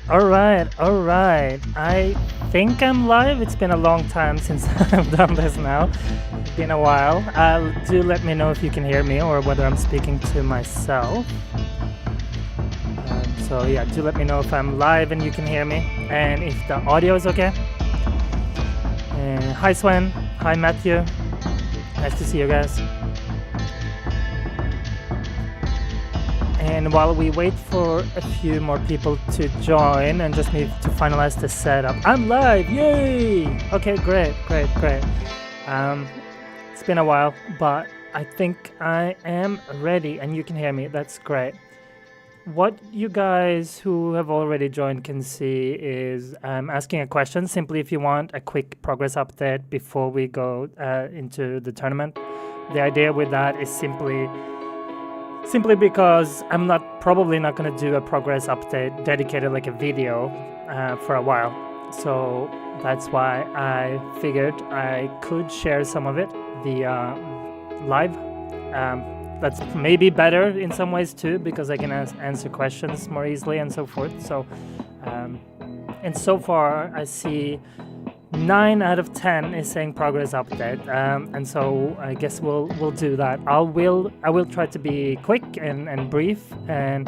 Alright. I think I'm live. It's been a long time since I've done this now. It's been a while. Do let me know if you can hear me or whether I'm speaking to myself. So yeah, do let me know if I'm live and you can hear me and if the audio is okay. Hi Sven, hi Matthew. Nice to see you guys. And while we wait for a few more people to join and just need to finalize the setup, I'm live, yay! Okay, great. It's been a while, but I think I am ready and you can hear me, that's great. What you guys who have already joined can see is I'm asking a question, simply if you want a quick progress update before we go into the tournament. The idea with that is simply because I'm probably not going to do a progress update dedicated like a video for a while. So that's why I figured I could share some of it via live. That's maybe better in some ways too, because I can answer questions more easily and so forth. So, and so far I see 9 out of 10 is saying progress update, and so I guess we'll do that. I will try to be quick and brief, and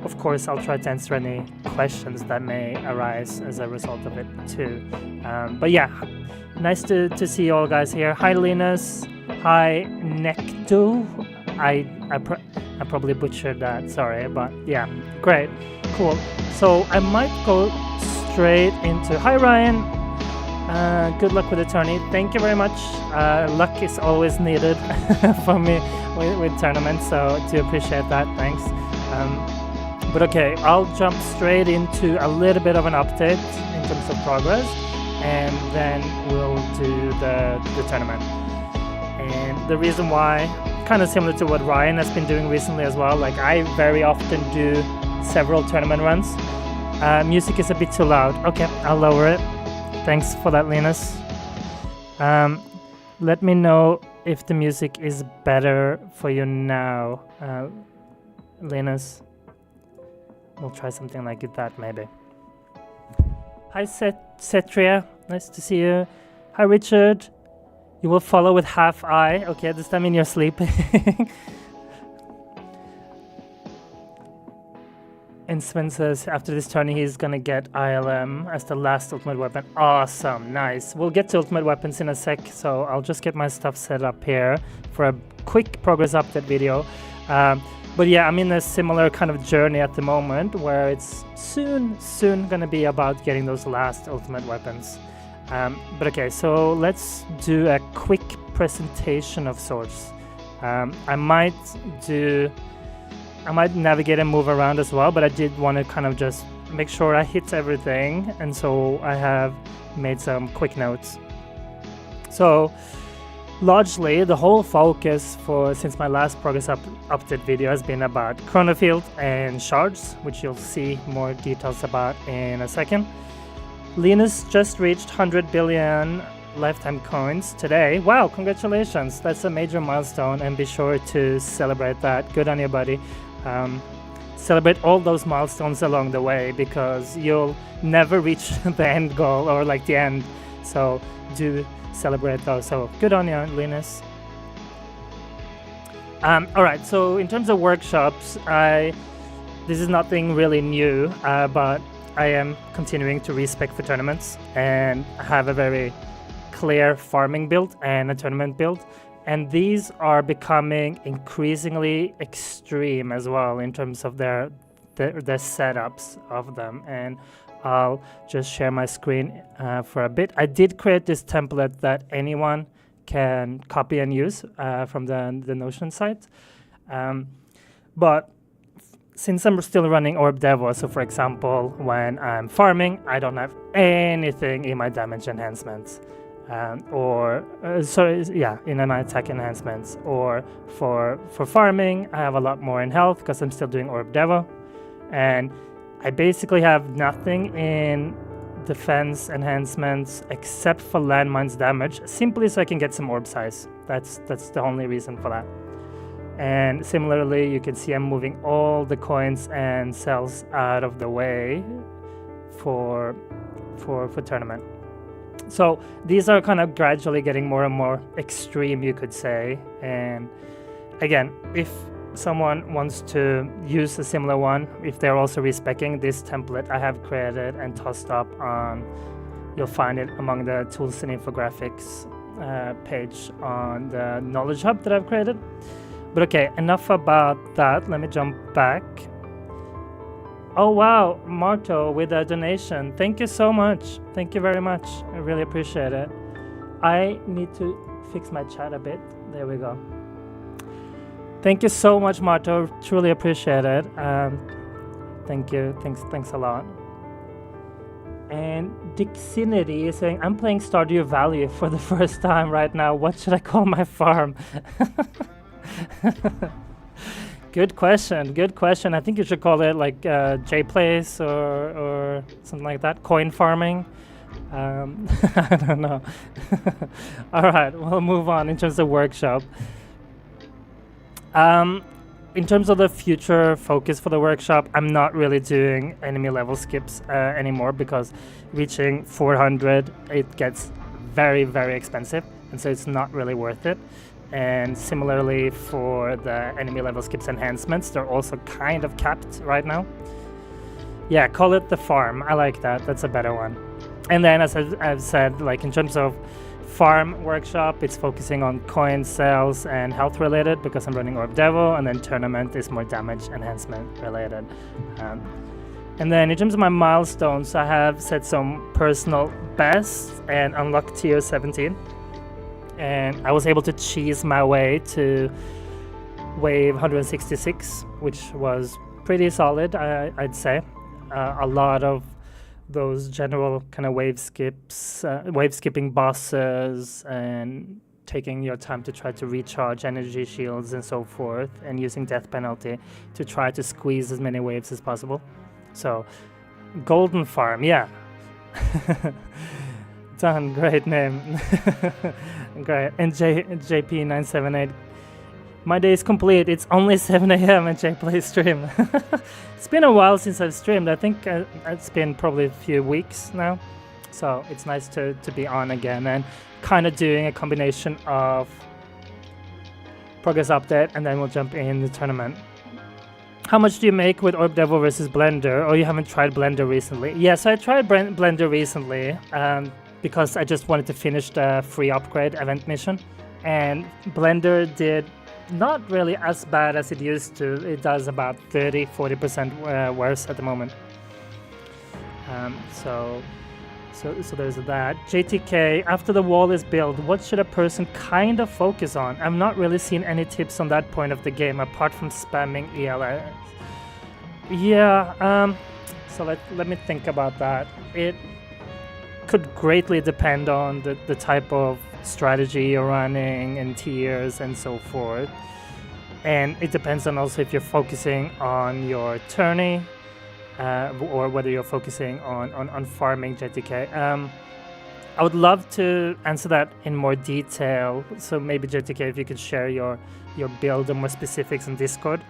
of course I'll try to answer any questions that may arise as a result of it too. But yeah, nice to see you all guys here. Hi Linus, hi Necto. I probably butchered that, sorry, but yeah, great, cool. So I might go straight into hi Ryan. Good luck with the tourney. Thank you very much. Luck is always needed for me with tournaments, so I do appreciate that. Thanks. But okay, I'll jump straight into a little bit of an update in terms of progress, and then we'll do the tournament. And the reason why, kind of similar to what Ryan has been doing recently as well, like I very often do several tournament runs. Music is a bit too loud. Okay, I'll lower it. Thanks for that, Linus. Let me know if the music is better for you now, Linus. We'll try something like that, maybe. Hi, Cetria. Nice to see you. Hi, Richard. You will follow with half eye. Okay, does that mean you're sleeping? And Sven says after this tourney he's gonna get ILM as the last ultimate weapon. Awesome, nice. We'll get to ultimate weapons in a sec, so I'll just get my stuff set up here for a quick progress update video. But yeah, I'm in a similar kind of journey at the moment where it's soon gonna be about getting those last ultimate weapons. But okay, so let's do a quick presentation of sorts. I might navigate and move around as well, but I did want to kind of just make sure I hit everything, and so I have made some quick notes. So largely the whole focus since my last progress update video has been about Chronofield and shards, which you'll see more details about in a second. Linus just reached 100 billion lifetime coins today. Wow, congratulations, that's a major milestone, and be sure to celebrate that. Good on you, buddy. Celebrate all those milestones along the way, because you'll never reach the end goal or like the end, so do celebrate those. So good on you, Linus. Alright, so in terms of workshops, this is nothing really new, but I am continuing to respec for tournaments and have a very clear farming build and a tournament build, and these are becoming increasingly extreme as well in terms of their setups of them. And I'll just share my screen for a bit. I did create this template that anyone can copy and use from the Notion site, but since I'm still running Orb Devo, so for example, when I'm farming, I don't have anything in my damage enhancements, in my attack enhancements, or for farming, I have a lot more in health because I'm still doing Orb Devo, and I basically have nothing in defense enhancements except for landmines damage, simply so I can get some orb size. That's the only reason for that. And similarly, you can see I'm moving all the coins and cells out of the way for tournament. So these are kind of gradually getting more and more extreme, you could say. And again, if someone wants to use a similar one, if they're also respeccing this template I have created and tossed up on, you'll find it among the tools and infographics page on the knowledge hub that I've created. But okay, enough about that. Let me jump back. Oh wow, Marto with a donation. Thank you so much. Thank you very much. I really appreciate it. I need to fix my chat a bit. There we go. Thank you so much, Marto. Truly appreciate it. Thank you. Thanks a lot. And Dixinity is saying, I'm playing Stardew Valley for the first time right now. What should I call my farm? Good question. Good question. I think you should call it like JPlace or something like that. Coin farming. I don't know. All right, we'll move on in terms of workshop. In terms of the future focus for the workshop, I'm not really doing enemy level skips anymore, because reaching 400, it gets very, very expensive, and so it's not really worth it. And similarly for the enemy level skips enhancements, they're also kind of capped right now. Yeah, call it the farm. I like that. That's a better one. And then, as I've said, like in terms of farm workshop, it's focusing on coin sales and health related, because I'm running Orb Devil, and then tournament is more damage enhancement related. And then in terms of my milestones, I have set some personal bests and unlocked tier 17. And I was able to cheese my way to wave 166, which was pretty solid, I'd say. A lot of those general kind of wave skipping bosses, and taking your time to try to recharge energy shields and so forth, and using death penalty to try to squeeze as many waves as possible. So, Golden Farm, yeah. Done, great name. Great. And JP978. My day is complete. It's only 7 a.m. and JPlay stream. It's been a while since I've streamed. I think it's been probably a few weeks now. So it's nice to be on again, and kind of doing a combination of progress update, and then we'll jump in the tournament. How much do you make with Orb Devil versus Blender? Oh, you haven't tried Blender recently? Yeah, so I tried Blender recently. Because I just wanted to finish the free upgrade event mission, and Blender did not really as bad as it used to. It does about 30-40% worse at the moment. So there's that. JTK, after the wall is built, what should a person kind of focus on? I've not really seen any tips on that point of the game apart from spamming ELS. Yeah, so let me think about that. It could greatly depend on the type of strategy you're running and tiers and so forth. And it depends on also if you're focusing on your tourney or whether you're focusing on farming JTK. I would love to answer that in more detail. So maybe JTK, if you could share your build and more specifics in Discord,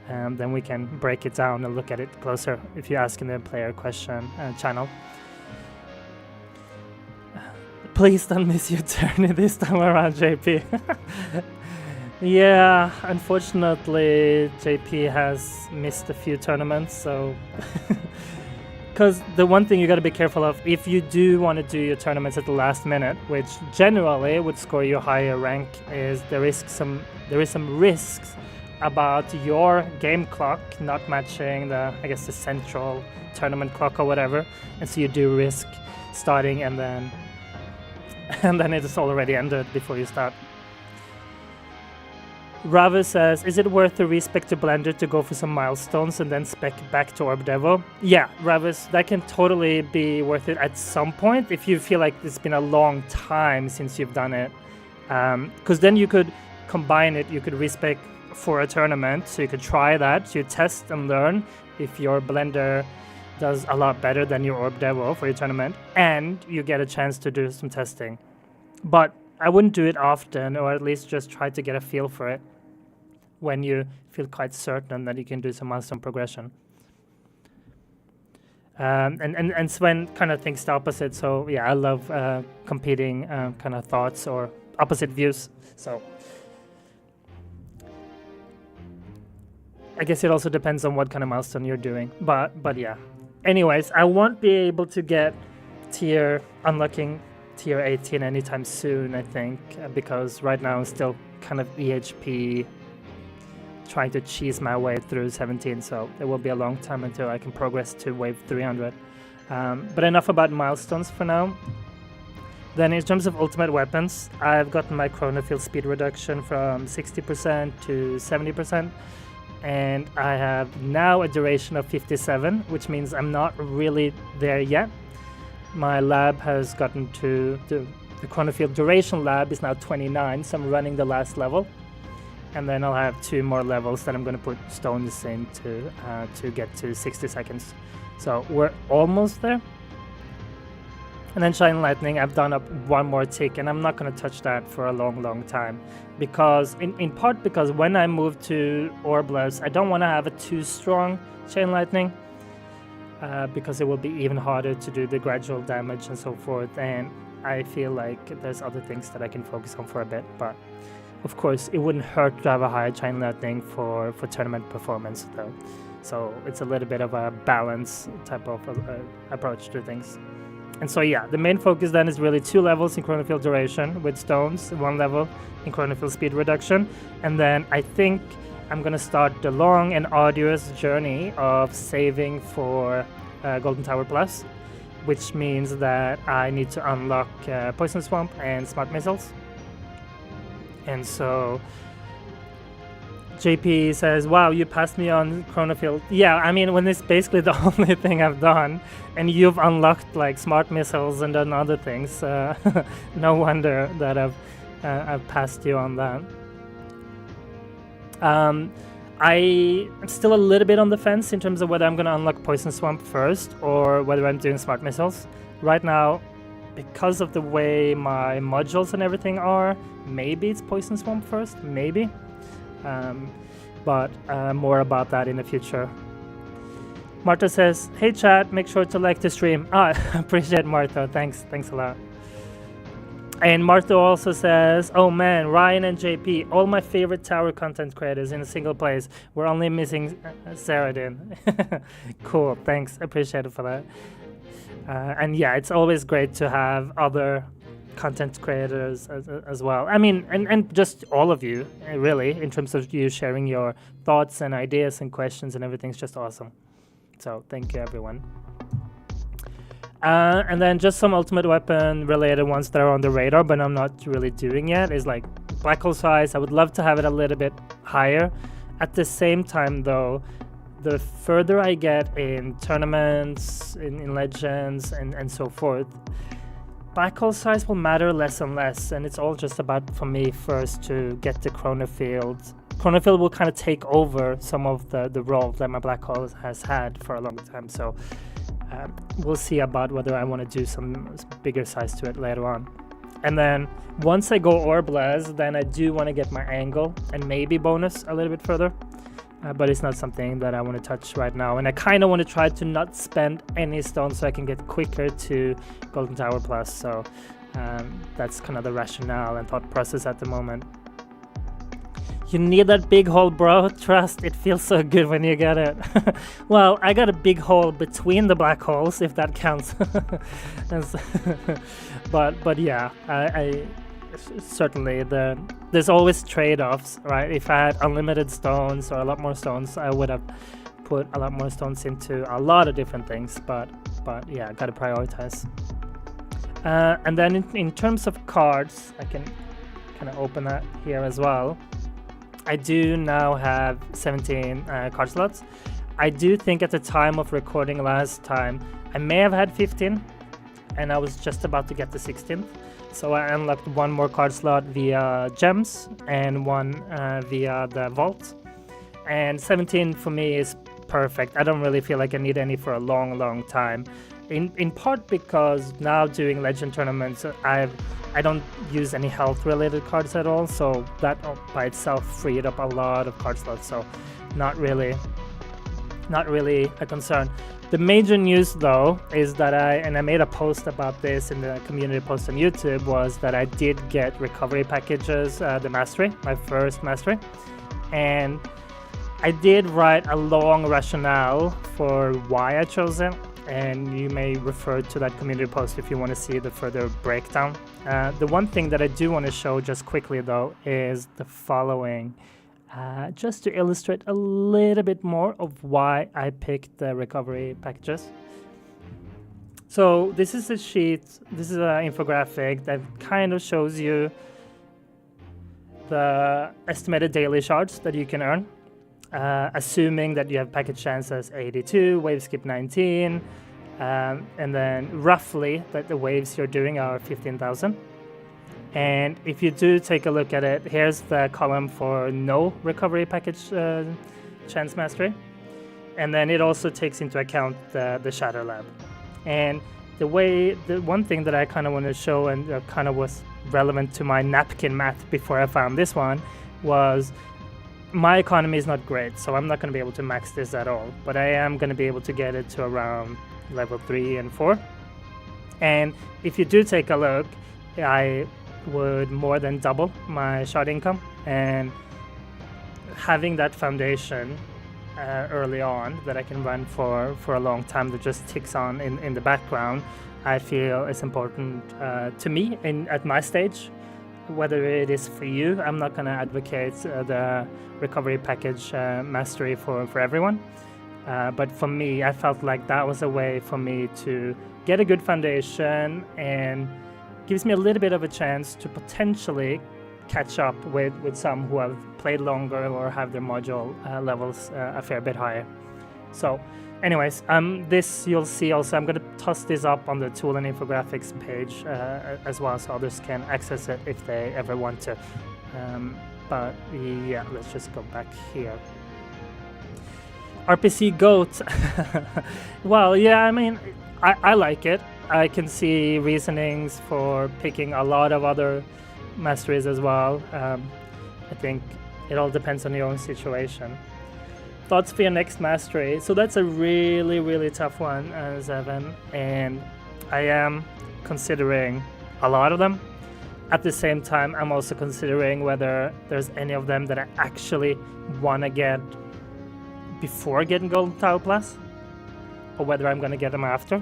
then we can break it down and look at it closer if you ask in the player question channel. Please don't miss your tourney this time around, JP. Yeah, unfortunately, JP has missed a few tournaments, so... Because the one thing you got to be careful of, if you do want to do your tournaments at the last minute, which generally would score you higher rank, is there is some risks about your game clock not matching the central tournament clock or whatever, and so you do risk starting and then it is already ended before you start. Rava says, is it worth the respec to Blender to go for some milestones and then spec back to Orb Devil? Yeah, Ravis, that can totally be worth it at some point if you feel like it's been a long time since you've done it. Because then you could combine it, you could respec for a tournament, so you could try that, you test and learn if your Blender does a lot better than your Orb Devil for your tournament, and you get a chance to do some testing. But I wouldn't do it often, or at least just try to get a feel for it when you feel quite certain that you can do some milestone progression. And Sven kind of thinks the opposite. So yeah, I love competing kind of thoughts or opposite views. So I guess it also depends on what kind of milestone you're doing. But yeah. Anyways, I won't be able to get unlocking tier 18 anytime soon, I think, because right now I'm still kind of EHP trying to cheese my way through 17, so it will be a long time until I can progress to wave 300. But enough about milestones for now. Then in terms of ultimate weapons, I've gotten my chrono field speed reduction from 60% to 70%, and I have now a duration of 57, which means I'm not really there yet. My lab has gotten to the chrono field duration lab is now 29, so I'm running the last level. And then I'll have 2 more levels that I'm going to put stones in to get to 60 seconds. So we're almost there. And then Shine Lightning, I've done up 1 more tick, and I'm not going to touch that for a long time. Because, in part because when I move to Orbless, I don't want to have a too strong Chain Lightning. Because it will be even harder to do the gradual damage and so forth. And I feel like there's other things that I can focus on for a bit. But of course, it wouldn't hurt to have a higher Chain Lightning for tournament performance, though. So it's a little bit of a balance type of approach to things. And so yeah, the main focus then is really 2 levels in chrono field duration with stones, 1 level in chrono field speed reduction. And then I think I'm gonna start the long and arduous journey of saving for Golden Tower Plus, which means that I need to unlock Poison Swamp and Smart Missiles. And so JP says, wow, you passed me on chrono field. Yeah, I mean, when it's basically the only thing I've done, and you've unlocked like Smart Missiles and done other things, no wonder that I've passed you on that. I'm still a little bit on the fence in terms of whether I'm going to unlock Poison Swamp first or whether I'm doing Smart Missiles. Right now, because of the way my modules and everything are, maybe it's Poison Swamp first, maybe. But more about that in the future. Martha says, hey chat, make sure to like the stream. Appreciate Martha, thanks a lot. And Martha also says, oh man, Ryan and JP, all my favorite tower content creators in a single place. We're only missing Saradin. Cool, thanks, appreciate it for that. And yeah, it's always great to have other content creators as well. I mean, and just all of you, really, in terms of you sharing your thoughts and ideas and questions and everything's just awesome. So thank you, everyone. And then just some ultimate weapon related ones that are on the radar, but I'm not really doing yet, is like black hole size. I would love to have it a little bit higher. At the same time, though, the further I get in tournaments, in legends, and so forth, black hole size will matter less and less, and it's all just about, for me, first to get the chrono field. Chrono field will kind of take over some of the role that my black hole has had for a long time, so we'll see about whether I want to do some bigger size to it later on. And then once I go Orblaz, then I do want to get my angle and maybe bonus a little bit further. But it's not something that I want to touch right now. And I kind of want to try to not spend any stones so I can get quicker to Golden Tower Plus. So that's kind of the rationale and thought process at the moment. You need that big hole, bro. Trust, it feels so good when you get it. Well, I got a big hole between the black holes, if that counts. But yeah, I certainly there's always trade-offs, right? If I had unlimited stones or a lot more stones, I would have put a lot more stones into a lot of different things. But yeah, gotta prioritize. And then in terms of cards, I can kind of open that here as well. I do now have 17 card slots. I do think at the time of recording last time, I may have had 15, and I was just about to get the 16th. So I unlocked 1 more card slot via gems and 1 via the vault. And 17 for me is perfect. I don't really feel like I need any for a long time. In part because now doing legend tournaments, I don't use any health related cards at all, so that by itself freed up a lot of card slots, so not really not really a concern. The major news though is that I made a post about this in the community post on YouTube, was that I did get recovery packages, the mastery, my first mastery, and I did write a long rationale for why I chose it, and you may refer to that community post if you want to see the further breakdown. The one thing that I do want to show just quickly though is the following. Just to illustrate a little bit more of why I picked the recovery packages. So this is a sheet, this is an infographic that kind of shows you the estimated daily shards that you can earn, assuming that you have package chances 82, wave skip 19, and then roughly that the waves you're doing are 15,000. And if you do take a look at it, here's the column for no recovery package chance mastery. And then it also takes into account the Shadow Lab. And the one thing that I kind of want to show, and kind of was relevant to my napkin math before I found this one, was my economy is not great, so I'm not going to be able to max this at all. But I am going to be able to get it to around level 3 and 4. And if you do take a look, I would more than double my shard income, and having that foundation early on that I can run for a long time that just ticks on in the background, I feel is important to me at my stage. Whether it is for you, I'm not going to advocate the recovery package mastery for everyone, but for me, I felt like that was a way for me to get a good foundation and gives me a little bit of a chance to potentially catch up with some who have played longer or have their module levels a fair bit higher. So anyways, this you'll see also, I'm going to toss this up on the tool and infographics page as well, so others can access it if they ever want to. But yeah, let's just go back here. RPC GOAT. Well, yeah, I mean, I like it. I can see reasonings for picking a lot of other masteries as well. I think it all depends on your own situation. Thoughts for your next mastery? So that's a really, really tough one, Zeven, and I am considering a lot of them. At the same time, I'm also considering whether there's any of them that I actually want to get before getting Golden Tower Plus, or whether I'm going to get them after.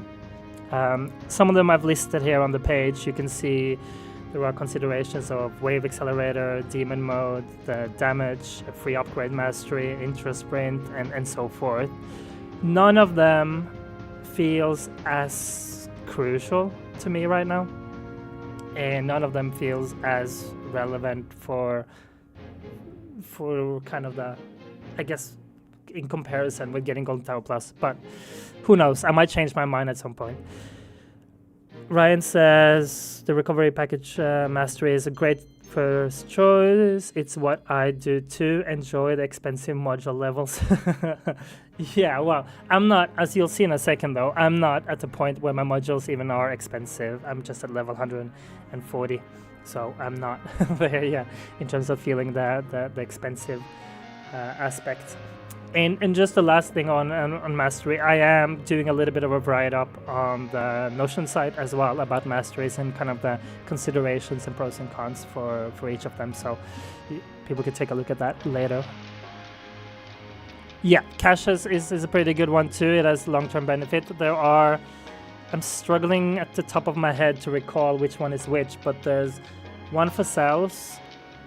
Some of them I've listed here on the page. You can see there are considerations of Wave Accelerator, Demon Mode, the damage, free upgrade mastery, intro sprint, and so forth. None of them feels as crucial to me right now, and none of them feels as relevant for kind of the, I guess, in comparison with getting Golden Tower Plus, but who knows, I might change my mind at some point. Ryan says the recovery package mastery is a great first choice. It's what I do too, enjoy the expensive module levels. Yeah, well, I'm not, as you'll see in a second though, I'm not at the point where my modules even are expensive. I'm just at level 140, so I'm not there yet in terms of feeling the expensive aspect. And just the last thing on mastery, I am doing a little bit of a write-up on the Notion site as well about masteries and kind of the considerations and pros and cons for each of them, so people can take a look at that later. Yeah, cash is a pretty good one too. It has long-term benefit. I'm struggling at the top of my head to recall which one is which, but there's one for cells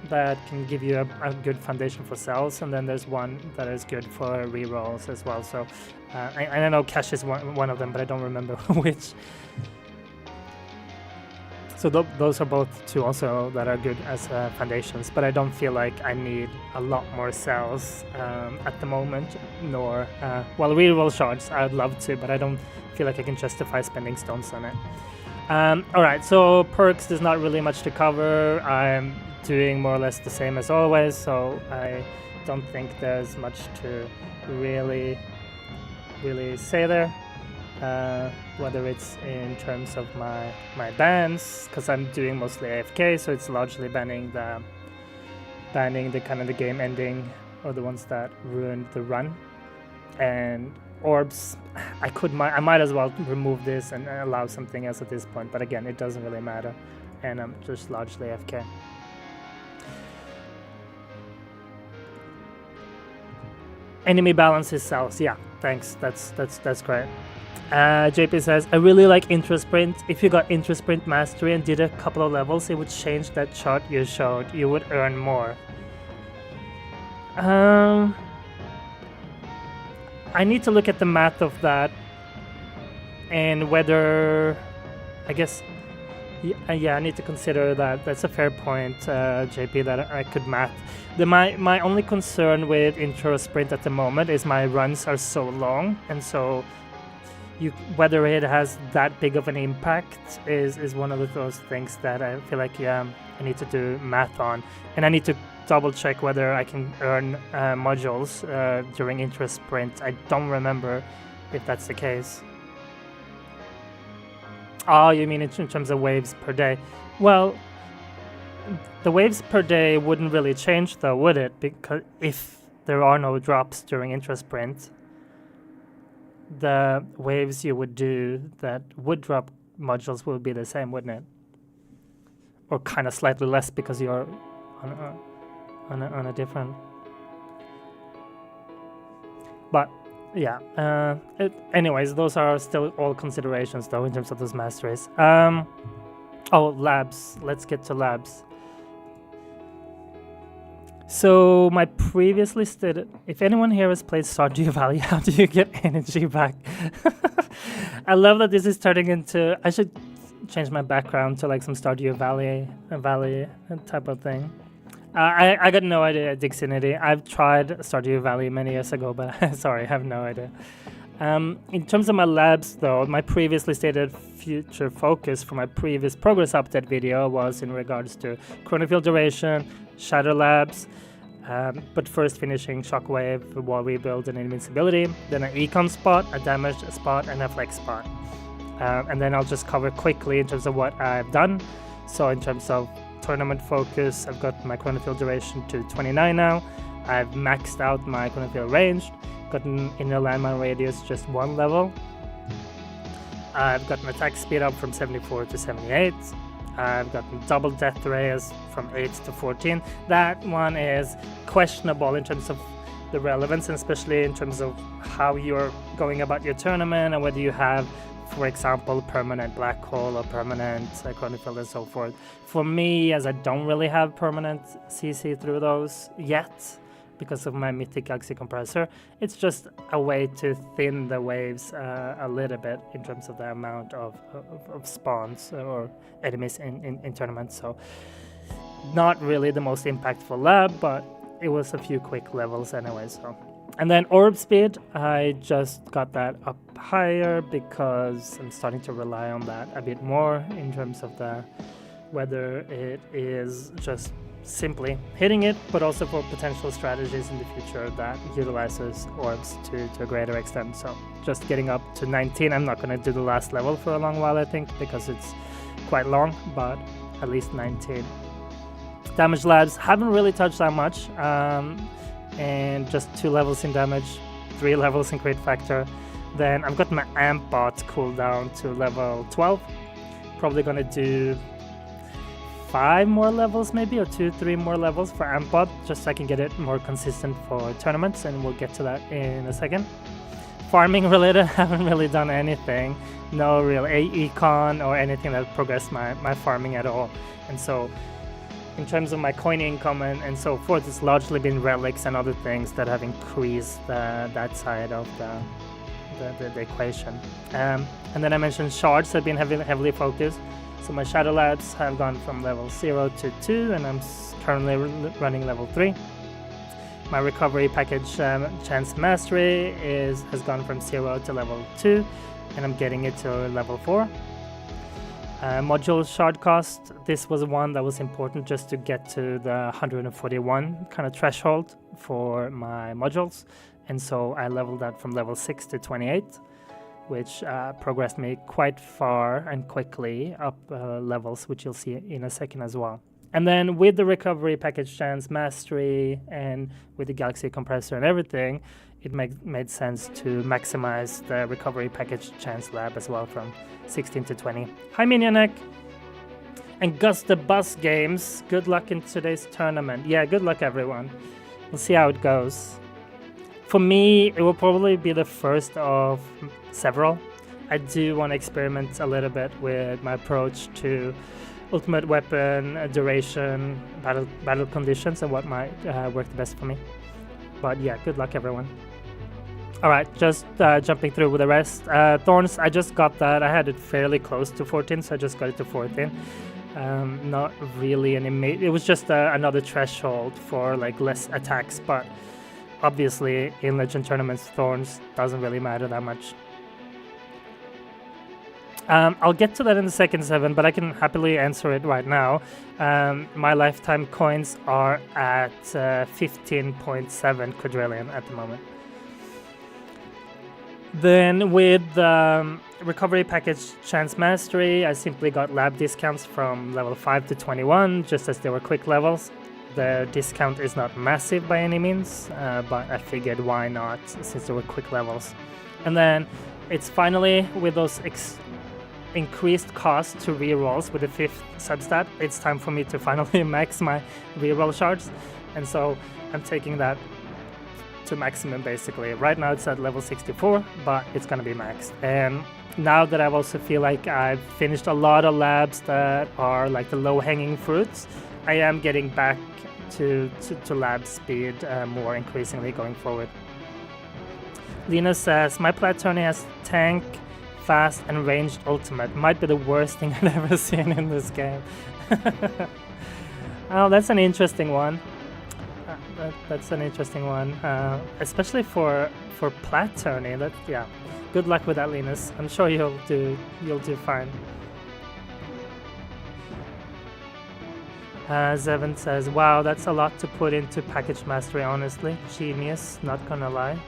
that can give you a good foundation for cells, and then there's one that is good for rerolls as well. So I know cash is one of them, but I don't remember which. So those are both two also that are good as foundations, but I don't feel like I need a lot more cells at the moment, nor well, reroll shards I'd love to, but I don't feel like I can justify spending stones on it. Alright, so perks, there's not really much to cover. I'm doing more or less the same as always, so I don't think there's much to really say there. Whether it's in terms of my bans, because I'm doing mostly AFK, so it's largely banning the kind of the game ending or the ones that ruined the run. And orbs, I might as well remove this and allow something else at this point, but again, it doesn't really matter, and I'm just largely AFK. Enemy balances cells, yeah, thanks, that's great. JP says, I really like Intrasprint. If you got Intrasprint Mastery and did a couple of levels, it would change that chart you showed. You would earn more. I need to look at the math of that and whether, I guess, yeah, I need to consider that. That's a fair point, JP, that I could math. My only concern with Intrasprint at the moment is my runs are so long, and so whether it has that big of an impact is one of those things that I feel like, yeah, I need to do math on, and I need to double check whether I can earn modules during Intrasprint. I don't remember if that's the case. Oh, you mean in terms of waves per day? Well, the waves per day wouldn't really change though, would it? Because if there are no drops during Intrasprint, the waves you would do that would drop modules will be the same, wouldn't it? Or kind of slightly less because you're on a different. But yeah. Anyways, those are still all considerations though in terms of those masteries. Oh, labs. Let's get to labs. So my previous listed, if anyone here has played Stardew Valley, how do you get energy back? I love that this is turning into, I should change my background to like some Stardew Valley type of thing. I got no idea Dixinity. I've tried Stardew Valley many years ago, but sorry, I have no idea. In terms of my labs though, my previously stated future focus for my previous progress update video was in regards to chronofield duration, shadow labs, but first finishing shockwave, wall rebuild, and invincibility, then an econ spot, a damage spot, and a flex spot. And then I'll just cover quickly in terms of what I've done. So in terms of tournament focus, I've got my chronofield duration to 29 now. I've maxed out my chronofield range, gotten inner landmine radius just 1 level. I've gotten attack speed up from 74 to 78. I've gotten double death rays from 8 to 14. That one is questionable in terms of the relevance, and especially in terms of how you're going about your tournament and whether you have, for example, permanent black hole or permanent chronofield and so forth. For me, as I don't really have permanent CC through those yet, because of my Mythic Galaxy compressor, it's just a way to thin the waves a little bit in terms of the amount of spawns or enemies in tournaments. So not really the most impactful lab, but it was a few quick levels anyway. So, and then orb speed, I just got that up higher because I'm starting to rely on that a bit more in terms of the whether it is just simply hitting it, but also for potential strategies in the future that utilizes orbs to a greater extent. So just getting up to 19. I'm not going to do the last level for a long while, I think, because it's quite long, but at least 19. Damage labs haven't really touched that much, and just 2 levels in damage, 3 levels in crit factor. Then I've got my amp bot cooldown to level 12. Probably going to do 5 more levels maybe, or 2-3 more levels for Ampod, just so I can get it more consistent for tournaments, and we'll get to that in a second. Farming related, haven't really done anything. No real econ or anything that progressed my farming at all. And so in terms of my coin income and so forth, it's largely been relics and other things that have increased that side of the equation. And then I mentioned shards have been heavily focused. So my shadow labs have gone from level 0 to 2, and I'm currently running level 3. My recovery package chance mastery has gone from 0 to level 2, and I'm getting it to level 4. Module shard cost, this was one that was important just to get to the 141 kind of threshold for my modules, and so I leveled that from level 6 to 28. Which progressed me quite far and quickly up levels, which you'll see in a second as well. And then with the recovery package chance mastery and with the galaxy compressor and everything, it made sense to maximize the recovery package chance lab as well from 16 to 20. Hi Minionek! And Gus the Bus Games, good luck in today's tournament. Yeah, good luck everyone. We'll see how it goes. For me, it will probably be the first of several. I do want to experiment a little bit with my approach to ultimate weapon, duration, battle conditions, and what might work the best for me. But yeah, good luck everyone. Alright, just jumping through with the rest. Thorns, I just got that. I had it fairly close to 14, so I just got it to 14. Not really it was just another threshold for like less attacks, but obviously in Legend tournaments, Thorns doesn't really matter that much. I'll get to that in a second, Seven, but I can happily answer it right now. My lifetime coins are at 15.7 quadrillion at the moment. Then with recovery package chance mastery, I simply got lab discounts from level 5 to 21, just as they were quick levels. The discount is not massive by any means, but I figured why not, since they were quick levels. And then it's finally with those increased cost to rerolls with the 5th substat, it's time for me to finally max my reroll shards, and so I'm taking that to maximum basically. Right now it's at level 64, but it's gonna be maxed. And now that I also feel like I've finished a lot of labs that are like the low-hanging fruits, I am getting back to lab speed more increasingly going forward. Lena says, my Tourney has tank, fast and ranged ultimate. Might be the worst thing I've ever seen in this game. Oh, that's an interesting one. That's an interesting one, especially for Tourney. Yeah. Good luck with that, Linus. I'm sure you'll do fine. Zevin says, wow, that's a lot to put into package mastery, honestly. Genius, not gonna lie.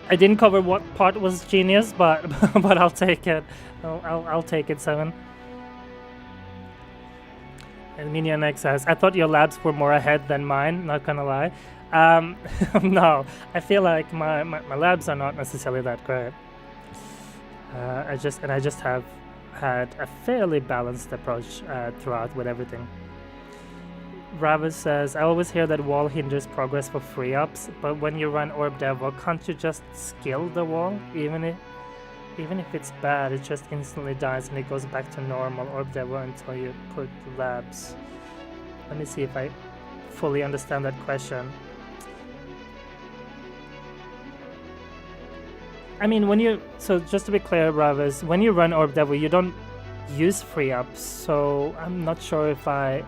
I didn't cover what part was genius, but but I'll take it. I'll take it, Seven. And Minionek says, I thought your labs were more ahead than mine, not gonna lie. No, I feel like my labs are not necessarily that great. I just have had a fairly balanced approach throughout with everything. Ravis says, I always hear that wall hinders progress for free ups, but when you run Orb Devil, can't you just skill the wall? Even if it's bad, it just instantly dies and it goes back to normal Orb Devil until you put labs. Let me see if I fully understand that question. I mean, so just to be clear, Ravis, when you run Orb Devil, you don't use free ups, so I'm not sure if I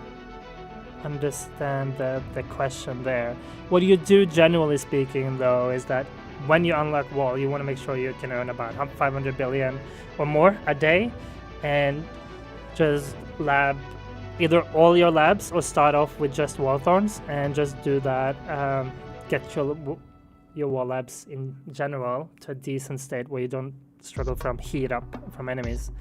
understand the question there. What you do, generally speaking, though, is that when you unlock wall, you want to make sure you can earn about 500 billion or more a day, and just lab either all your labs or start off with just wall thorns and just do that. Get your wall labs in general to a decent state where you don't struggle from heat up from enemies.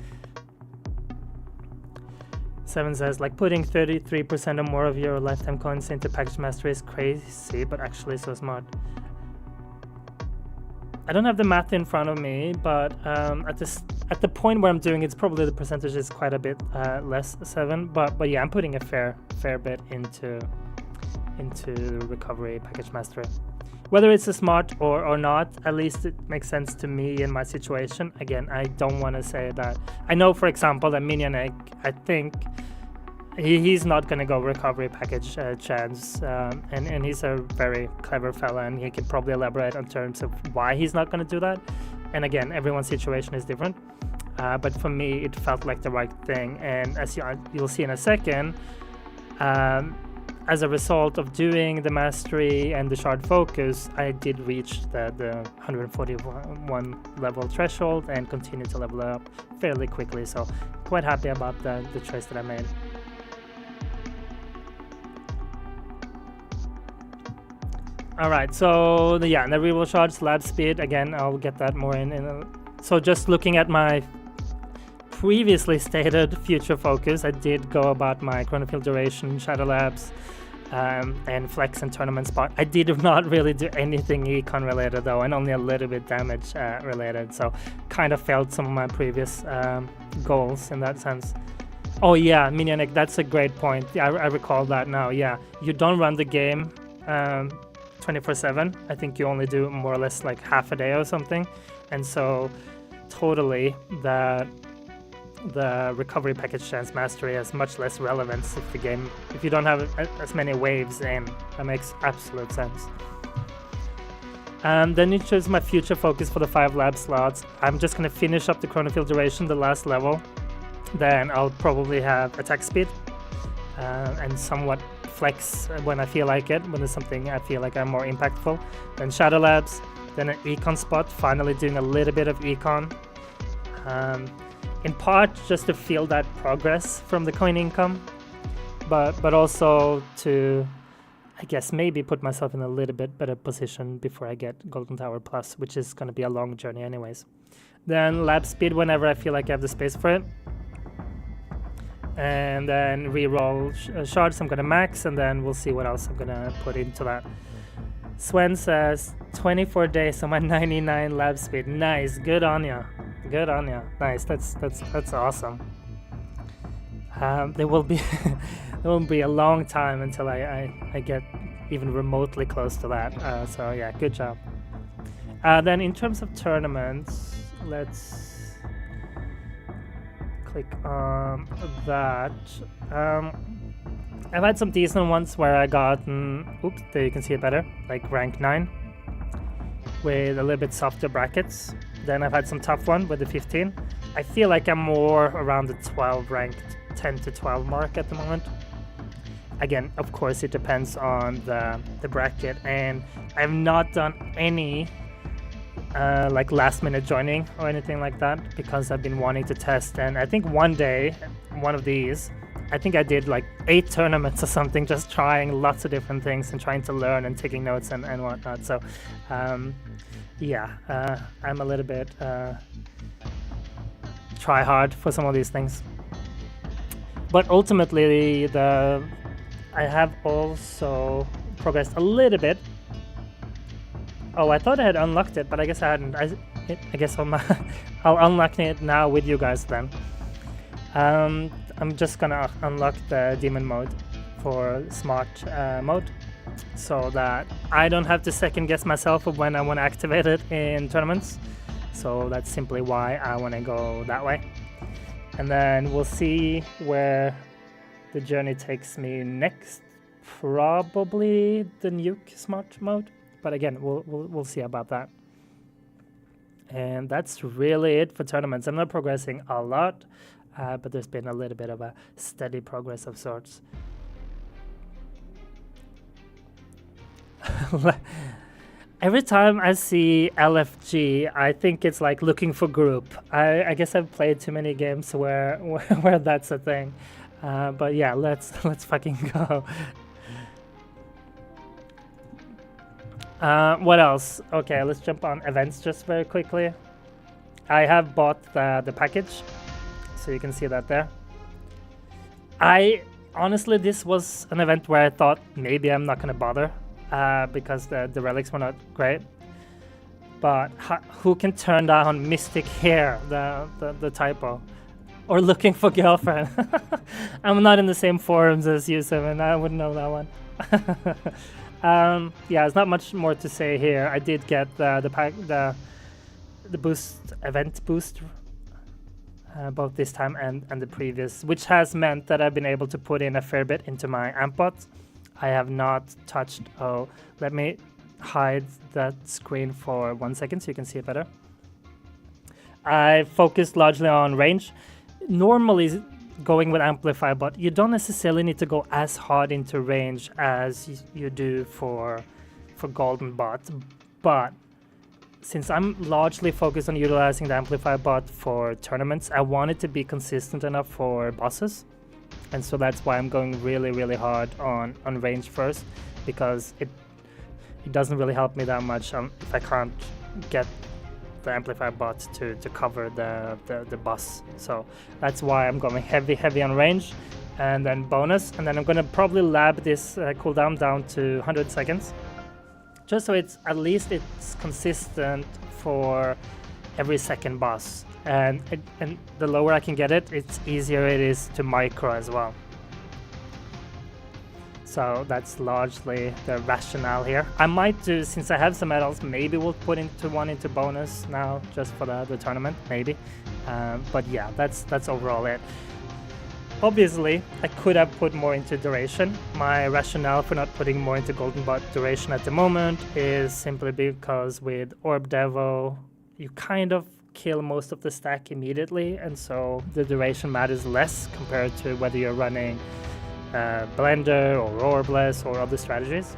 Seven says, like putting 33% or more of your lifetime coins into package mastery is crazy, but actually so smart. I don't have the math in front of me, but at the point where I'm doing it's probably the percentage is quite a bit less, 7. But yeah, I'm putting a fair bit into recovery package mastery. Whether it's a smart or not, at least it makes sense to me in my situation. Again, I don't want to say that. I know, for example, that Minionek, I think he's not going to go recovery package chance, and he's a very clever fella, and he can probably elaborate on terms of why he's not going to do that. And again, everyone's situation is different. But for me, it felt like the right thing. And as you'll see in a second, as a result of doing the mastery and the shard focus, I did reach the 141 level threshold and continue to level up fairly quickly. So quite happy about the choice that I made. All right, so the reroll shards, lab speed, again, I'll get that more in. So just looking at my previously stated future focus, I did go about my chronofield duration, shadow labs, and flex and tournament spot. I did not really do anything econ related though, and only a little bit damage related, so kind of failed some of my previous goals in that sense. Oh yeah, Minionic, that's a great point. Yeah, I recall that now. Yeah, you don't run the game 24/7. I think you only do more or less like half a day or something, and so totally the recovery package chance mastery has much less relevance if you don't have as many waves in. That makes absolute sense. Then you choose my future focus for the 5 lab slots. I'm just going to finish up the chronofield duration, the last level. Then I'll probably have attack speed and somewhat flex when I feel like it, when there's something I feel like I'm more impactful. Then shadow labs, then an econ spot, finally doing a little bit of econ. In part just to feel that progress from the coin income, but also to, I guess, maybe put myself in a little bit better position before I get Golden Tower Plus, which is going to be a long journey anyways. Then lab speed whenever I feel like I have the space for it. And then reroll shards I'm going to max, and then we'll see what else I'm going to put into that. Swen says 24 days on my 99 lab speed. Nice, good on ya. Good on ya. Nice. That's awesome. There will be a long time until I get even remotely close to that. So yeah, good job. Then in terms of tournaments, let's click on that. I've had some decent ones where I gotten, oops, there you can see it better, like rank 9 with a little bit softer brackets. Then I've had some tough one with the 15. I feel like I'm more around the 12 ranked 10 to 12 mark at the moment. Again, of course, it depends on the bracket, and I've not done any like last minute joining or anything like that because I've been wanting to test. And I think one day, one of these, I think I did like 8 tournaments or something, just trying lots of different things and trying to learn and taking notes and whatnot. So yeah, I'm a little bit try hard for some of these things. But ultimately, I have also progressed a little bit. Oh, I thought I had unlocked it, but I guess I hadn't. I guess I'll unlock it now with you guys then. I'm just gonna unlock the demon mode for smart mode, so that I don't have to second guess myself of when I want to activate it in tournaments. So that's simply why I want to go that way. And then we'll see where the journey takes me next. Probably the nuke smart mode, but again, we'll see about that. And that's really it for tournaments. I'm not progressing a lot, but there's been a little bit of a steady progress of sorts. Every time I see LFG, I think it's like looking for group. I guess I've played too many games where that's a thing. But yeah, let's fucking go. What else? Okay, let's jump on events just very quickly. I have bought the package, so you can see that there. Honestly, this was an event where I thought maybe I'm not gonna bother. Because the relics were not great, but who can turn down Mystic Hair, the typo, or Looking for Girlfriend? I'm not in the same forums as you, Simon. I wouldn't know that one. Yeah, there's not much more to say here. I did get the boost event boost both this time and the previous, which has meant that I've been able to put in a fair bit into my amp bot. I have not touched. Oh, let me hide that screen for 1 second so you can see it better. I focused largely on range. Normally, going with amplify, but you don't necessarily need to go as hard into range as you do for golden bot. But since I'm largely focused on utilizing the amplify bot for tournaments, I want it to be consistent enough for bosses. And so that's why I'm going really, really hard on range first, because it doesn't really help me that much if I can't get the amplifier bot to cover the boss. So that's why I'm going heavy on range, and then bonus, and then I'm gonna probably lab this cooldown down to 100 seconds, just so it's at least it's consistent for every second boss. And the lower I can get it, it's easier it is to micro as well. So that's largely the rationale here. I might do, since I have some medals, maybe we'll put one into bonus now, just for the tournament, maybe. But yeah, that's overall it. Obviously, I could have put more into duration. My rationale for not putting more into Golden Bot duration at the moment is simply because with Orb Devo, you kind of kill most of the stack immediately, and so the duration matters less compared to whether you're running Blender or Orbless or other strategies.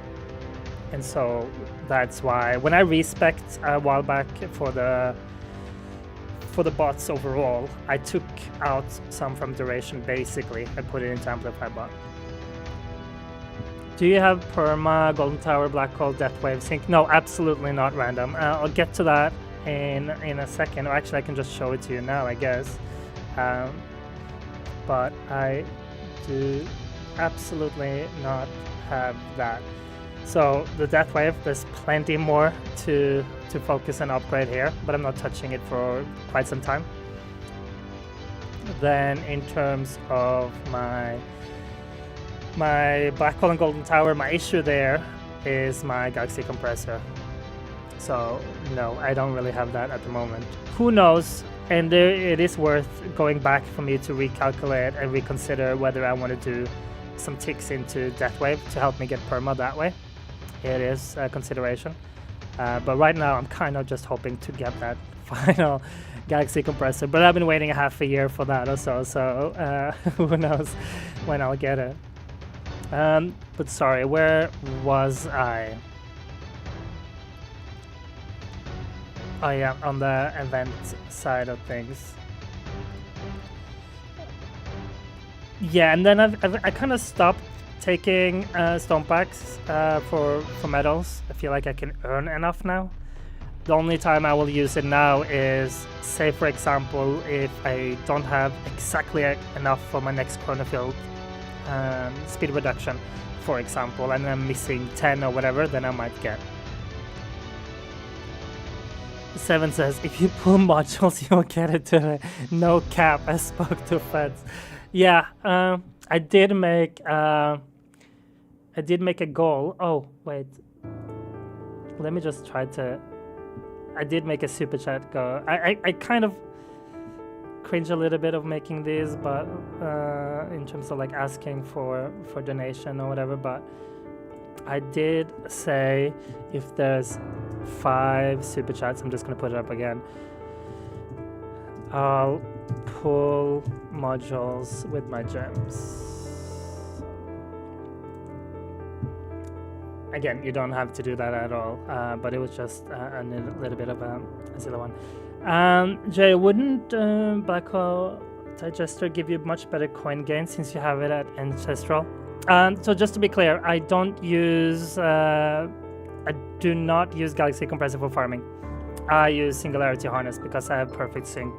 And so that's why when I respect a while back for the bots overall, I took out some from duration basically and put it into Amplify bot. Do you have perma, Golden Tower, Black Hole, Death Wave, Sync? No, absolutely not random. I'll get to that in a second, or actually I can just show it to you now, I guess. But I do absolutely not have that. So the Death Wave, there's plenty more to focus and upgrade here, but I'm not touching it for quite some time. Then in terms of my Black Hole and Golden Tower, my issue there is my Galaxy Compressor. So no, I don't really have that at the moment. Who knows? And it is worth going back for me to recalculate and reconsider whether I want to do some ticks into Death Wave to help me get perma that way. It is a consideration. But right now I'm kind of just hoping to get that final Galaxy Compressor. But I've been waiting a half a year for that or so who knows when I'll get it. But sorry, where was I? Oh yeah, on the event side of things. Yeah, and then I kind of stopped taking stone packs for medals. I feel like I can earn enough now. The only time I will use it now is, say for example, if I don't have exactly enough for my next chronofield speed reduction, for example, and I'm missing 10 or whatever, then I might get. 7 says, if you pull modules, you'll get it today. No cap, I spoke to feds. Yeah, I did make a goal. Oh, wait. Let me just try to... I did make a super chat goal. I kind of cringe a little bit of making these, but in terms of like asking for donation or whatever, but I did say if there's 5 super chats, I'm just gonna put it up again, I'll pull modules with my gems. Again, you don't have to do that at all, but it was just a little bit of a silly one. Jay, wouldn't Black Hole Digester give you much better coin gain since you have it at Ancestral? So just to be clear, I do not use Galaxy Compressor for farming. I use Singularity Harness because I have perfect sync.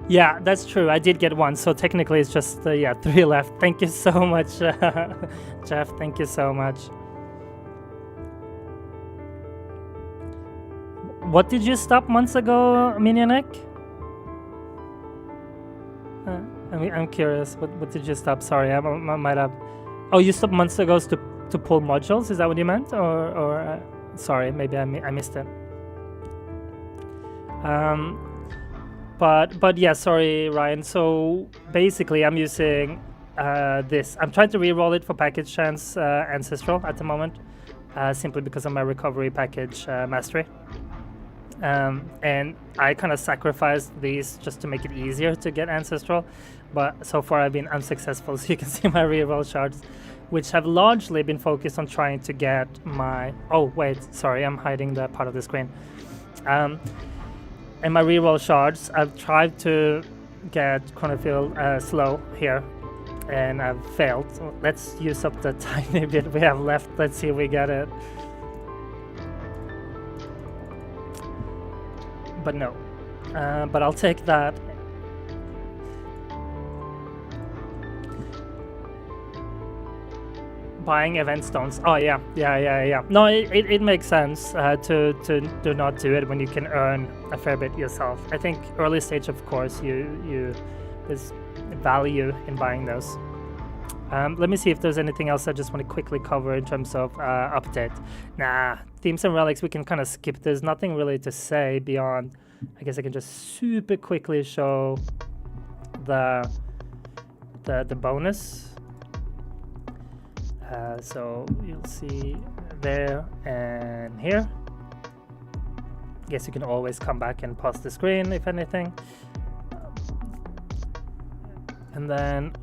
Yeah, that's true. I did get 1, so technically it's just 3 left. Thank you so much, Jeff. Thank you so much. What did you stop months ago, Minionek? I'm curious. What did you stop? Sorry, I might have. Oh, you stopped months ago to pull modules. Is that what you meant? Or sorry, maybe I missed it. But yeah, sorry, Ryan. So basically, I'm using this. I'm trying to re-roll it for package chance Ancestral at the moment, simply because of my recovery package mastery. And I kind of sacrificed these just to make it easier to get Ancestral, but so far I've been unsuccessful. So you can see my re-roll shards, which have largely been focused on trying to get my... Oh, wait, sorry, I'm hiding that part of the screen. And my reroll shards, I've tried to get Chronofield slow here, and I've failed. So let's use up the tiny bit we have left. Let's see if we get it. but no. But I'll take that. Buying event stones. Oh yeah. No, it makes sense to do not do it when you can earn a fair bit yourself. I think early stage, of course, there's value in buying those. Let me see if there's anything else I just want to quickly cover in terms of update. Nah, themes and relics we can kind of skip. There's nothing really to say beyond. I guess I can just super quickly show the bonus. So you'll see there and here. I guess you can always come back and pause the screen if anything. And then,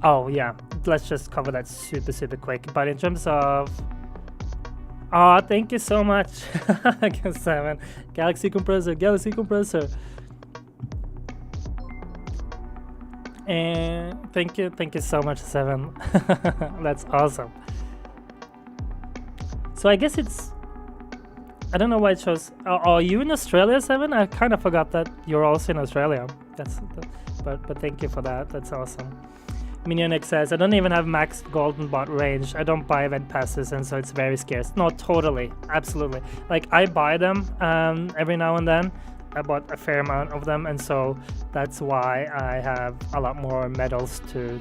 oh yeah, let's just cover that super quick. But in terms of, oh, thank you so much, 7 Galaxy Compressor. And thank you so much, 7. That's awesome. So I guess it's, I don't know why it shows. Are you in Australia, 7? I kind of forgot that you're also in Australia. But thank you for that. That's awesome. Minionex says, I don't even have max golden bot range. I don't buy event passes, and so it's very scarce. No, totally, absolutely. Like I buy them every now and then. I bought a fair amount of them, and so that's why I have a lot more medals to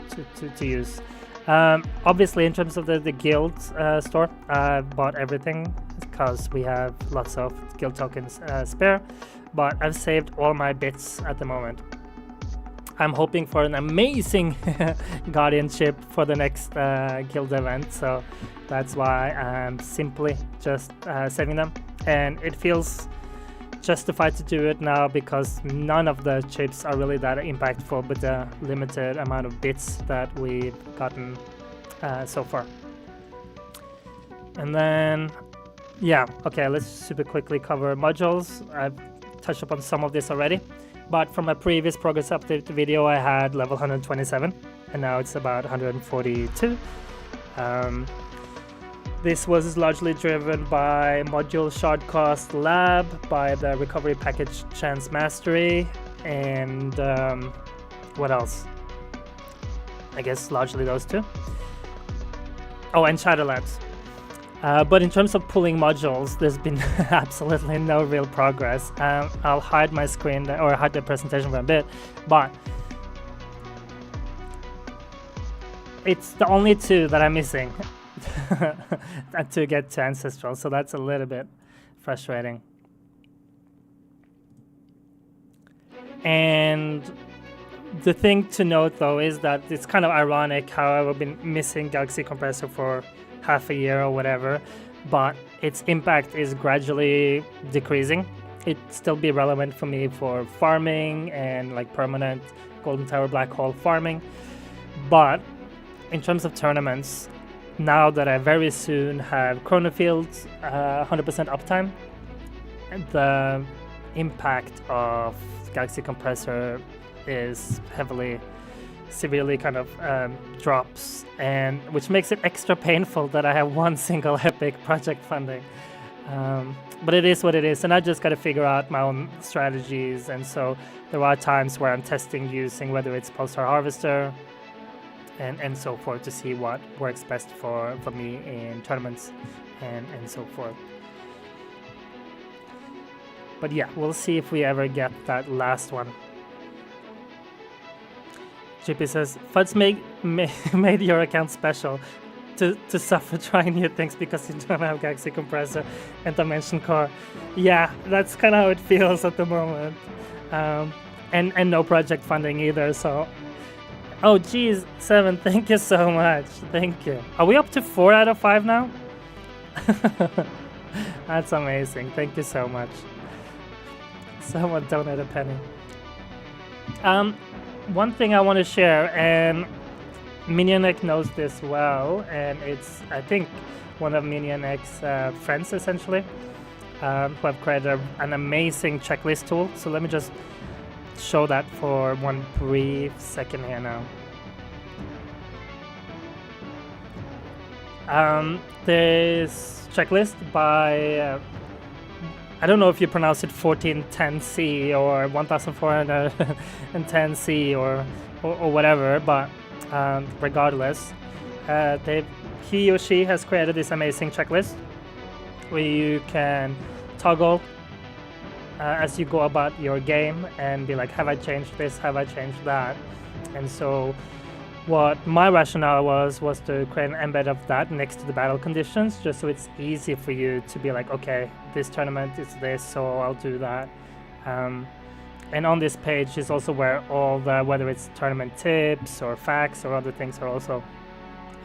use. Obviously, in terms of the guild store, I bought everything because we have lots of guild tokens spare, but I've saved all my bits at the moment. I'm hoping for an amazing guardianship for the next guild event, so that's why I'm simply just saving them, and it feels justified to do it now because none of the chips are really that impactful with the limited amount of bits that we've gotten so far. And then, yeah, okay, let's super quickly cover modules. I've touched upon some of this already, but from a previous progress update video I had level 127 and now it's about 142. This was largely driven by module shard cost lab, by the recovery package chance mastery, and what else? I guess largely those two. Oh, and shadow labs. But in terms of pulling modules, there's been absolutely no real progress. I'll hide my screen or hide the presentation for a bit, but it's the only two that I'm missing to get to Ancestral, so that's a little bit frustrating. And the thing to note though is that it's kind of ironic how I've been missing Galaxy Compressor for half a year or whatever, but its impact is gradually decreasing. It'd still be relevant for me for farming and like permanent Golden Tower Black Hole farming, but in terms of tournaments, now that I very soon have Chronofields 100% uptime, the impact of Galaxy Compressor is severely kind of drops, and which makes it extra painful that I have one single epic project funding. But it is what it is, and I just got to figure out my own strategies, and so there are times where I'm testing using whether it's Pulsar Harvester and so forth to see what works best for me in tournaments and so forth. But yeah, we'll see if we ever get that last one. JP says, Fuds made your account special to suffer trying new things because you don't have Galaxy Compressor and Dimension Core. Yeah, that's kind of how it feels at the moment. And no project funding either, so... Oh geez, 7, thank you so much. Thank you. Are we up to 4 out of 5 now? That's amazing. Thank you so much. Someone donate a penny. One thing I want to share, and Minionex knows this well, and it's, I think, one of Minionex's friends, essentially, who have created an amazing checklist tool. So let me just show that for one brief second here now. This checklist by I don't know if you pronounce it 1410C or 1410C or whatever, but regardless, he or she has created this amazing checklist where you can toggle as you go about your game and be like, have I changed this, have I changed that? And so what my rationale was to create an embed of that next to the battle conditions, just so it's easy for you to be like, okay, this tournament is this, so I'll do that. And on this page is also where all the, whether it's tournament tips or facts or other things, are also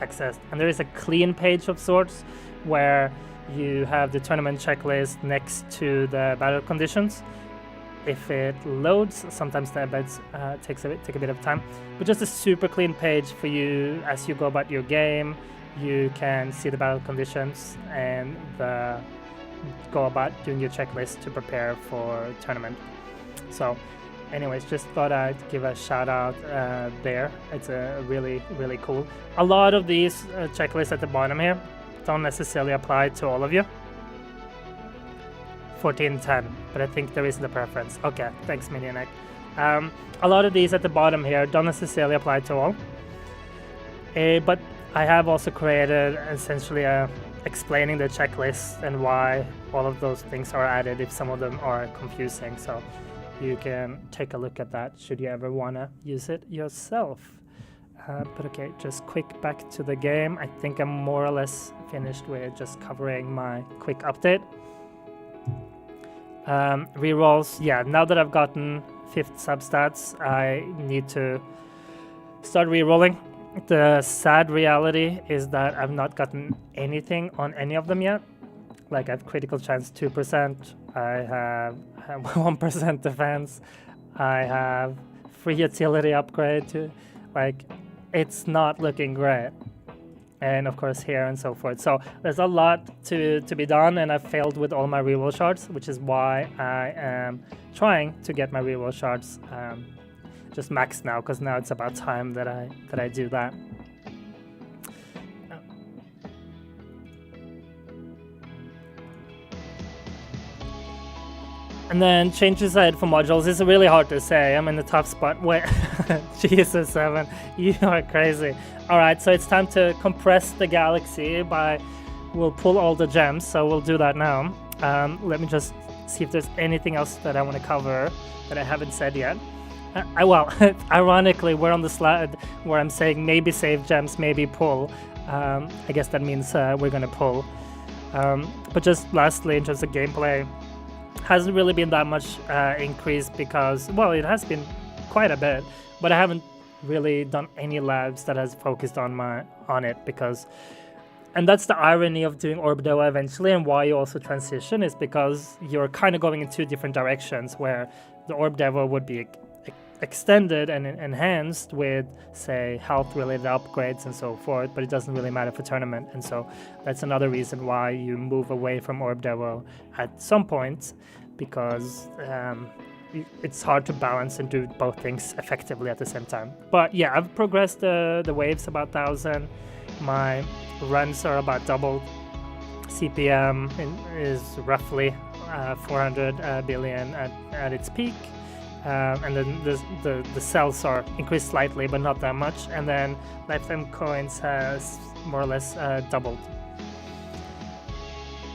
accessed. And there is a clean page of sorts where you have the tournament checklist next to the battle conditions. If it loads, sometimes the embeds take a bit of time, but just a super clean page for you as you go about your game. You can see the battle conditions and go about doing your checklist to prepare for tournament. So anyways, just thought I'd give a shout out there. It's a really cool. A lot of these checklists at the bottom here don't necessarily apply to all of you. 1410, but I think there is the preference. Okay, thanks Minionek. A lot of these at the bottom here don't necessarily apply to all, but I have also created essentially explaining the checklist and why all of those things are added if some of them are confusing, so you can take a look at that should you ever want to use it yourself. But okay, just quick back to the game. I think I'm more or less finished with just covering my quick update. Rerolls, yeah, now that I've gotten 5th substats, I need to start rerolling. The sad reality is that I've not gotten anything on any of them yet. Like, I have critical chance 2%, I have 1% defense, I have free utility upgrade to, like, it's not looking great. And of course here and so forth. So there's a lot to be done, and I've failed with all my reroll shards, which is why I am trying to get my reroll shards just maxed now, because now it's about time that I do that. And then changes ahead for modules is really hard to say. I'm in a tough spot. Wait, Jesus, Evan, you are crazy. All right, so it's time to compress the galaxy we'll pull all the gems, so we'll do that now. Let me just see if there's anything else that I want to cover that I haven't said yet. Well, ironically, we're on the slide where I'm saying maybe save gems, maybe pull. I guess that means we're going to pull. But just lastly, in terms of gameplay, hasn't really been that much increase because, well, it has been quite a bit, but I haven't really done any labs that has focused on it, because, and that's the irony of doing Orb Devo eventually, and why you also transition, is because you're kind of going in two different directions, where the Orb Devo would be extended and enhanced with, say, health related upgrades and so forth, but it doesn't really matter for tournament. And so that's another reason why you move away from Orb Devo at some point, because it's hard to balance and do both things effectively at the same time. But yeah, I've progressed the waves about 1,000. My runs are about doubled. CPM is roughly 400 billion at its peak. And then the cells are increased slightly, but not that much. And then lifetime coins has more or less doubled.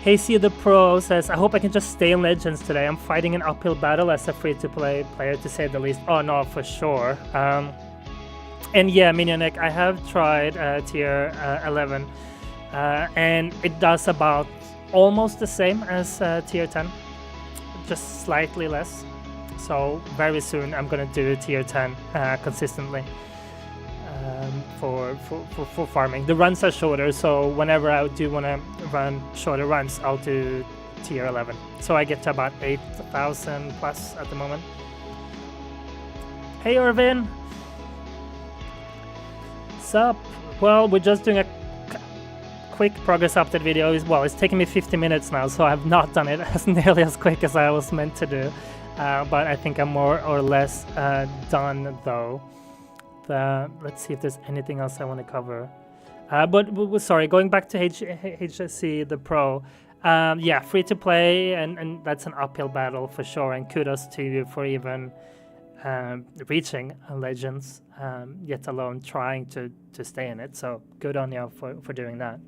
Hazy the Pro says, I hope I can just stay in Legends today. I'm fighting an uphill battle as a free-to-play player, to say the least. Oh no, for sure. And yeah, Minionek, I have tried tier 11, and it does about almost the same as tier 10, just slightly less. So very soon I'm gonna do tier 10 consistently for farming. The runs are shorter, so whenever I do want to run shorter runs, I'll do tier 11. So I get to about 8,000 plus at the moment. Hey Irvin! Sup? Well, we're just doing a quick progress update video. Well, it's taking me 50 minutes now, so I've not done it as nearly as quick as I was meant to do. But I think I'm more or less done though. Let's see if there's anything else I want to cover. But sorry, going back to HSC the Pro, Yeah, free to play, and that's an uphill battle for sure. And kudos to you for even reaching Legends, yet alone trying to stay in it. So good on you for doing that.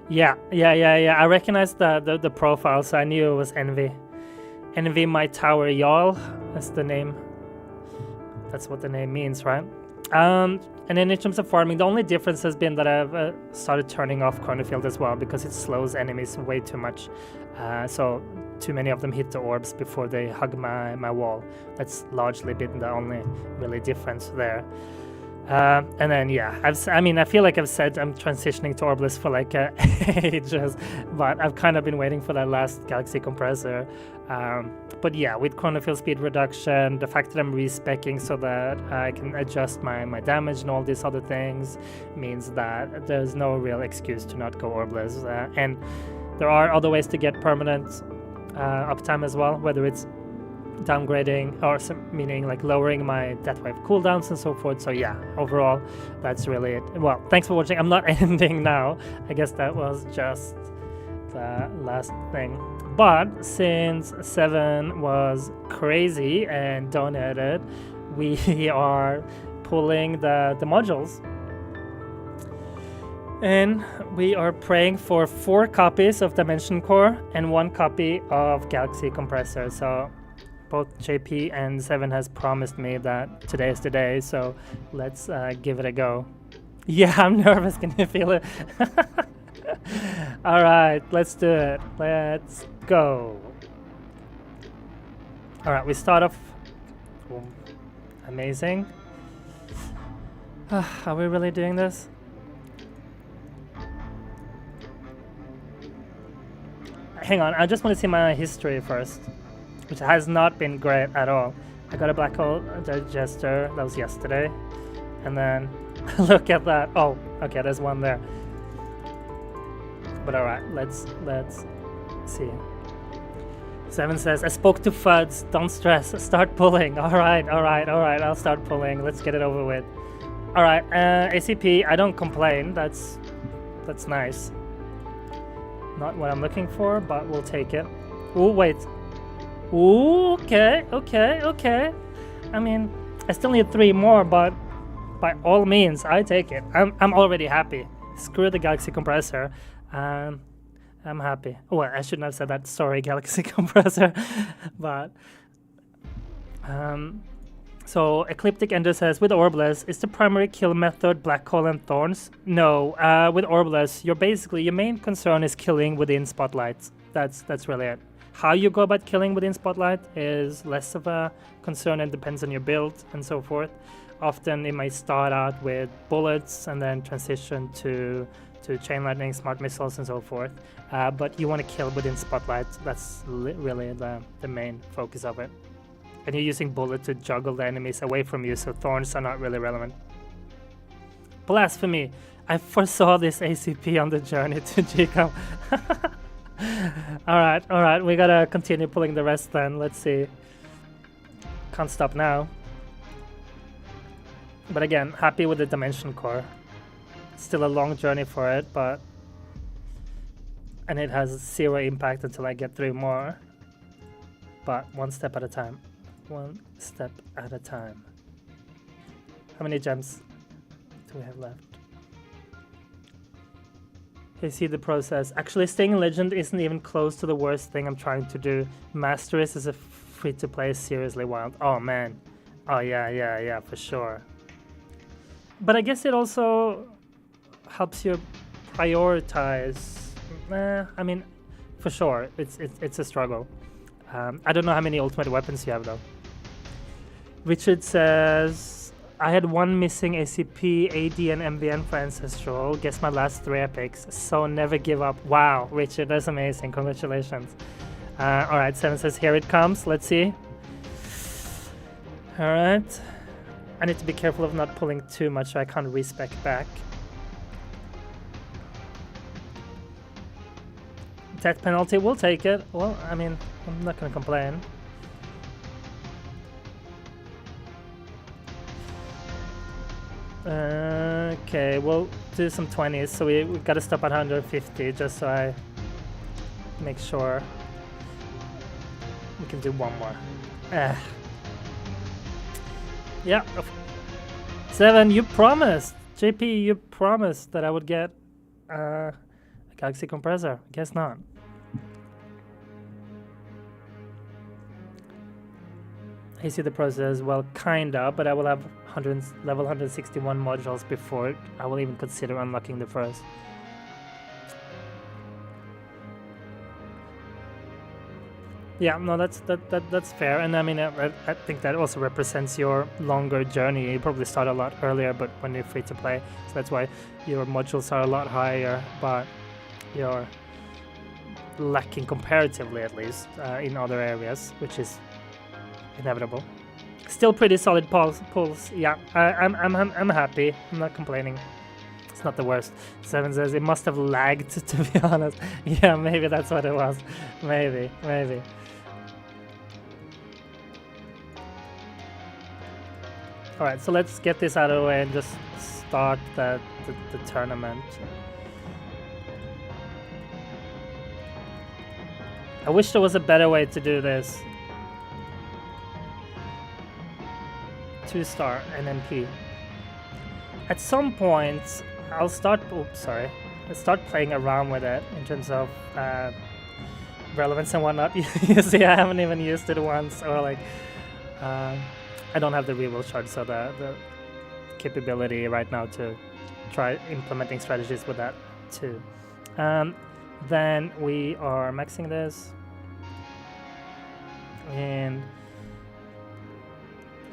Yeah. I recognized the profile, so I knew it was Envy. Envy my tower, y'all. That's the name. That's what the name means, right? And then in terms of farming, the only difference has been that I've started turning off Cornfield as well, because it slows enemies way too much. So too many of them hit the orbs before they hug my wall. That's largely been the only really difference there. And then yeah, I feel like I've said I'm transitioning to orbless for like ages, but I've kind of been waiting for that last galaxy compressor. But yeah, with chronofield speed reduction, the fact that I'm respecking so that I can adjust my damage and all these other things means that there's no real excuse to not go orbless. And there are other ways to get permanent uptime as well, whether it's downgrading or meaning like lowering my death wave cooldowns and so forth. So yeah, overall that's really it. Well, thanks for watching. I'm not ending now. I guess that was just the last thing. But since Seven was crazy and donated, we are pulling the modules. And we are praying for 4 copies of Dimension Core and 1 copy of Galaxy Compressor. So both JP and Seven has promised me that today is the day, so let's give it a go. Yeah, I'm nervous. Can you feel it? All right, let's do it. Let's go. All right, we start off. Amazing. Are we really doing this? Hang on, I just want to see my history first, which has not been great at all. I got a black hole digester, that was yesterday. And then, look at that. Oh, okay, there's one there. But alright, let's see. Seven says, I spoke to Fuds, don't stress, start pulling. Alright, I'll start pulling, let's get it over with. Alright, ACP, I don't complain, that's nice. Not what I'm looking for, but we'll take it. Oh, wait. Ooh, okay. I mean, I still need 3 more, but by all means, I take it. I'm already happy. Screw the Galaxy Compressor. I'm happy. Oh, well, I shouldn't have said that. Sorry, Galaxy Compressor. But so Ecliptic Ender says, with Orbless, is the primary kill method Black Hole and Thorns? No, with Orbless, your main concern is killing within Spotlight. That's really it. How you go about killing within Spotlight is less of a concern and depends on your build and so forth. Often it might start out with bullets and then transition to chain lightning, smart missiles and so forth. But you want to kill within Spotlight. That's really the main focus of it. And you're using bullet to juggle the enemies away from you, so thorns are not really relevant. Blasphemy! I foresaw this ACP on the journey to GCOM. Alright, we gotta continue pulling the rest then. Let's see. Can't stop now. But again, happy with the Dimension Core. Still a long journey for it, but... And it has 0 impact until I get 3 more. But one step at a time. One step at a time. How many gems do we have left? Okay, see the process. Actually, staying in Legend isn't even close to the worst thing I'm trying to do. Masteries is a free-to-play seriously wild. Oh, man. Oh, yeah, for sure. But I guess it also helps you prioritize. I mean, for sure, it's a struggle. I don't know how many ultimate weapons you have, though. Richard says, I had 1 missing ACP, AD, and MVN for Ancestral. Guess my last 3 epics. So never give up. Wow, Richard, that's amazing. Congratulations. Alright, Seven says, here it comes. Let's see. Alright. I need to be careful of not pulling too much so I can't respec back. Death penalty, we'll take it. Well, I mean, I'm not gonna complain. Okay, we'll do some 20s, so we gotta stop at 150 just so I make sure we can do one more. Yeah. 7, you promised! JP, you promised that I would get a Galaxy compressor. Guess not. I see the process, well, kinda, but I will have level 161 modules before I will even consider unlocking the first. Yeah, no, that's fair, and I mean, I think that also represents your longer journey. You probably start a lot earlier, but when you're free to play, so that's why your modules are a lot higher, but you're lacking comparatively, at least, in other areas, which is inevitable. Still pretty solid pulls. Yeah, I'm happy. I'm not complaining. It's not the worst. 7 says it must have lagged, to be honest. Yeah, maybe that's what it was. Maybe. Alright, so let's get this out of the way and just start the tournament. I wish there was a better way to do this. 2-star NMP. At some point, I'll start playing around with it in terms of relevance and whatnot. You see, I haven't even used it once, or like, I don't have the reroll shard, so the capability right now to try implementing strategies with that too. Then we are maxing this, and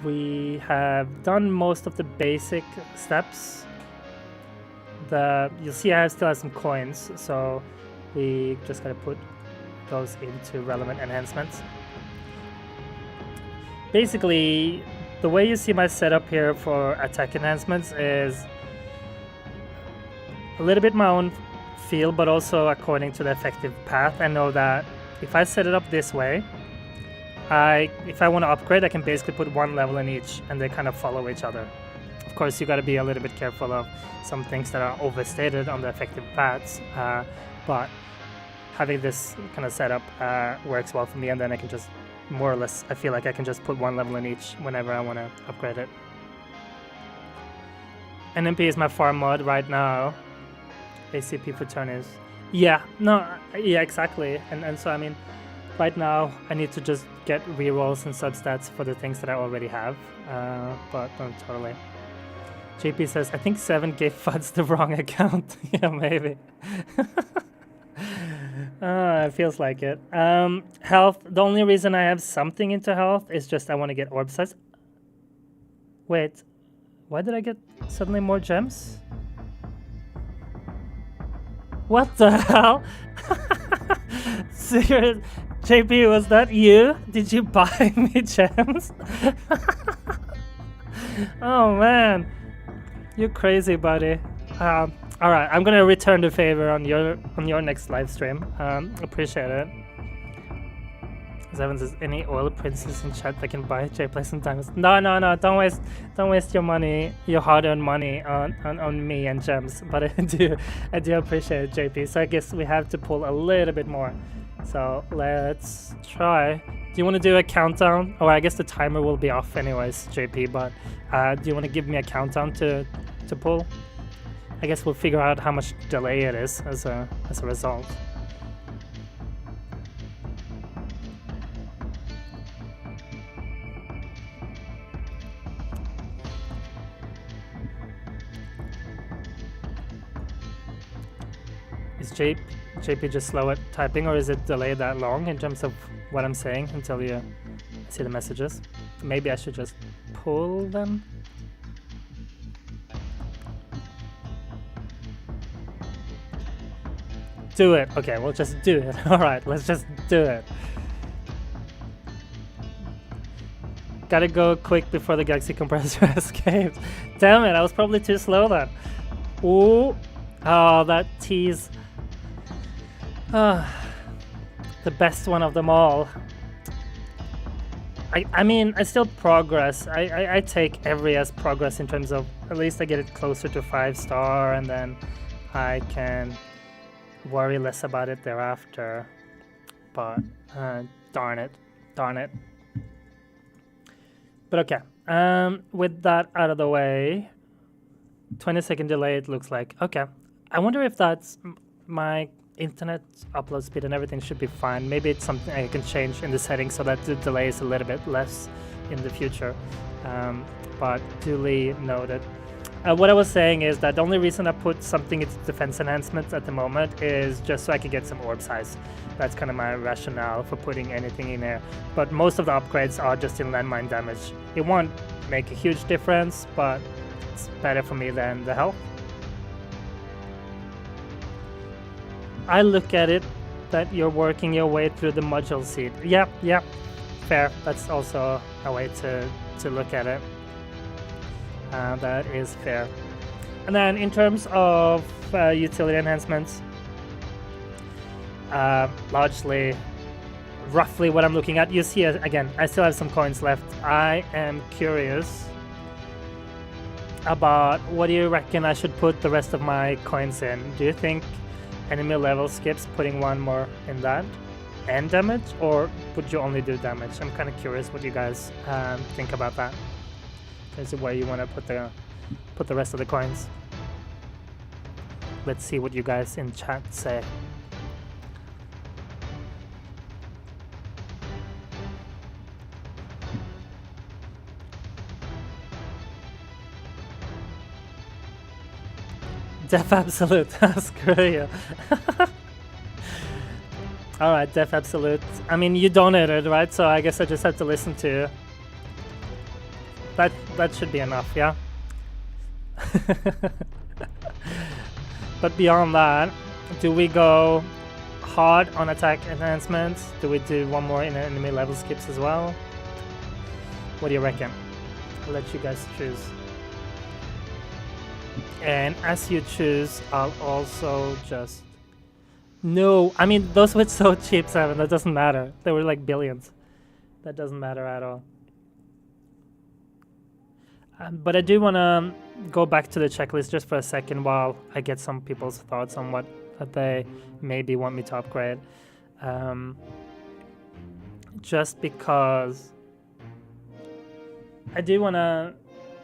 we have done most of the basic steps. You'll see I still have some coins, so we just gotta put those into relevant enhancements. Basically, the way you see my setup here for attack enhancements is a little bit my own feel, but also according to the effective path. I know that if I set it up this way, if I want to upgrade, I can basically put one level in each, and they kind of follow each other. Of course, you got to be a little bit careful of some things that are overstated on the effective paths, but having this kind of setup works well for me, and then I can just more or less, I feel like I can just put one level in each whenever I want to upgrade it. NMP is my farm mod right now. ACP for Tourneys. Yeah, exactly. And so, I mean, right now, I need to just get rerolls and substats for the things that I already have, but no, totally. JP says, I think 7 gave FUDs the wrong account. Yeah, maybe. It feels like it. Health, the only reason I have something into health is just I want to get orb size. Wait, why did I get suddenly more gems? What the hell? Serious? JP, was that you? Did you buy me gems? Oh man, you're crazy, buddy. All right, I'm gonna return the favor on your next live stream. Appreciate it. Seven says, any oil princess in chat that can buy JPlay sometimes. No, don't waste your money, your hard-earned money on me and gems. But I do appreciate it, JP. So I guess we have to pull a little bit more. So let's try. Do you want to do a countdown? Or I guess the timer will be off anyways, JP. But do you want to give me a countdown to pull? I guess we'll figure out how much delay it is as a result. Is JP just slow at typing, or is it delayed that long in terms of what I'm saying until you see the messages? Maybe I should just pull them. Do it. Okay, we'll just do it. All right, let's just do it. Gotta go quick before the Galaxy compressor escapes. Damn it, I was probably too slow then. Ooh. Oh, that tease. The best one of them all. I mean, I still progress. I take every as progress in terms of at least I get it closer to 5-star, and then I can worry less about it thereafter. But darn it. But okay, with that out of the way, 20-second delay, it looks like. Okay, I wonder if that's my internet upload speed and everything should be fine. Maybe it's something I can change in the settings so that the delay is a little bit less in the future. But duly noted. What I was saying is that the only reason I put something into defense enhancements at the moment is just so I can get some orb size. That's kind of my rationale for putting anything in there. But most of the upgrades are just in landmine damage. It won't make a huge difference, but it's better for me than the health. I look at it that you're working your way through the module seed. Yeah, fair. That's also a way to look at it. That is fair. And then in terms of utility enhancements, largely, roughly what I'm looking at. You see, again, I still have some coins left. I am curious about what do you reckon I should put the rest of my coins in? Do you think enemy level skips putting one more in that and damage, or would you only do damage? I'm kind of curious what you guys think about that. Is it where you want to put the rest of the coins? Let's see what you guys in chat say. Def Absolute, screw you. Alright, Def Absolute. I mean, you donated, right? So I guess I just have to listen to you. That should be enough, yeah? But beyond that, do we go hard on attack enhancements? Do we do one more in enemy level skips as well? What do you reckon? I'll let you guys choose. And as you choose, I'll also just... No, I mean, those were so cheap, 7. That doesn't matter. They were like billions. That doesn't matter at all. But I do want to go back to the checklist just for a second while I get some people's thoughts on what they maybe want me to upgrade. Just because I do want to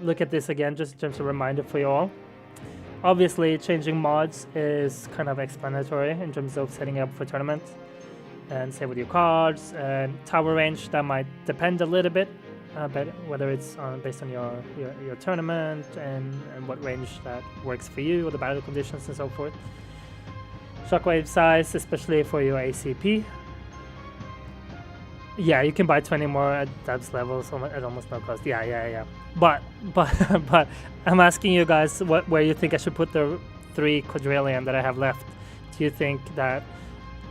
look at this again, just in terms of a reminder for you all. Obviously, changing mods is kind of explanatory in terms of setting up for tournaments and save with your cards and tower range. That might depend a little bit. But whether it's based on your tournament and what range that works for you, or the battle conditions and so forth. Shockwave size, especially for your ACP. Yeah, you can buy 20 more at Dabs levels at almost no cost. Yeah. But I'm asking you guys where you think I should put the 3 quadrillion that I have left. Do you think that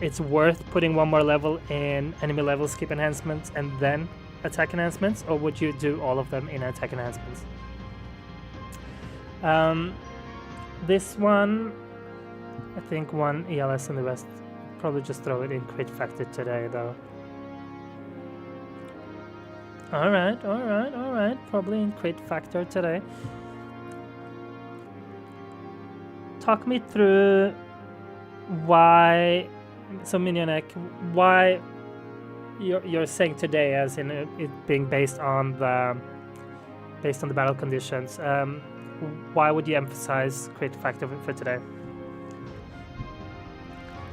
it's worth putting one more level in enemy level skip enhancements and then attack enhancements, or would you do all of them in attack enhancements? This one, I think 1 ELS and the rest, probably just throw it in crit factor today though. Alright, probably in crit factor today. Talk me through why, so Minionek, why you're saying today, as in it being based on the battle conditions. Why would you emphasize crit factor for today?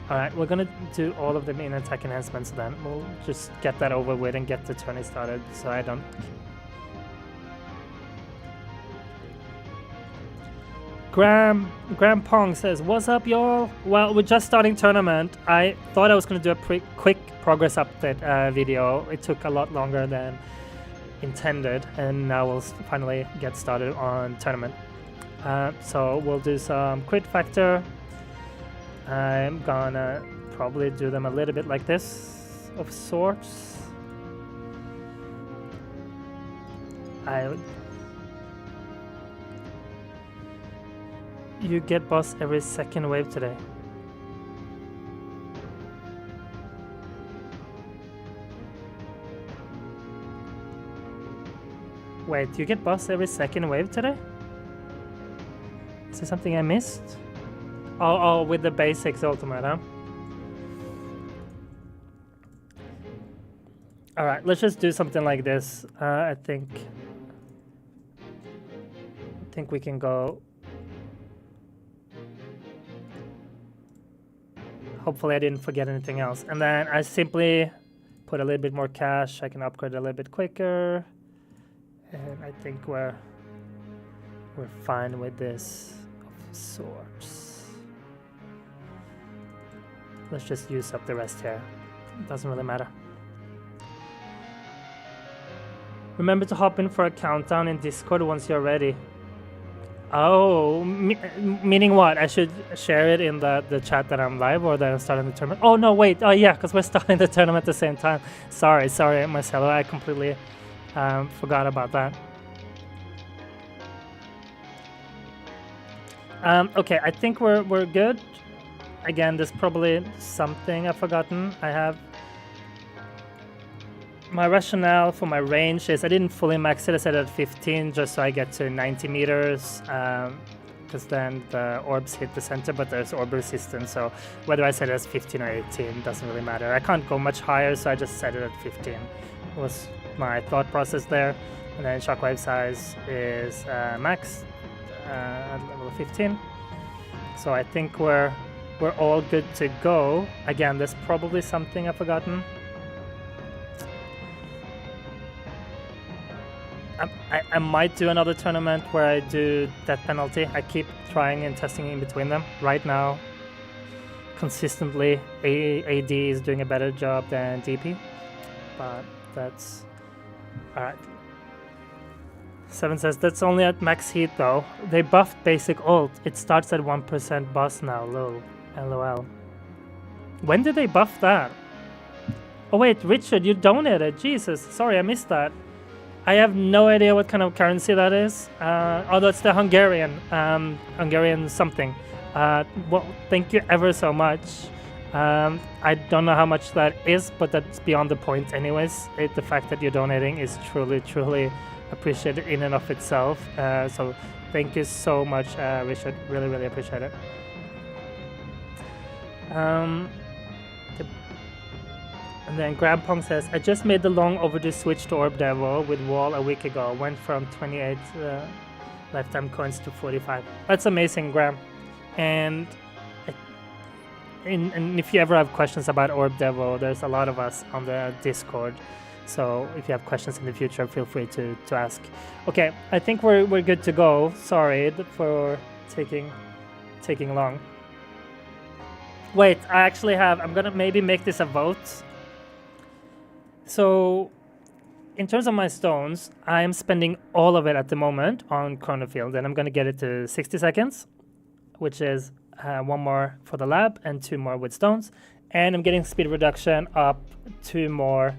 All right, we're gonna do all of them in attack enhancements. Then we'll just get that over with and get the tourney started. So I don't. Graham Pong says, "What's up, y'all? Well, we're just starting tournament. I thought I was gonna do a quick progress update video. It took a lot longer than intended, and now we'll finally get started on tournament. So we'll do some crit factor. I'm gonna probably do them a little bit like this, of sorts. You get boss every second wave today. Wait, you get boss every second wave today? Is there something I missed? Oh, with the basics ultimate, huh? Alright, let's just do something like this. I think we can go. Hopefully I didn't forget anything else. And then I simply put a little bit more cash. I can upgrade a little bit quicker. And I think we're fine with this of sorts. Let's just use up the rest here. It doesn't really matter. Remember to hop in for a countdown in Discord once you're ready. Oh, meaning what? I should share it in the chat that I'm live or that I'm starting the tournament? Oh, no, wait. Oh, yeah, because we're starting the tournament at the same time. Sorry, Marcelo. I completely forgot about that. Okay, I think we're good. Again, there's probably something I've forgotten. I have... My rationale for my range is I didn't fully max it. I set it at 15 just so I get to 90 meters because then the orbs hit the center, but there's orb resistance, so whether I set it as 15 or 18 doesn't really matter. I can't go much higher, so I just set it at 15. Was my thought process there. And then shockwave size is max at level 15. So I think we're all good to go. Again, there's probably something I've forgotten. I might do another tournament where I do death penalty. I keep trying and testing in between them. Right now, consistently, AD is doing a better job than DP. But that's... Alright. 7 says, that's only at max heat though. They buffed basic ult. It starts at 1% boss now, lol. LOL. When did they buff that? Oh wait, Richard, you donated. Jesus, sorry, I missed that. I have no idea what kind of currency that is. Although it's the Hungarian something. Well, thank you ever so much. I don't know how much that is, but that's beyond the point anyways. The fact that you're donating is truly, truly appreciated in and of itself. So thank you so much, Richard. Really, really appreciate it. And then Grandpong says, I just made the long overdue switch to Orb Devil with Wall a week ago. Went from 28 lifetime coins to 45. That's amazing, Gram. And if you ever have questions about Orb Devil, there's a lot of us on the Discord. So if you have questions in the future, feel free to ask. Okay, I think we're good to go. Sorry for taking long. Wait, I actually have... I'm gonna maybe make this a vote. So, in terms of my stones, I am spending all of it at the moment on Chronofield, and I'm going to get it to 60 seconds, which is 1 more for the lab and 2 more with stones. And I'm getting speed reduction up 1 more.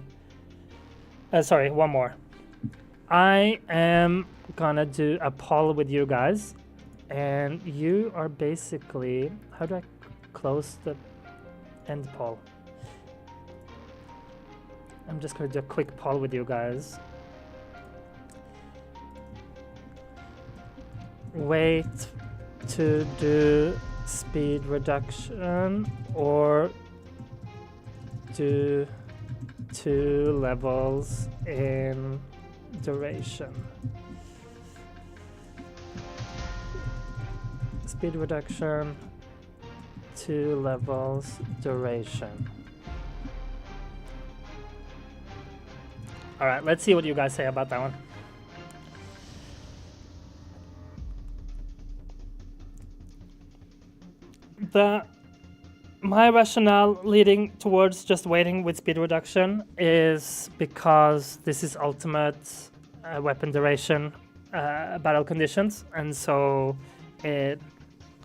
I am going to do a poll with you guys, and you are basically... How do I close the end poll? I'm just going to do a quick poll with you guys. Wait to do speed reduction or do 2 levels in duration. Speed reduction, 2 levels duration. All right, let's see what you guys say about that one. My rationale leading towards just waiting with speed reduction is because this is ultimate weapon duration battle conditions, and so it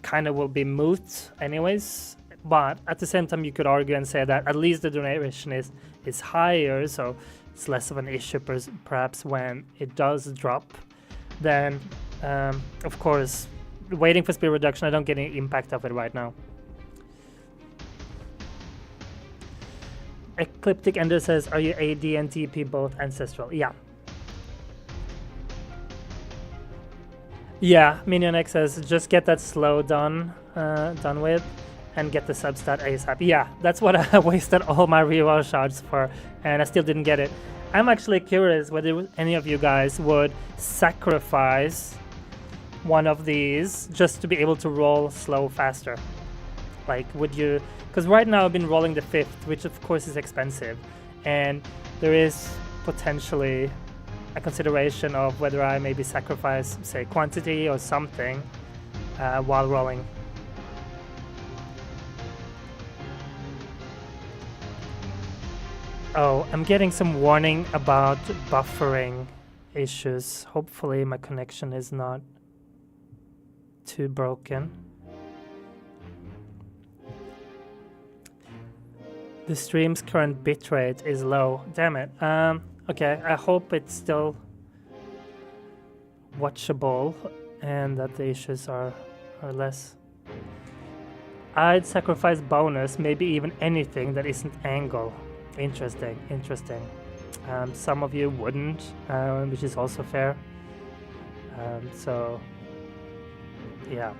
kind of will be moot anyways. But at the same time, you could argue and say that at least the duration is higher, so it's less of an issue perhaps when it does drop. Then, of course, waiting for speed reduction, I don't get any impact of it right now. Ecliptic Ender says, are you AD and TP both ancestral? Yeah. Yeah, Minion X says just get that slow done with, and get the substat ASAP. Yeah, that's what I wasted all my reroll shards for, and I still didn't get it. I'm actually curious whether any of you guys would sacrifice one of these just to be able to roll slow faster. Like, would you? Because right now I've been rolling the 5th, which of course is expensive, and there is potentially a consideration of whether I maybe sacrifice, say, quantity or something while rolling. Oh, I'm getting some warning about buffering issues. Hopefully my connection is not too broken. The stream's current bitrate is low. Damn it. Okay, I hope it's still watchable and that the issues are less. I'd sacrifice bonus, maybe even anything that isn't angle. Interesting. Some of you wouldn't, which is also fair. So, yeah.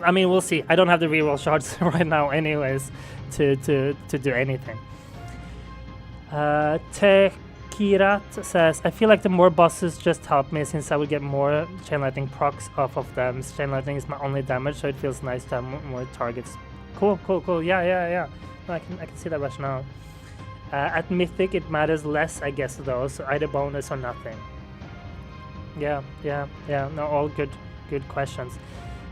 I mean, we'll see. I don't have the reroll shards right now, anyways, to do anything. Tekirat says, I feel like the more bosses just help me since I would get more chain lightning procs off of them. Chain lightning is my only damage, so it feels nice to have more targets. Cool. Yeah. No, I can see that rationale. At Mythic, it matters less, I guess, though, so either bonus or nothing. Yeah. No, all good questions.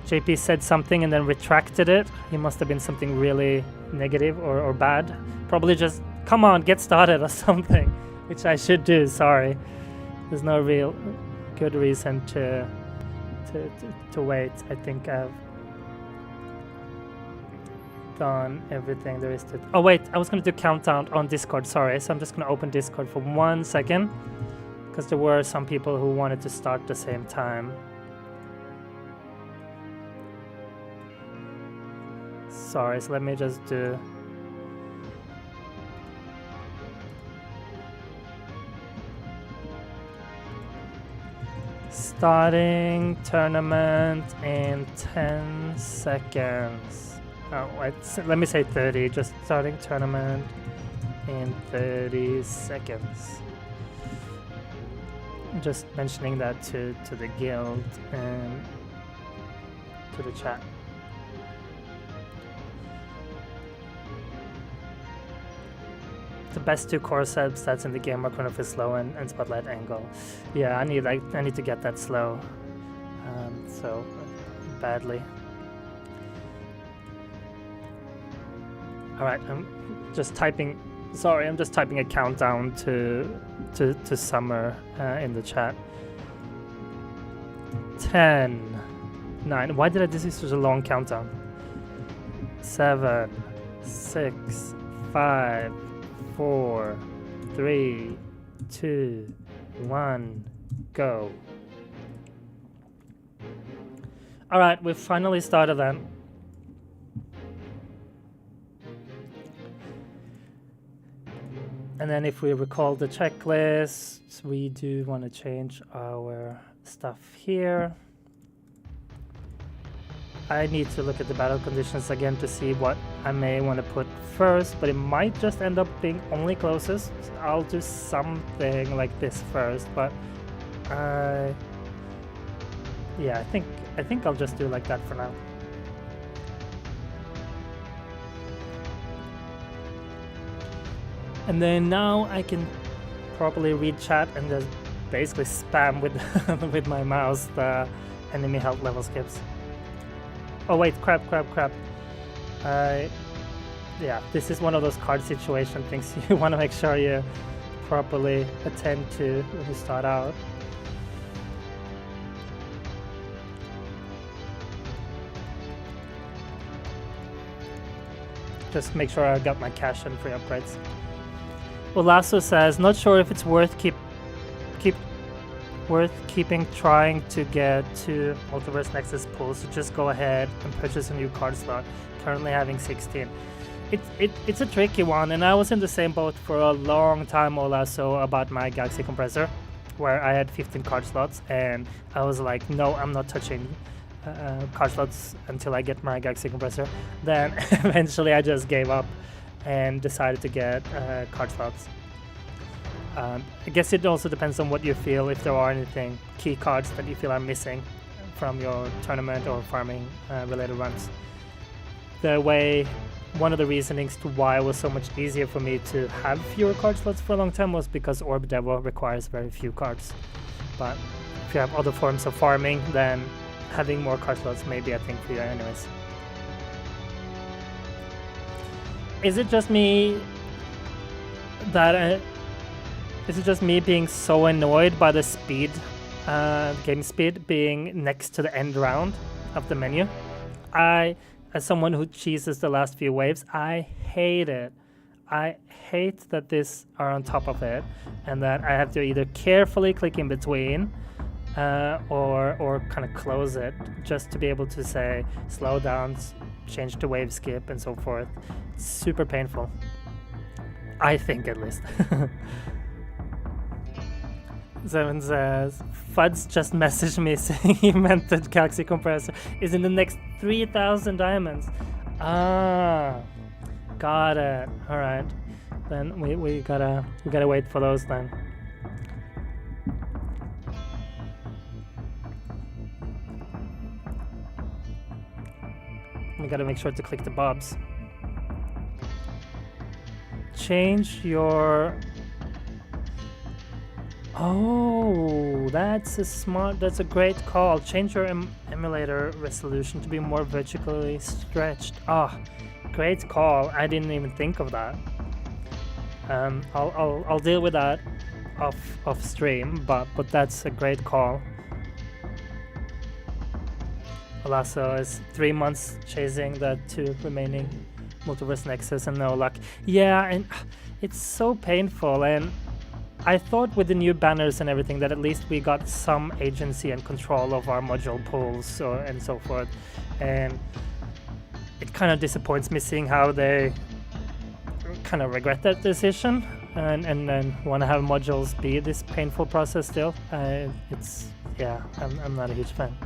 JP said something and then retracted it. He must have been something really negative or bad. Probably just, come on, get started or something, which I should do, sorry. There's no real good reason to wait. I think I've done everything there is to... Oh wait, I was going to do countdown on Discord, sorry. So I'm just going to open Discord for 1 second, because there were some people who wanted to start the same time. Sorry, so let me just do... Starting tournament in 10 seconds. Oh, wait, let me say 30. Just starting tournament in 30 seconds. Just mentioning that to the guild and to the chat. The best 2 core stats in the game are Chronophys Slow and Spotlight Angle. Yeah, I need to get that slow. So badly. Alright, I'm just typing a countdown to summer in the chat. 10, 9. Why did I do such a long countdown? 7, 6, 5, 4, 3, 2, 1, go. Alright, we've finally started then. And then if we recall the checklist, we do want to change our stuff here. I need to look at the battle conditions again to see what I may want to put first, but it might just end up being only closest. I'll do something like this first, but yeah, I think I'll just do like that for now. And then now I can properly read chat and just basically spam with with my mouse the enemy health level skips. Oh wait, crap. Yeah, this is one of those card situation things you want to make sure you properly attend to when you start out. Just make sure I got my cash in free upgrades. Olasso says, not sure if it's worth keeping trying to get to Multiverse Nexus pools, so just go ahead and purchase a new card slot. Currently having 16. It's a tricky one, and I was in the same boat for a long time, Olasso, about my Galaxy Compressor, where I had 15 card slots, and I was like, no, I'm not touching card slots until I get my Galaxy Compressor. Then eventually I just gave up and decided to get card slots. I guess it also depends on what you feel, if there are anything key cards that you feel are missing from your tournament or farming related runs. One of the reasonings to why it was so much easier for me to have fewer card slots for a long time was because Orb Devo requires very few cards. But if you have other forms of farming, then having more card slots may be a thing for you anyways. Is it just me being so annoyed by the speed, game speed being next to the end round of the menu? As someone who cheeses the last few waves, I hate it. I hate that these are on top of it, and that I have to either carefully click in between or kind of close it just to be able to say slow down, change to wave skip, and so forth. It's super painful. I think, at least. Seven says, Fuds just messaged me saying he meant that Galaxy Compressor is in the next 3,000 diamonds. Ah, got it. All right, then we gotta wait for those then. We gotta make sure to click the bobs. Change your... Oh, that's a great call. Change your emulator resolution to be more vertically stretched. Ah, great call. I didn't even think of that. I'll deal with that off stream, but that's a great call. Alasso is 3 months chasing the 2 remaining Multiverse Nexus and no luck. Yeah, and it's so painful, and I thought with the new banners and everything that at least we got some agency and control of our module pools and so forth, and it kind of disappoints me seeing how they kind of regret that decision and then want to have modules be this painful process still. I'm not a huge fan.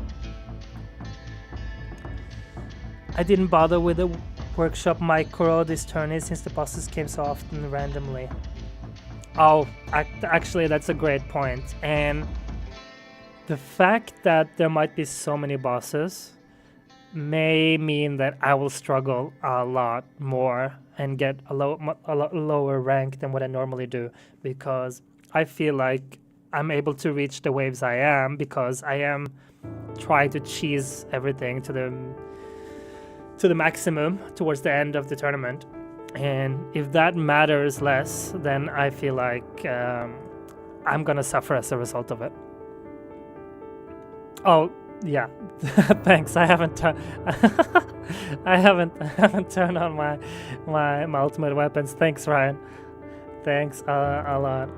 I didn't bother with the workshop micro this tourney since the bosses came so often randomly. Oh, actually that's a great point. And the fact that there might be so many bosses may mean that I will struggle a lot more and get a lot lower rank than what I normally do, because I feel like I'm able to reach the waves I am because I am trying to cheese everything to the maximum towards the end of the tournament. And if that matters less, then I feel like I'm gonna suffer as a result of it. Oh yeah, thanks. I haven't turned on my ultimate weapons. Thanks, Ryan. Thanks a lot.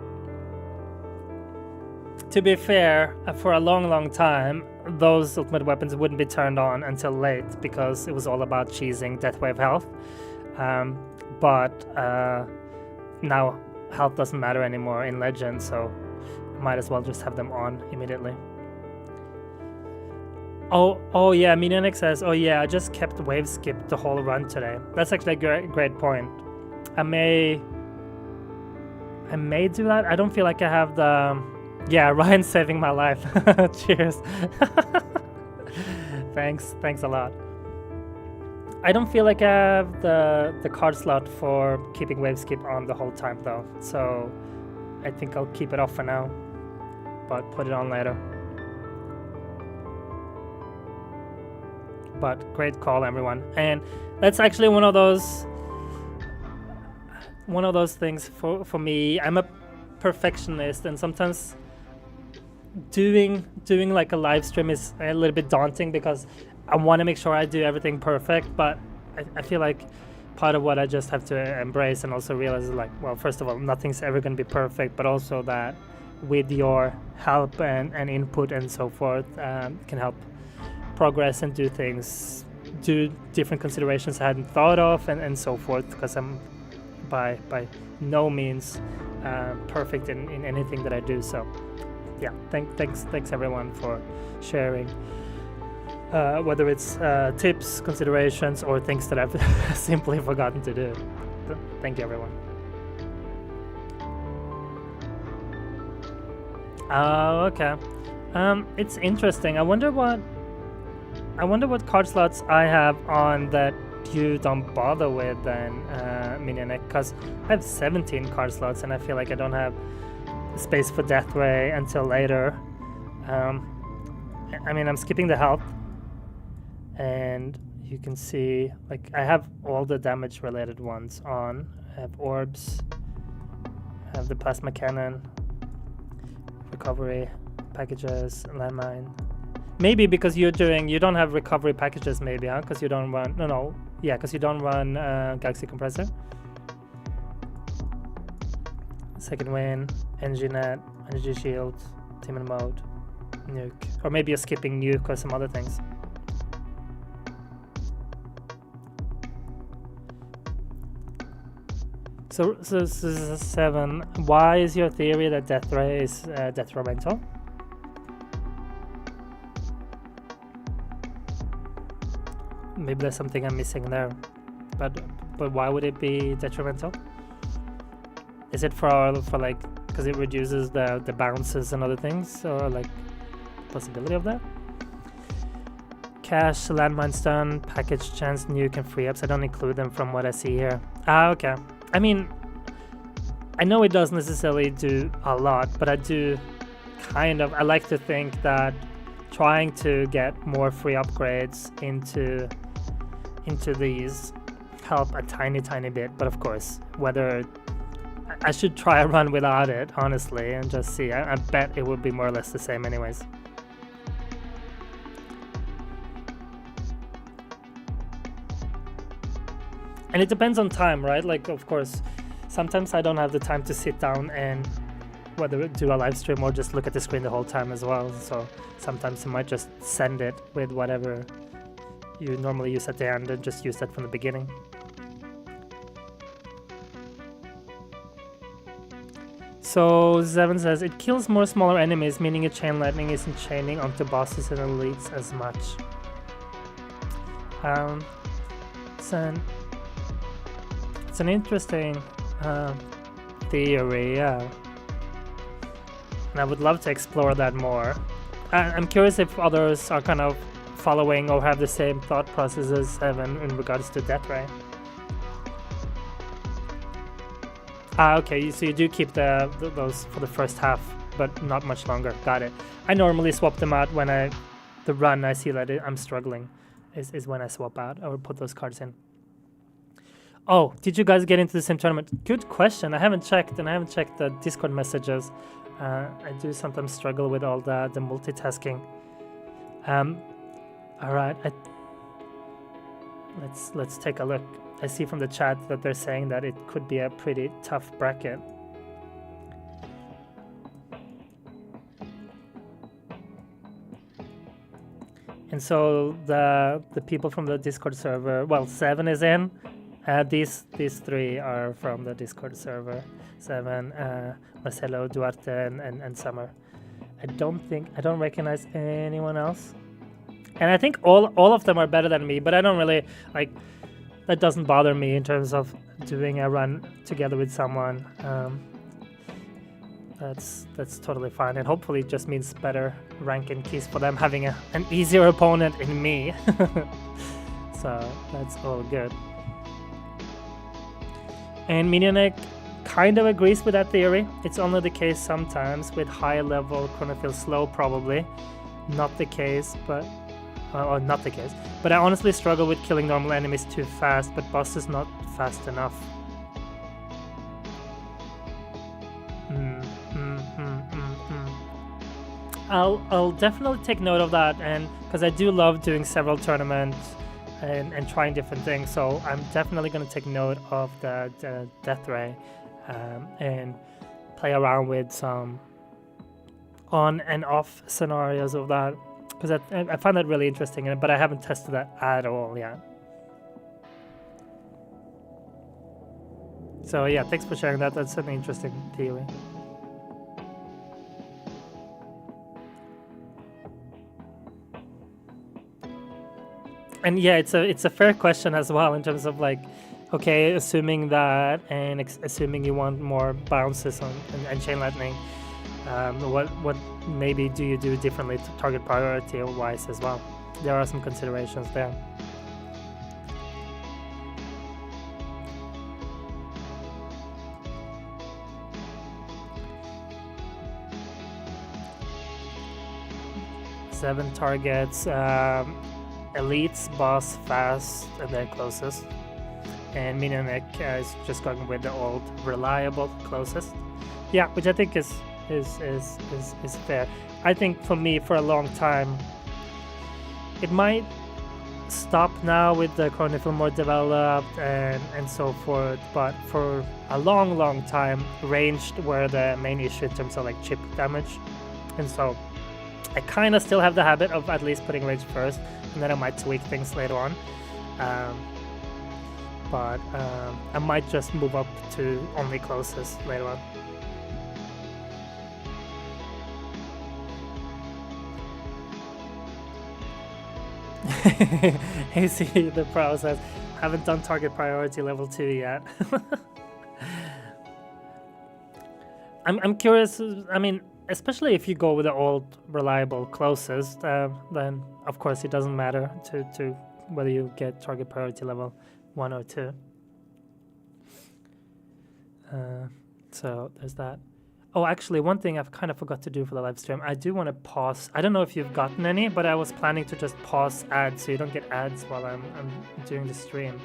To be fair, for a long time, those ultimate weapons wouldn't be turned on until late because it was all about cheesing Deathwave health. But now health doesn't matter anymore in Legend, so might as well just have them on immediately. Oh yeah, Minionex says, oh yeah, I just kept wave skip the whole run today. That's actually a great point. I may do that. I don't feel like I have the... Yeah, Ryan's saving my life. Cheers. Thanks a lot. I don't feel like I have the card slot for keeping wave skip on the whole time though, so I think I'll keep it off for now, but put it on later. But great call, everyone. And that's actually one of those things for me. I'm a perfectionist, and sometimes doing like a live stream is a little bit daunting because I want to make sure I do everything perfect, but I feel like part of what I just have to embrace and also realize is like, well, first of all, nothing's ever going to be perfect, but also that with your help and input and so forth can help progress and do different considerations I hadn't thought of and so forth, because I'm by no means perfect in anything that I do. So yeah, thanks everyone for sharing. Whether it's tips, considerations, or things that I've simply forgotten to do. Thank you, everyone. Oh, okay. It's interesting. I wonder what card slots I have on that you don't bother with then, Minionek, because I have 17 card slots and I feel like I don't have space for Death Ray until later. I mean, I'm skipping the health, and you can see, like, I have all the damage related ones on. I have orbs, I have the plasma cannon, recovery packages, landmine. Maybe because you don't have recovery packages, maybe, huh? Because you don't run, because you don't run Galaxy Compressor. Second Wind, Energy Net, Energy Shield, Team and Mode, Nuke. Or maybe you're skipping Nuke or some other things. So 7. Why is your theory that Death Ray is detrimental? Maybe there's something I'm missing there, but why would it be detrimental? Is it for like because it reduces the bounces and other things, or like possibility of that? Cash, landmine stun, package chance, nuke, and free ups. I don't include them from what I see here. Okay. I mean, I know it doesn't necessarily do a lot, but I do I like to think that trying to get more free upgrades into these help a tiny bit. But of course, whether I should try a run without it, honestly, and just see. I bet it would be more or less the same anyways. And it depends on time, right? Like, of course, sometimes I don't have the time to sit down and whether do a live stream or just look at the screen the whole time as well. So sometimes you might just send it with whatever you normally use at the end and just use that from the beginning. So Zevon says, it kills more smaller enemies, meaning a chain lightning isn't chaining onto bosses and elites as much. It's an interesting theory, yeah. And I would love to explore that more. I'm curious if others are kind of following or have the same thought process as Zevon in regards to Death Ray. Okay, so you do keep those for the first half, but not much longer. Got it. I normally swap them out when the run I see that I'm struggling is when I swap out or put those cards in. Oh, did you guys get into the same tournament? Good question. I haven't checked, and I haven't checked the Discord messages. I do sometimes struggle with all the multitasking. All right, let's take a look. I see from the chat that they're saying that it could be a pretty tough bracket. And so the people from the Discord server, well, 7 is in. These 3 are from the Discord server. 7, Marcelo, Duarte, and Summer. I don't recognize anyone else. And I think all of them are better than me, but I don't really like. That doesn't bother me in terms of doing a run together with someone. That's totally fine, and hopefully it just means better rank and keys for them having an easier opponent in me. So that's all good. And Minionek kind of agrees with that theory. It's only the case sometimes with high level Chrono feels slow, probably. Not the case, but not the case. But I honestly struggle with killing normal enemies too fast, but bosses not fast enough. I'll definitely take note of that, and because I do love doing several tournaments and trying different things, so I'm definitely going to take note of the Death Ray and play around with some on and off scenarios of that, because I find that really interesting, but I haven't tested that at all yet. So yeah, thanks for sharing that. That's an interesting theory. And yeah, it's a fair question as well in terms of like, okay, assuming that and assuming you want more bounces on and chain lightning, what maybe do you do differently to target priority wise as well? There are some considerations there. Seven targets, elites, boss, fast, and then closest. And Minionic is just going with the old reliable closest. Yeah, which I think is fair. I think for me, for a long time, it might stop now with the Chronicle more developed and so forth, but for a long time, ranged were the main issue in terms of like chip damage. And so I kind of still have the habit of at least putting range first, and then I might tweak things later on. But I might just move up to only closest later on. You see the process. Haven't done target priority level 2 yet. I'm curious. I mean, especially if you go with the old reliable closest, then of course it doesn't matter to whether you get target priority level 1 or 2. So there's that. Oh, actually, one thing I've kind of forgot to do for the live stream, I do want to pause. I don't know if you've gotten any, but I was planning to just pause ads so you don't get ads while I'm doing the stream.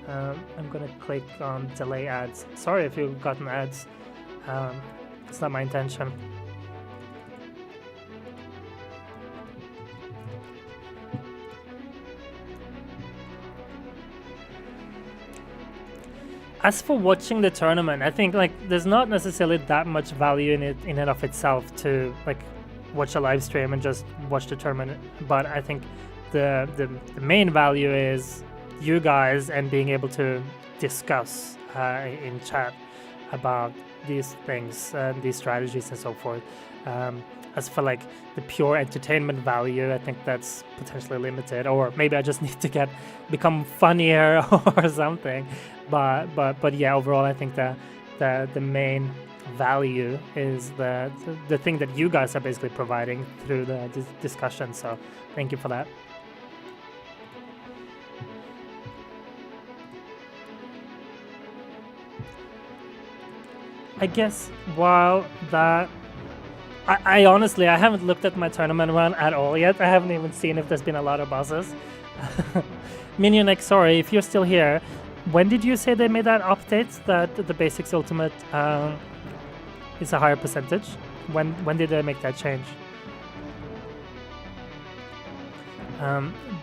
I'm gonna click on delay ads. Sorry if you've gotten ads. It's not my intention. As for watching the tournament, I think like there's not necessarily that much value in and of itself to like watch a live stream and just watch the tournament. But I think the main value is you guys and being able to discuss in chat about these things, these strategies and so forth. As for like the pure entertainment value, I think that's potentially limited, or maybe I just need to become funnier or something. But yeah, overall, I think the main value is the thing that you guys are basically providing through the discussion. So thank you for that. I guess while that, I honestly, I haven't looked at my tournament run at all yet. I haven't even seen if there's been a lot of bosses. Minionex, sorry, if you're still here, when did you say they made that update that the Basics Ultimate is a higher percentage? When did they make that change?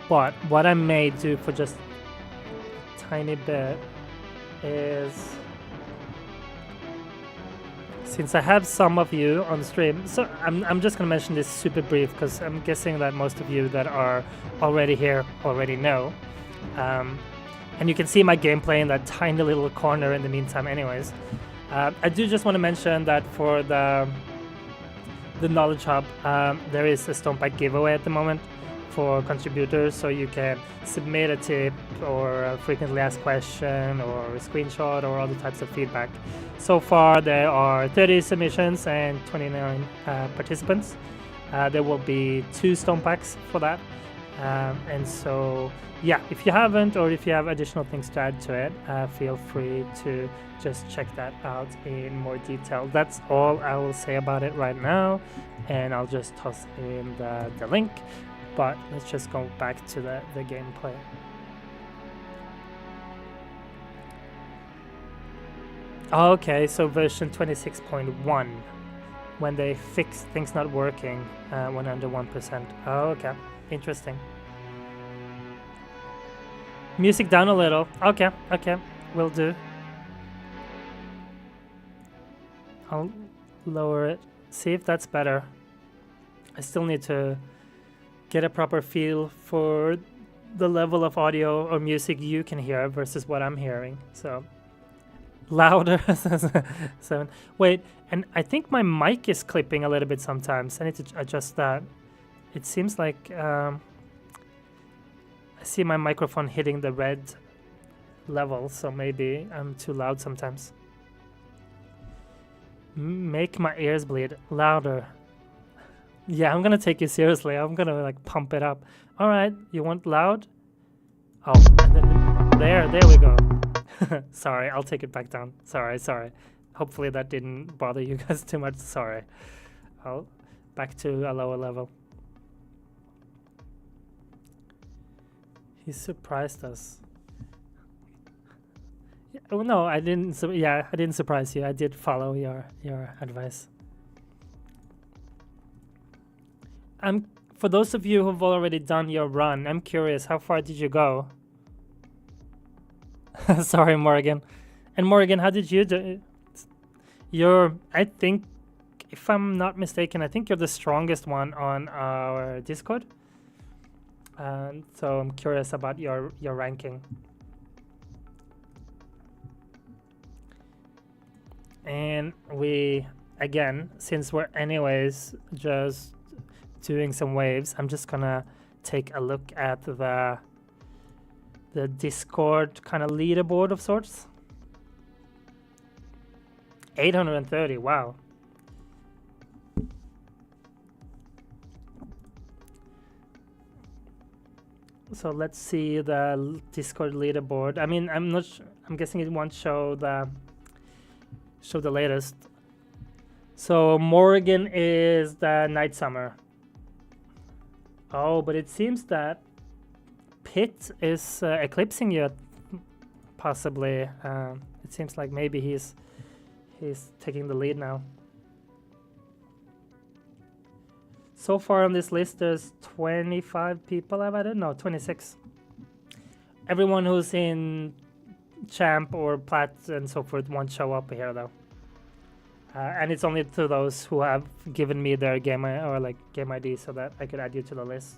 But what I may do for just a tiny bit is, since I have some of you on stream, so I'm just going to mention this super brief because I'm guessing that most of you that are already here already know. And you can see my gameplay in that tiny little corner in the meantime anyways. I do just want to mention that for the Knowledge Hub, there is a Stone Pack giveaway at the moment for contributors, so you can submit a tip or a frequently asked question or a screenshot or other types of feedback. So far there are 30 submissions and 29 participants. There will be 2 Stone Packs for that. And so yeah, if you haven't, or if you have additional things to add to it, feel free to just check that out in more detail. That's all I will say about it right now, and I'll just toss in the link. But let's just go back to the gameplay. Okay, so version 26.1, when they fix things not working when under 1%. Oh, okay, interesting. Music down a little. Okay, will do. I'll lower it. See if that's better. I still need to get a proper feel for the level of audio or music you can hear versus what I'm hearing. So louder. 7. Wait, and I think my mic is clipping a little bit sometimes. I need to adjust that. It seems like I I see my microphone hitting the red level, so maybe I'm too loud sometimes. Make my ears bleed louder. Yeah, I'm gonna take you seriously. I'm gonna like pump it up. All right, you want loud? Oh, and then there we go. Sorry, I'll take it back down. Sorry. Hopefully that didn't bother you guys too much. Sorry. I'll back to a lower level. He surprised us. Yeah, oh no, I didn't. I didn't surprise you. I did follow your advice. For those of you who've already done your run, I'm curious, how far did you go? Sorry, Morgan. And Morgan, how did you do? I think, if I'm not mistaken, I think you're the strongest one on our Discord. So I'm curious about your ranking. And we, again, since we're anyways just doing some waves, I'm just gonna take a look at the Discord kind of leaderboard of sorts. 830, wow. So let's see the Discord leaderboard. I mean, I'm guessing it won't show the latest. So Morgan is the Night Summer. Oh, but it seems that Pitt is eclipsing you, possibly. It seems like maybe he's taking the lead now. So far on this list, there's 25 people I've added. No, 26. Everyone who's in Champ or Plat and so forth won't show up here though. And it's only to those who have given me their game ID so that I could add you to the list.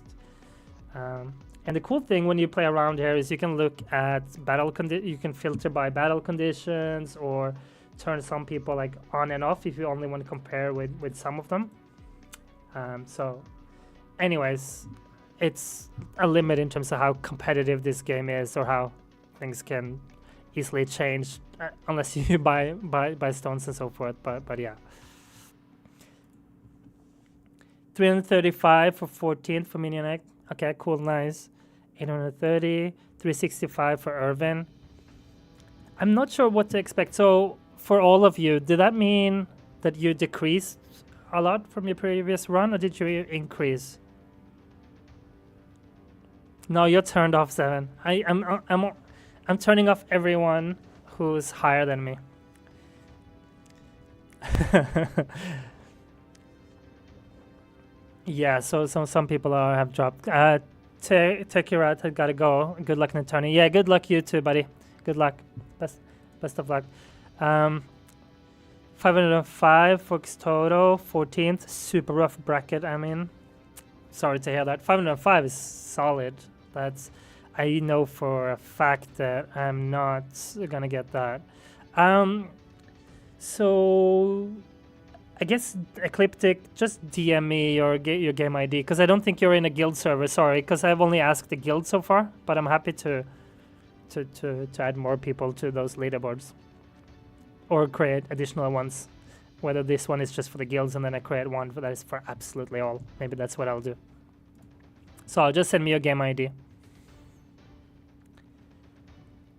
And the cool thing when you play around here is you can look at you can filter by battle conditions or turn some people like on and off if you only want to compare with some of them. So anyways, it's a limit in terms of how competitive this game is or how things can easily change unless you buy stones and so forth, but yeah. 335 for 14th for Minion Egg. Okay, cool, nice. 830, 365 for Irvin. I'm not sure what to expect. So for all of you, did that mean that you decreased a lot from your previous run, or did you increase? No, you're turned off 7. I'm turning off everyone who's higher than me. Yeah, so some people have dropped. Tekirat had got to go. Good luck in the tourney. Yeah, good luck you too, buddy. Good luck. Best of luck. 505 for Toto, 14th. Super rough bracket, I mean. Sorry to hear that. 505 is solid. I know for a fact that I'm not gonna get that. So I guess Ecliptic, just DM me your game ID because I don't think you're in a guild server. Sorry, because I've only asked the guild so far, but I'm happy to add more people to those leaderboards or create additional ones. Whether this one is just for the guilds and then I create one that is for absolutely all. Maybe that's what I'll do. So I'll just send me your game ID.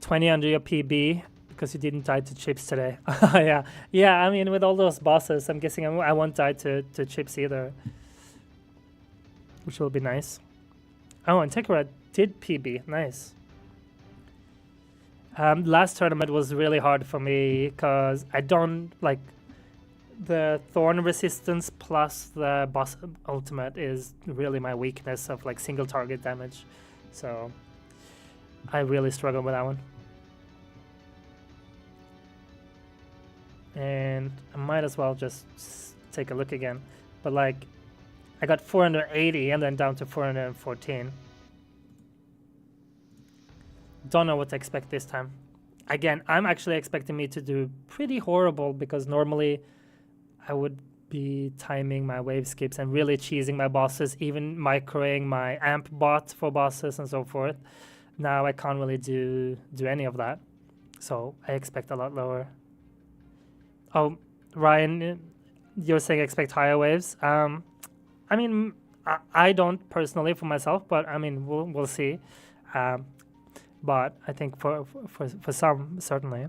20 under your PB because you didn't die to chips today. Yeah. I mean, with all those bosses, I'm guessing I won't die to chips either, which will be nice. Oh, and Tekara did PB. Nice. Last tournament was really hard for me because I don't like the thorn resistance plus the boss ultimate is really my weakness of like single target damage. So I really struggle with that one. And I might as well just take a look again. But like, I got 480 and then down to 414. Don't know what to expect this time. Again, I'm actually expecting me to do pretty horrible because normally I would be timing my wave skips and really cheesing my bosses, even microing my amp bot for bosses and so forth. Now I can't really do any of that, so I expect a lot lower. Oh, Ryan, you're saying expect higher waves. I mean, I don't personally for myself, but I mean we'll see. But I think for some, certainly.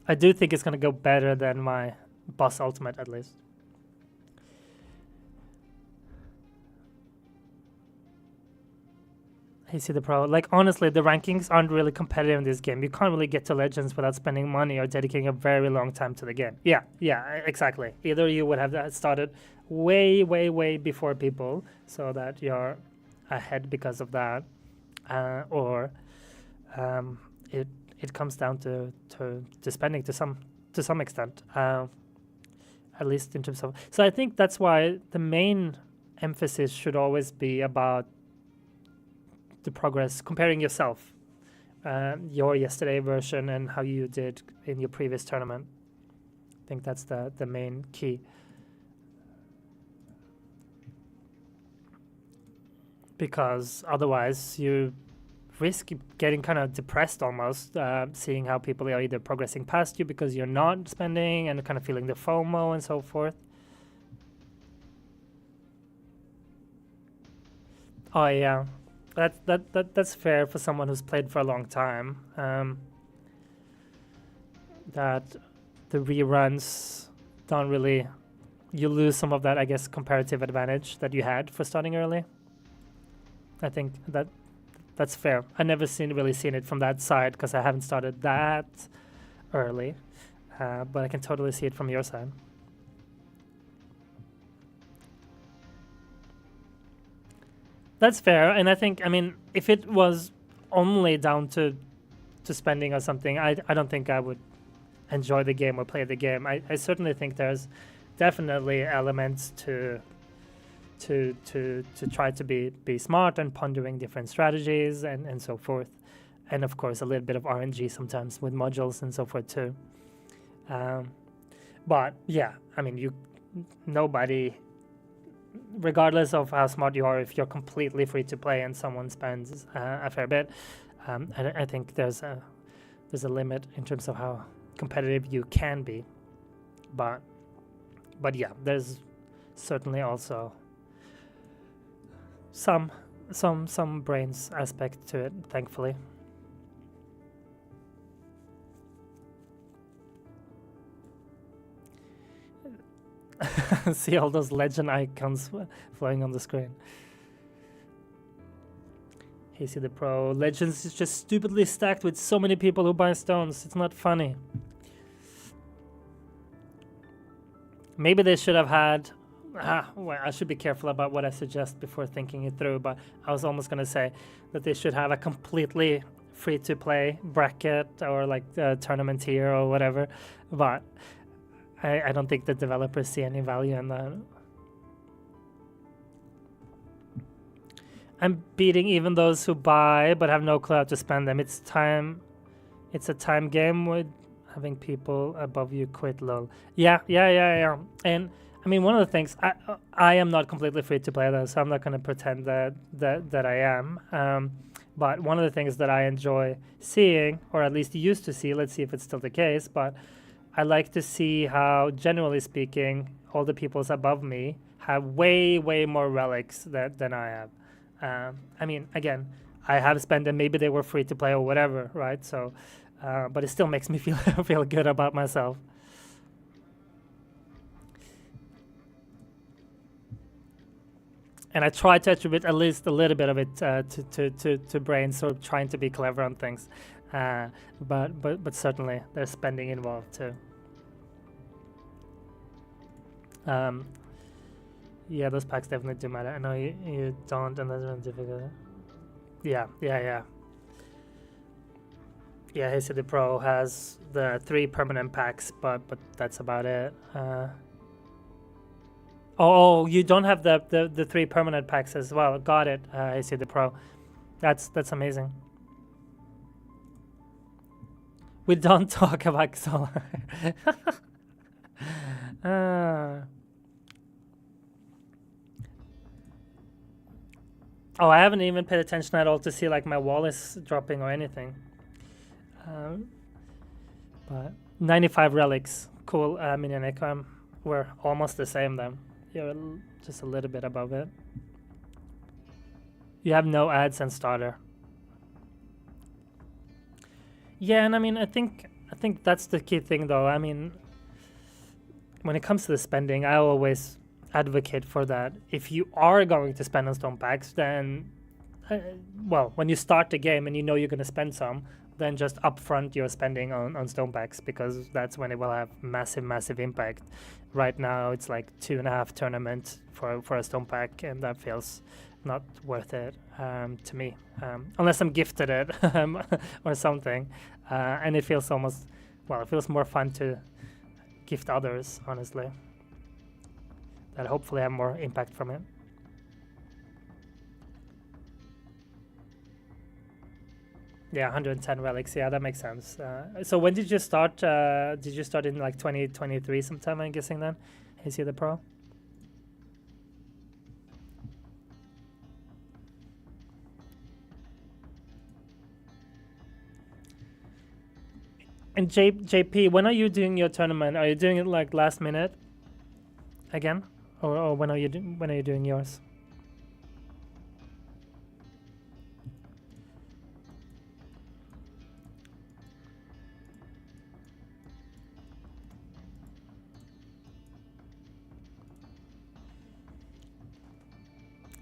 I do think it's going to go better than my boss ultimate, at least. You see the pro. Like, honestly, the rankings aren't really competitive in this game. You can't really get to Legends without spending money or dedicating a very long time to the game. Yeah, exactly. Either you would have started way, way, way before people so that you're ahead because of that, or it comes down to spending to some extent, at least in terms of. So I think that's why the main emphasis should always be about the progress, comparing yourself, your yesterday version and how you did in your previous tournament. I think that's the main key. Because otherwise you risk getting kind of depressed almost, seeing how people are either progressing past you because you're not spending and kind of feeling the FOMO and so forth. Oh yeah, that's fair for someone who's played for a long time. That the reruns don't really, you lose some of that, I guess, comparative advantage that you had for starting early. I think that's fair. I never really seen it from that side because I haven't started that early, but I can totally see it from your side. That's fair, and I think, I mean, if it was only down to spending or something, I don't think I would enjoy the game or play the game. I certainly think there's definitely elements to try to be smart and pondering different strategies and so forth, and of course a little bit of RNG sometimes with modules and so forth too. But yeah, I mean, nobody, regardless of how smart you are, if you're completely free to play and someone spends a fair bit, I think there's a limit in terms of how competitive you can be. But yeah, there's certainly also some brains aspect to it, thankfully. See all those legend icons flowing on the screen. Hey, see the pro. Legends is just stupidly stacked with so many people who buy stones. It's not funny. Maybe they should have had... well, I should be careful about what I suggest before thinking it through, but I was almost going to say that they should have a completely free-to-play bracket or like a tournament tier or whatever, but I don't think the developers see any value in that. I'm beating even those who buy but have no clue how to spend them. It's a time game with having people above you quit, lol. Yeah. And I mean, one of the things, I am not completely free to play though, so I'm not going to pretend that I am. But one of the things that I enjoy seeing, or at least used to see, let's see if it's still the case, but I like to see how, generally speaking, all the peoples above me have way, way more relics than I have. I mean, again, I have spent them, maybe they were free to play or whatever, right? So, but it still makes me feel good about myself. And I try to attribute at least a little bit of it to brains sort of trying to be clever on things. But certainly there's spending involved too. Yeah, those packs definitely do matter. I know you don't, and that's really difficult. Yeah. Yeah, he said the Pro has the 3 permanent packs, but that's about it. Oh, you don't have the 3 permanent packs as well. Got it. I see the Pro. That's amazing. We don't talk about solar. Oh, I haven't even paid attention at all to see like my wall is dropping or anything. But 95 relics. Cool, Minion Echo. We're almost the same then. You're just a little bit above it. You have no ads and starter. Yeah, and I mean, I think that's the key thing, though. I mean, when it comes to the spending, I always advocate for that. If you are going to spend on stone packs, then, well, when you start the game and you know you're going to spend some, then just upfront your spending on stone packs, because that's when it will have massive impact. Right now, it's like 2.5 tournament for a stone pack, and that feels not worth it to me, unless I'm gifted it or something. And it feels almost, well, it feels more fun to gift others, honestly, that hopefully have more impact from it. Yeah, 110 relics. Yeah, that makes sense. So when did you start? Did you start in like 2023 sometime, I'm guessing then? Is he the pro? And JP, when are you doing your tournament? Are you doing it like last minute again, or when are you doing yours?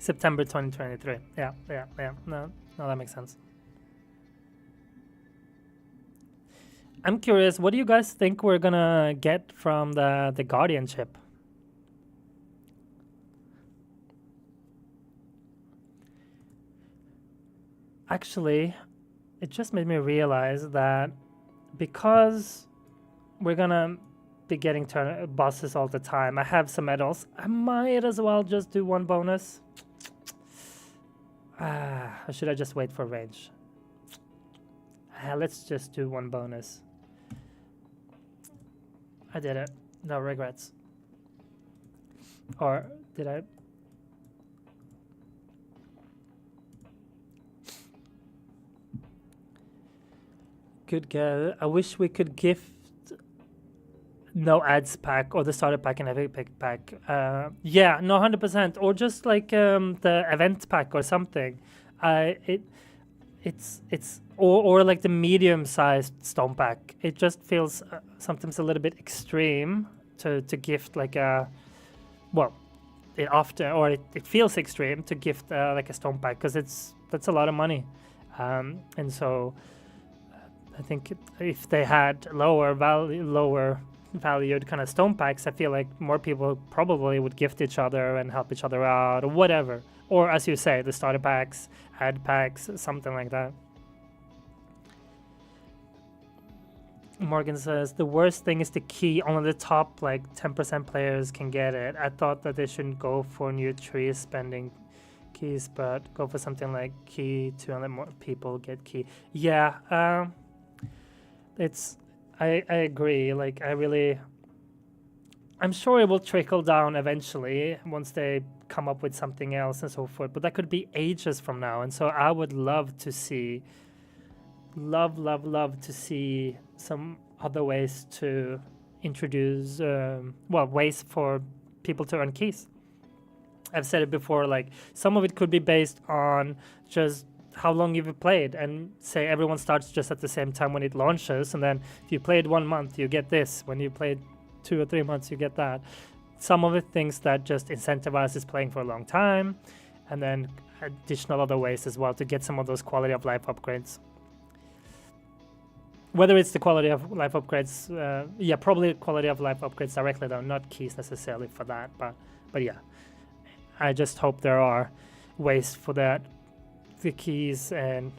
September 2023. Yeah. No, that makes sense. I'm curious, what do you guys think we're gonna get from the guardianship? Actually, it just made me realize that because we're gonna be getting bosses all the time, I have some medals. I might as well just do one bonus. Or should I just wait for range? Let's just do one bonus. I did it. No regrets. Or did I? Good guess. I wish we could gift no ads pack or the starter pack and epic pack. Yeah, no, 100%. Or just like the event pack or something. It's or like the medium-sized stone pack. It just feels sometimes a little bit extreme to gift like a, well, it feels extreme to gift like a stone pack, because that's a lot of money, and so I think if they had lower valued kind of stone packs, I feel like more people probably would gift each other and help each other out or whatever. Or as you say, the starter packs, ad packs, something like that. Morgan says, the worst thing is the key. Only the top like 10% players can get it. I thought that they shouldn't go for new trees spending keys, but go for something like key to let more people get key. Yeah, I agree. Like I'm sure it will trickle down eventually once they come up with something else and so forth, but that could be ages from now. And so I would love to see some other ways to introduce ways for people to earn keys. I've said it before, like some of it could be based on just how long you've played, and say everyone starts just at the same time when it launches, and then if you played 1 month you get this, when you played 2 or 3 months you get that. Some of it things that just incentivizes playing for a long time, and then additional other ways as well to get some of those quality of life upgrades. Whether it's the quality of life upgrades, probably quality of life upgrades directly though, not keys necessarily for that, but yeah, I just hope there are ways for that, the keys and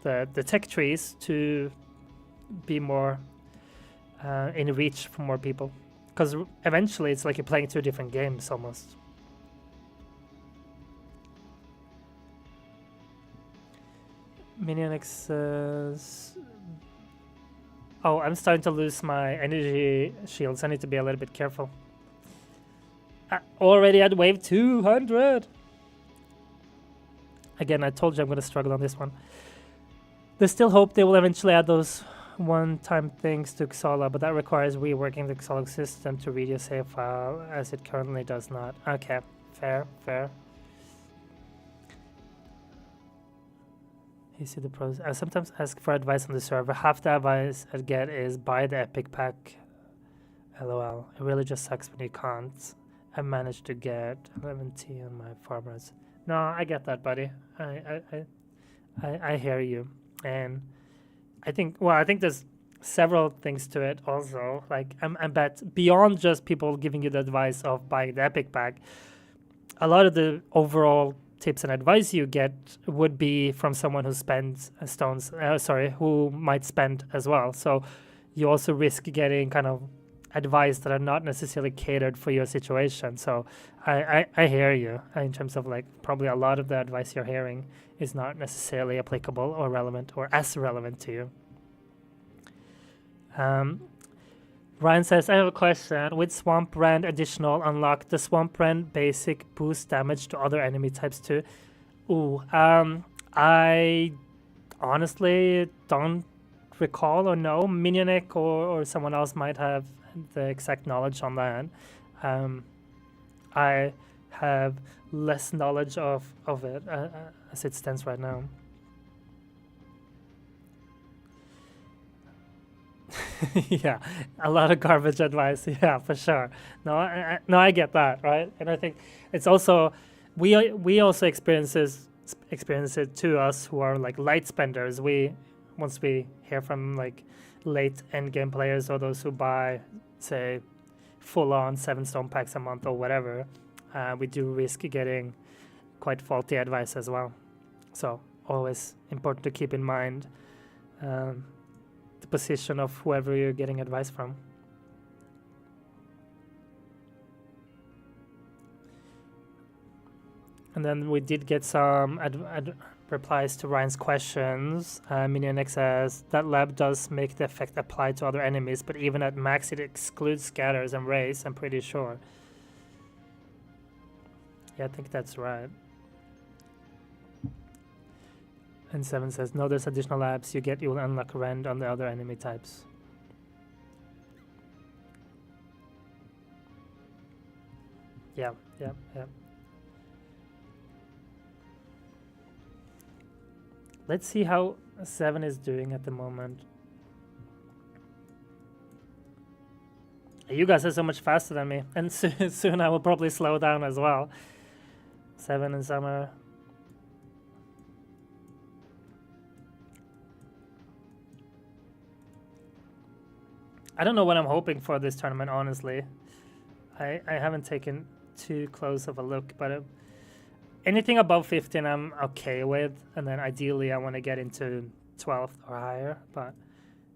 the tech trees to be more in reach for more people, because eventually it's like you're playing 2 different games almost. Minionix says, oh, I'm starting to lose my energy shields. I need to be a little bit careful. Already at wave 200. Again, I told you I'm going to struggle on this one. There's still hope they will eventually add those one-time things to Xala, but that requires reworking the Xala system to read your save file, as it currently does not. Okay, fair. You see the pros. I sometimes ask for advice on the server. Half the advice I get is buy the epic pack. LOL. It really just sucks when you can't. I managed to get 11T on my farmers. No, I get that, buddy. I hear you, and I think there's several things to it also. Like I bet beyond just people giving you the advice of buying the epic pack, a lot of the overall tips and advice you get would be from someone who spends stones. Who might spend as well. So you also risk getting kind of advice that are not necessarily catered for your situation. So I hear you in terms of like probably a lot of the advice you're hearing is not necessarily applicable or relevant or as relevant to you. Ryan says, I have a question. With Swamp Rend Additional unlocked, the Swamp Rend basic boost damage to other enemy types too? Ooh, I honestly don't recall or know. Minionek or someone else might have the exact knowledge on that. I have less knowledge of it as it stands right now. Yeah, a lot of garbage advice. Yeah, for sure. No, I get that, right? And I think it's also we also experience it to us who are like light spenders. Once we hear from like late end game players or those who buy, say, full on 7 stone packs a month or whatever, we do risk getting quite faulty advice as well. So always important to keep in mind the position of whoever you're getting advice from. And then we did get some replies to Ryan's questions. Minionek says, that lab does make the effect apply to other enemies, but even at max it excludes scatters and rays, I'm pretty sure. Yeah, I think that's right. And 7 says, no, there's additional labs you will unlock Rend on the other enemy types. Yeah. Let's see how 7 is doing at the moment. You guys are so much faster than me, and soon I will probably slow down as well. 7 in summer. I don't know what I'm hoping for this tournament, honestly. I haven't taken too close of a look, but anything above 15 I'm okay with, and then ideally I want to get into 12th or higher, but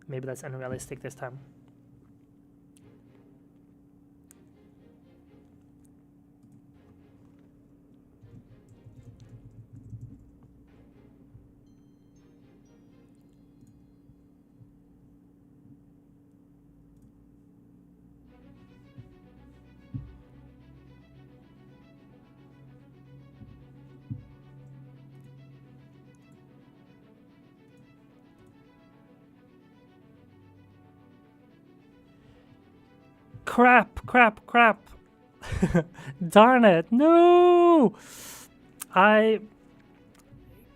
maybe that's unrealistic this time. Crap. Darn it, no!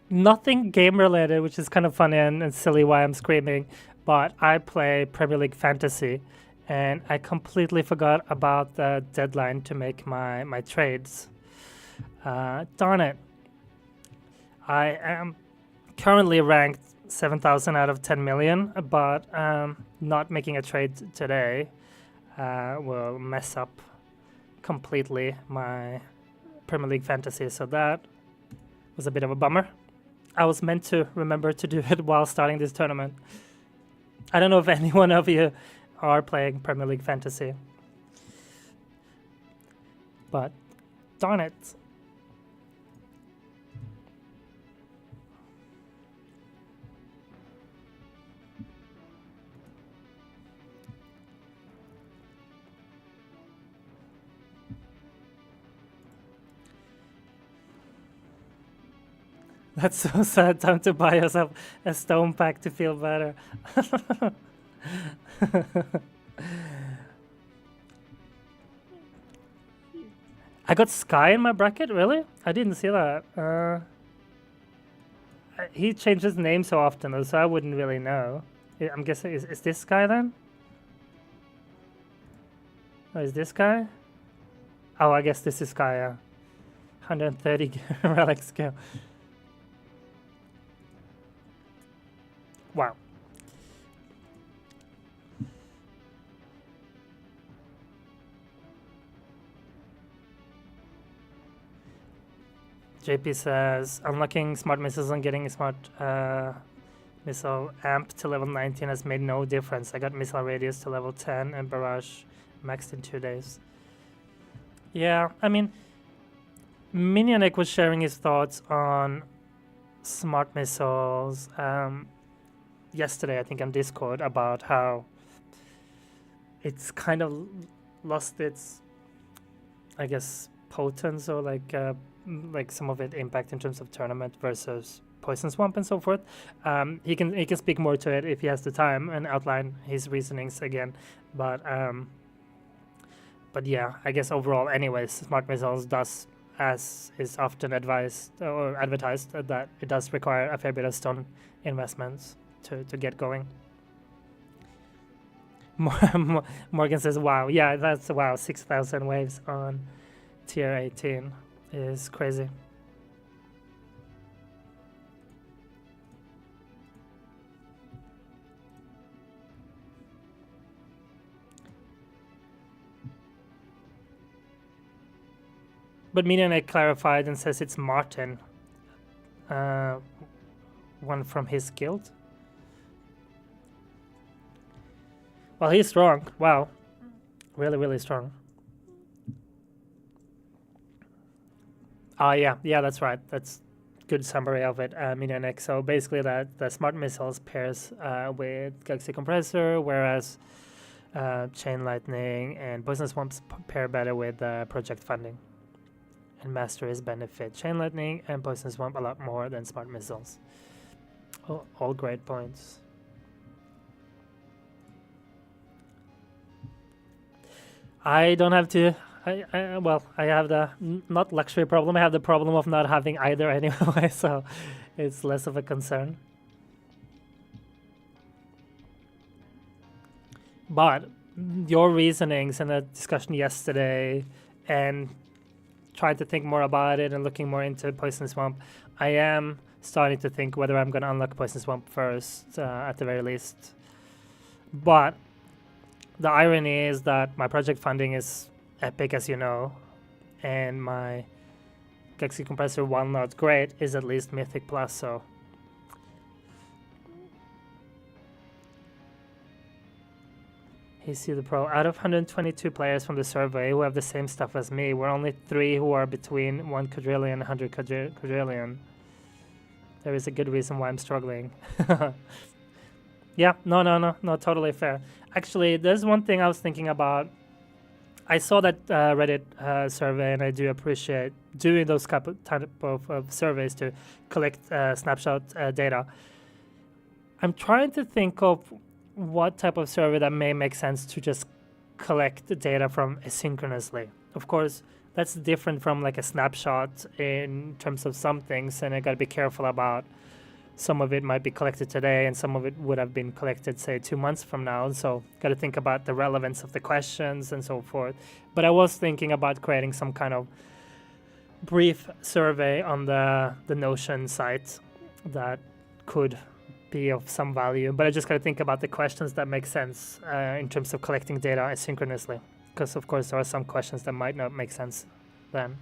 Nothing game related, which is kind of funny and silly why I'm screaming, but I play Premier League Fantasy, and I completely forgot about the deadline to make my trades. Darn it. I am currently ranked 7,000 out of 10 million, but not making a trade today will mess up completely my Premier League Fantasy, so that was a bit of a bummer. I was meant to remember to do it while starting this tournament. I don't know if any one of you are playing Premier League Fantasy, but darn it. That's so sad. Time to buy yourself a stone pack to feel better. I got Sky in my bracket, really? I didn't see that. He changed his name so often, though, so I wouldn't really know. I'm guessing, is this guy then? Oh, is this guy? Oh, I guess this is Sky, yeah. 130 relic skill. Wow. JP says, unlocking smart missiles and getting a smart missile amp to level 19 has made no difference. I got missile radius to level 10 and barrage maxed in 2 days. Yeah, I mean, Minionek was sharing his thoughts on smart missiles yesterday, I think, on Discord, about how it's kind of lost its, I guess, potence, or like some of its impact in terms of tournament versus Poison Swamp and so forth. He can speak more to it if he has the time and outline his reasonings again, but yeah, I guess overall, anyways, smart missiles does, as is often advised or advertised, that it does require a fair bit of stone investments to get going. Morgan says, wow, yeah, that's, wow, 6,000 waves on tier 18 is crazy. But Minionek clarified and says it's Martin, one from his guild. Well, he's strong. Wow. Really, really strong. Yeah, that's right. That's good summary of it, Minionek. So basically that the smart missiles pairs with Galaxy Compressor, whereas Chain Lightning and Poison Swamps pair better with project funding. And Masteries benefit Chain Lightning and Poison Swamp a lot more than smart missiles. All great points. I don't have to. Well, I have the not luxury problem. I have the problem of not having either anyway, so it's less of a concern. But your reasonings in the discussion yesterday, and trying to think more about it and looking more into Poison Swamp, I am starting to think whether I'm going to unlock Poison Swamp first, at the very least. But the irony is that my project funding is epic, as you know, and my Galaxy Compressor, while not great, is at least Mythic Plus, so... AC the Pro. Out of 122 players from the survey who have the same stuff as me, we're only 3 who are between 1 quadrillion and 100 quadrillion. There is a good reason why I'm struggling. Yeah, no, totally fair. Actually, there's one thing I was thinking about. I saw that Reddit survey, and I do appreciate doing those type of surveys to collect snapshot data. I'm trying to think of what type of survey that may make sense to just collect the data from asynchronously. Of course, that's different from like a snapshot in terms of some things, and I got to be careful about some of it might be collected today and some of it would have been collected, say, 2 months from now. So got to think about the relevance of the questions and so forth. But I was thinking about creating some kind of brief survey on the Notion site that could be of some value. But I just got to think about the questions that make sense in terms of collecting data asynchronously. Because, of course, there are some questions that might not make sense then.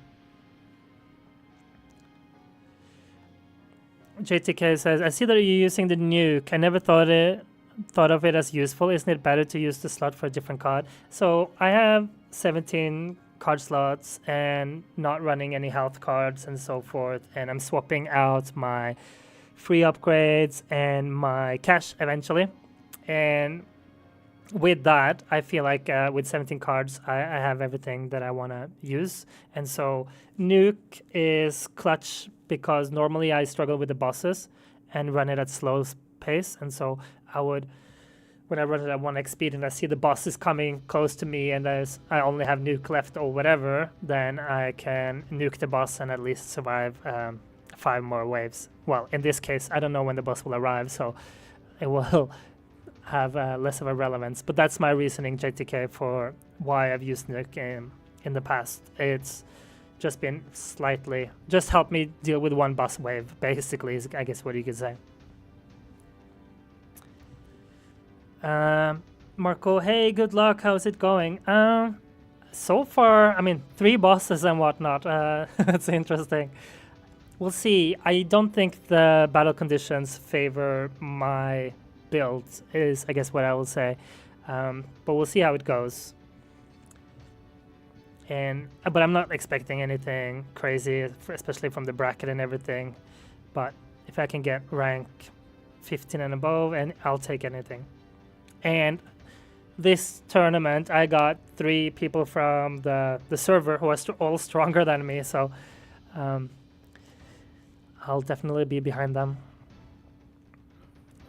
JTK says, I see that you're using the nuke. I never thought of it as useful. Isn't it better to use the slot for a different card? So I have 17 card slots and not running any health cards and so forth. And I'm swapping out my free upgrades and my cash eventually. And with that, I feel like with 17 cards, I have everything that I want to use. And so nuke is clutch because normally I struggle with the bosses and run it at slow pace, and so I would, when I run it at 1x speed and I see the boss is coming close to me and I only have nuke left or whatever, then I can nuke the boss and at least survive 5 more waves. Well, in this case, I don't know when the boss will arrive, so it will have less of a relevance. But that's my reasoning, JTK, for why I've used nuke in the past. It's just been slightly, just help me deal with one boss wave, basically, is I guess what you could say. Marco, hey, good luck, how's it going? So far, I mean, 3 bosses and whatnot. It's interesting. We'll see. I don't think the battle conditions favor my build, is I guess what I will say. But we'll see how it goes. But I'm not expecting anything crazy, especially from the bracket and everything. But if I can get rank 15 and above, and I'll take anything. And this tournament, I got 3 people from the server who are all stronger than me, so I'll definitely be behind them.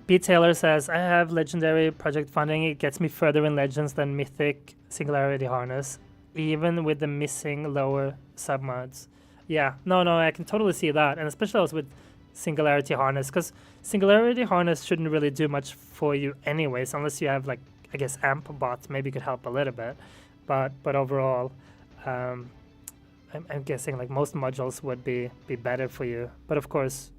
B. Taylor says, I have legendary project funding. It gets me further in Legends than Mythic Singularity Harness, even with the missing lower submods. Yeah, no, I can totally see that, and especially also with Singularity Harness, because Singularity Harness shouldn't really do much for you anyways, unless you have, like, I guess amp bots maybe could help a little bit, but overall, I'm guessing like most modules would be better for you. But of course,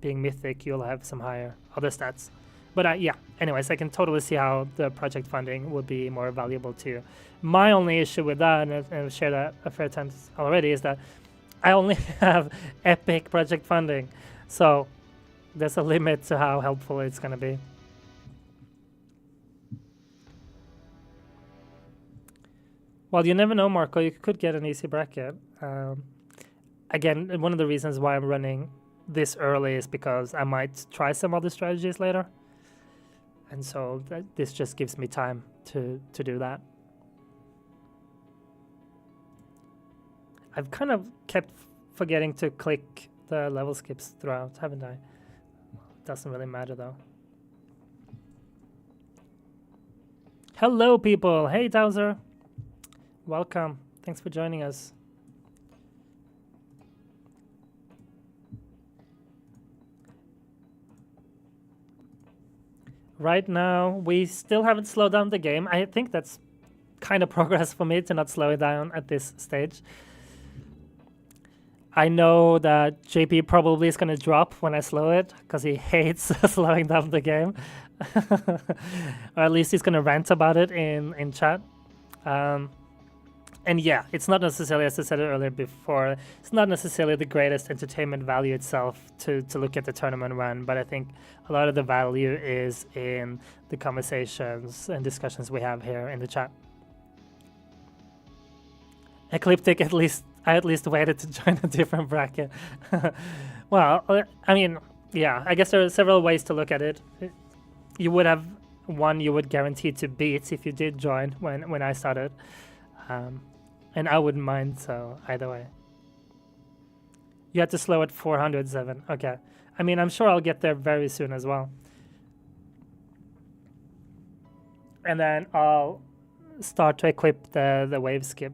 being Mythic, you'll have some higher other stats. But yeah, anyways, I can totally see how the project funding would be more valuable to you. My only issue with that, and I've shared that a fair times already, is that I only have epic project funding. So there's a limit to how helpful it's going to be. Well, you never know, Marco. You could get an easy bracket. Again, one of the reasons why I'm running this early is because I might try some other strategies later. And so this just gives me time to do that. I've kind of kept forgetting to click the level skips throughout, haven't I? Doesn't really matter though. Hello people, hey Towser. Welcome, thanks for joining us. Right now, we still haven't slowed down the game. I think that's kind of progress for me to not slow it down at this stage. I know that JP probably is going to drop when I slow it, because he hates slowing down the game. Or at least he's going to rant about it in chat. And yeah, it's not necessarily, as I said earlier before, it's not necessarily the greatest entertainment value itself to look at the tournament run, but I think a lot of the value is in the conversations and discussions we have here in the chat. Ecliptic, I at least waited to join a different bracket. Well, I mean, yeah, I guess there are several ways to look at it. You would have one you would guarantee to beat if you did join when I started. And I wouldn't mind, so either way. You had to slow at 407. Okay. I mean, I'm sure I'll get there very soon as well. And then I'll start to equip the wave skip.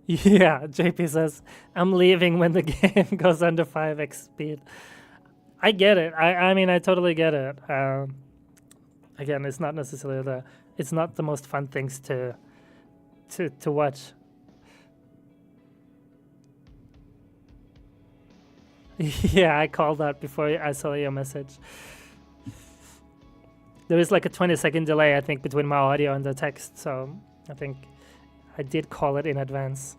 Yeah, JP says, I'm leaving when the game goes under 5x speed. I get it. I mean, I totally get it. Again, it's not necessarily it's not the most fun things to watch. Yeah, I called that before I saw your message. There is like a 20-second delay, I think, between my audio and the text, so I think I did call it in advance.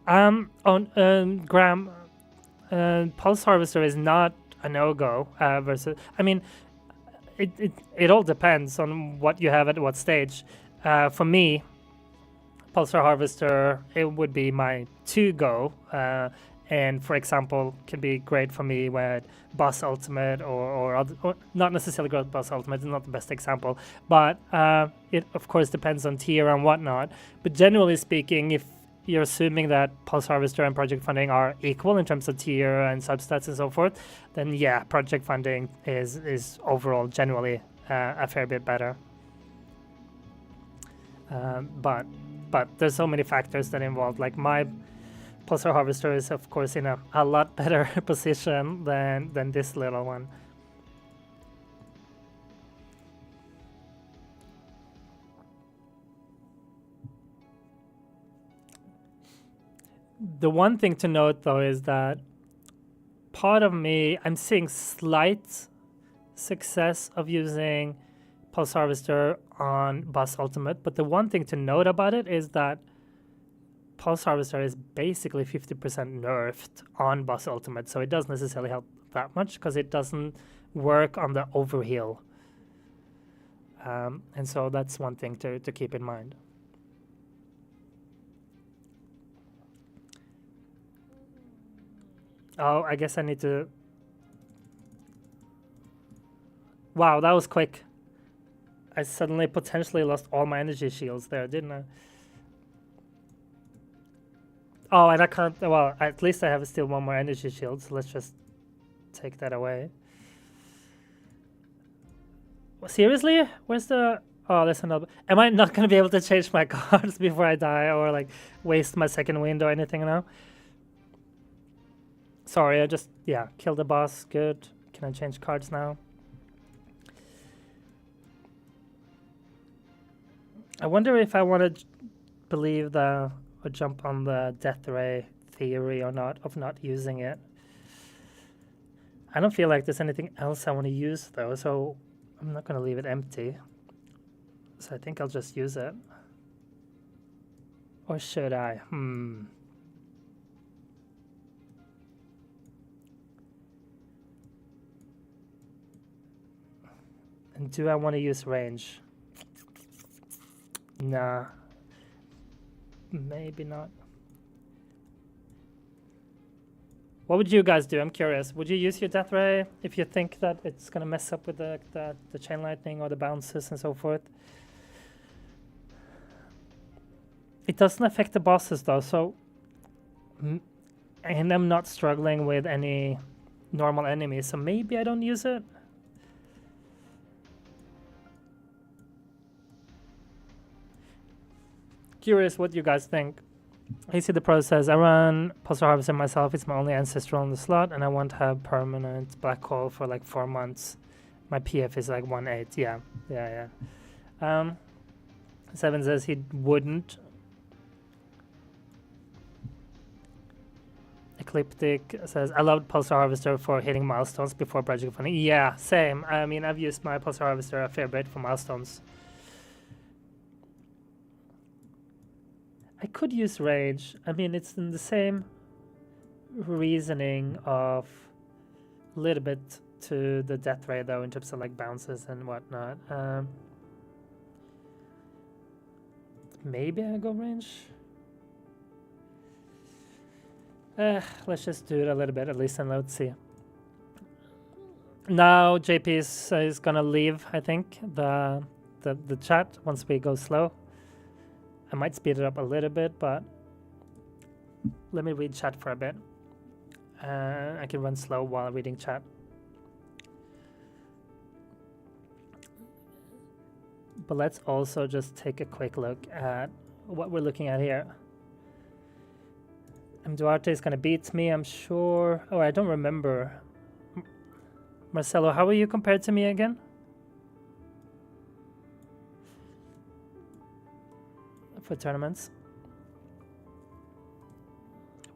Graham, Pulse Harvester is not a no-go versus. I mean, it all depends on what you have at what stage. For me, Pulsar Harvester, it would be my to-go, And for example, can be great for me with Boss Ultimate or not necessarily great Boss Ultimate is not the best example, but it of course depends on tier and whatnot. But generally speaking, if you're assuming that Pulse Harvester and Project Funding are equal in terms of tier and substats and so forth, then yeah, Project Funding is overall generally a fair bit better. But there's so many factors that involve, like my Pulsar Harvester is of course in a lot better position than this little one. The one thing to note though is that part of me, I'm seeing slight success of using Pulse Harvester on Boss Ultimate, but the one thing to note about it is that Pulse Harvester is basically 50% nerfed on Boss Ultimate, so it doesn't necessarily help that much because it doesn't work on the overheal. And so that's one thing to keep in mind. Oh, I guess I need to... Wow, that was quick. I suddenly potentially lost all my energy shields there, didn't I? Oh, and I can't... Well, at least I have still one more energy shield, so let's just take that away. Seriously? Where's the... Oh, there's another... Am I not going to be able to change my cards before I die or, like, waste my second wind or anything now? Sorry, I just... Yeah, killed the boss. Good. Can I change cards now? I wonder if I want to believe or jump on the death ray theory or not, of not using it. I don't feel like there's anything else I want to use though, so I'm not going to leave it empty. So I think I'll just use it. Or should I? And do I want to use range? Nah. Maybe not. What would you guys do? I'm curious. Would you use your death ray if you think that it's gonna mess up with the chain lightning or the bounces and so forth? It doesn't affect the bosses though, so and I'm not struggling with any normal enemies, so maybe I don't use it. Curious what you guys think. I see the pro says, I run Pulsar Harvester myself, it's my only ancestral on the slot, and I want to have permanent black hole for like 4 months. My PF is like 1.8. Yeah. 7 says he wouldn't. Ecliptic says, I loved Pulsar Harvester for hitting milestones before Project Funding. Yeah, same. I mean, I've used my Pulsar Harvester a fair bit for milestones. I could use range. I mean, it's in the same reasoning of a little bit to the death ray though, in terms of like bounces and whatnot. Maybe I go range. Let's just do it a little bit at least, and let's see. Now JP is gonna leave, I think, the chat once we go slow. I might speed it up a little bit, but let me read chat for a bit. I can run slow while reading chat. But let's also just take a quick look at what we're looking at here. Duarte is going to beat me, I'm sure. Oh, I don't remember. Marcelo, how are you compared to me again? For tournaments.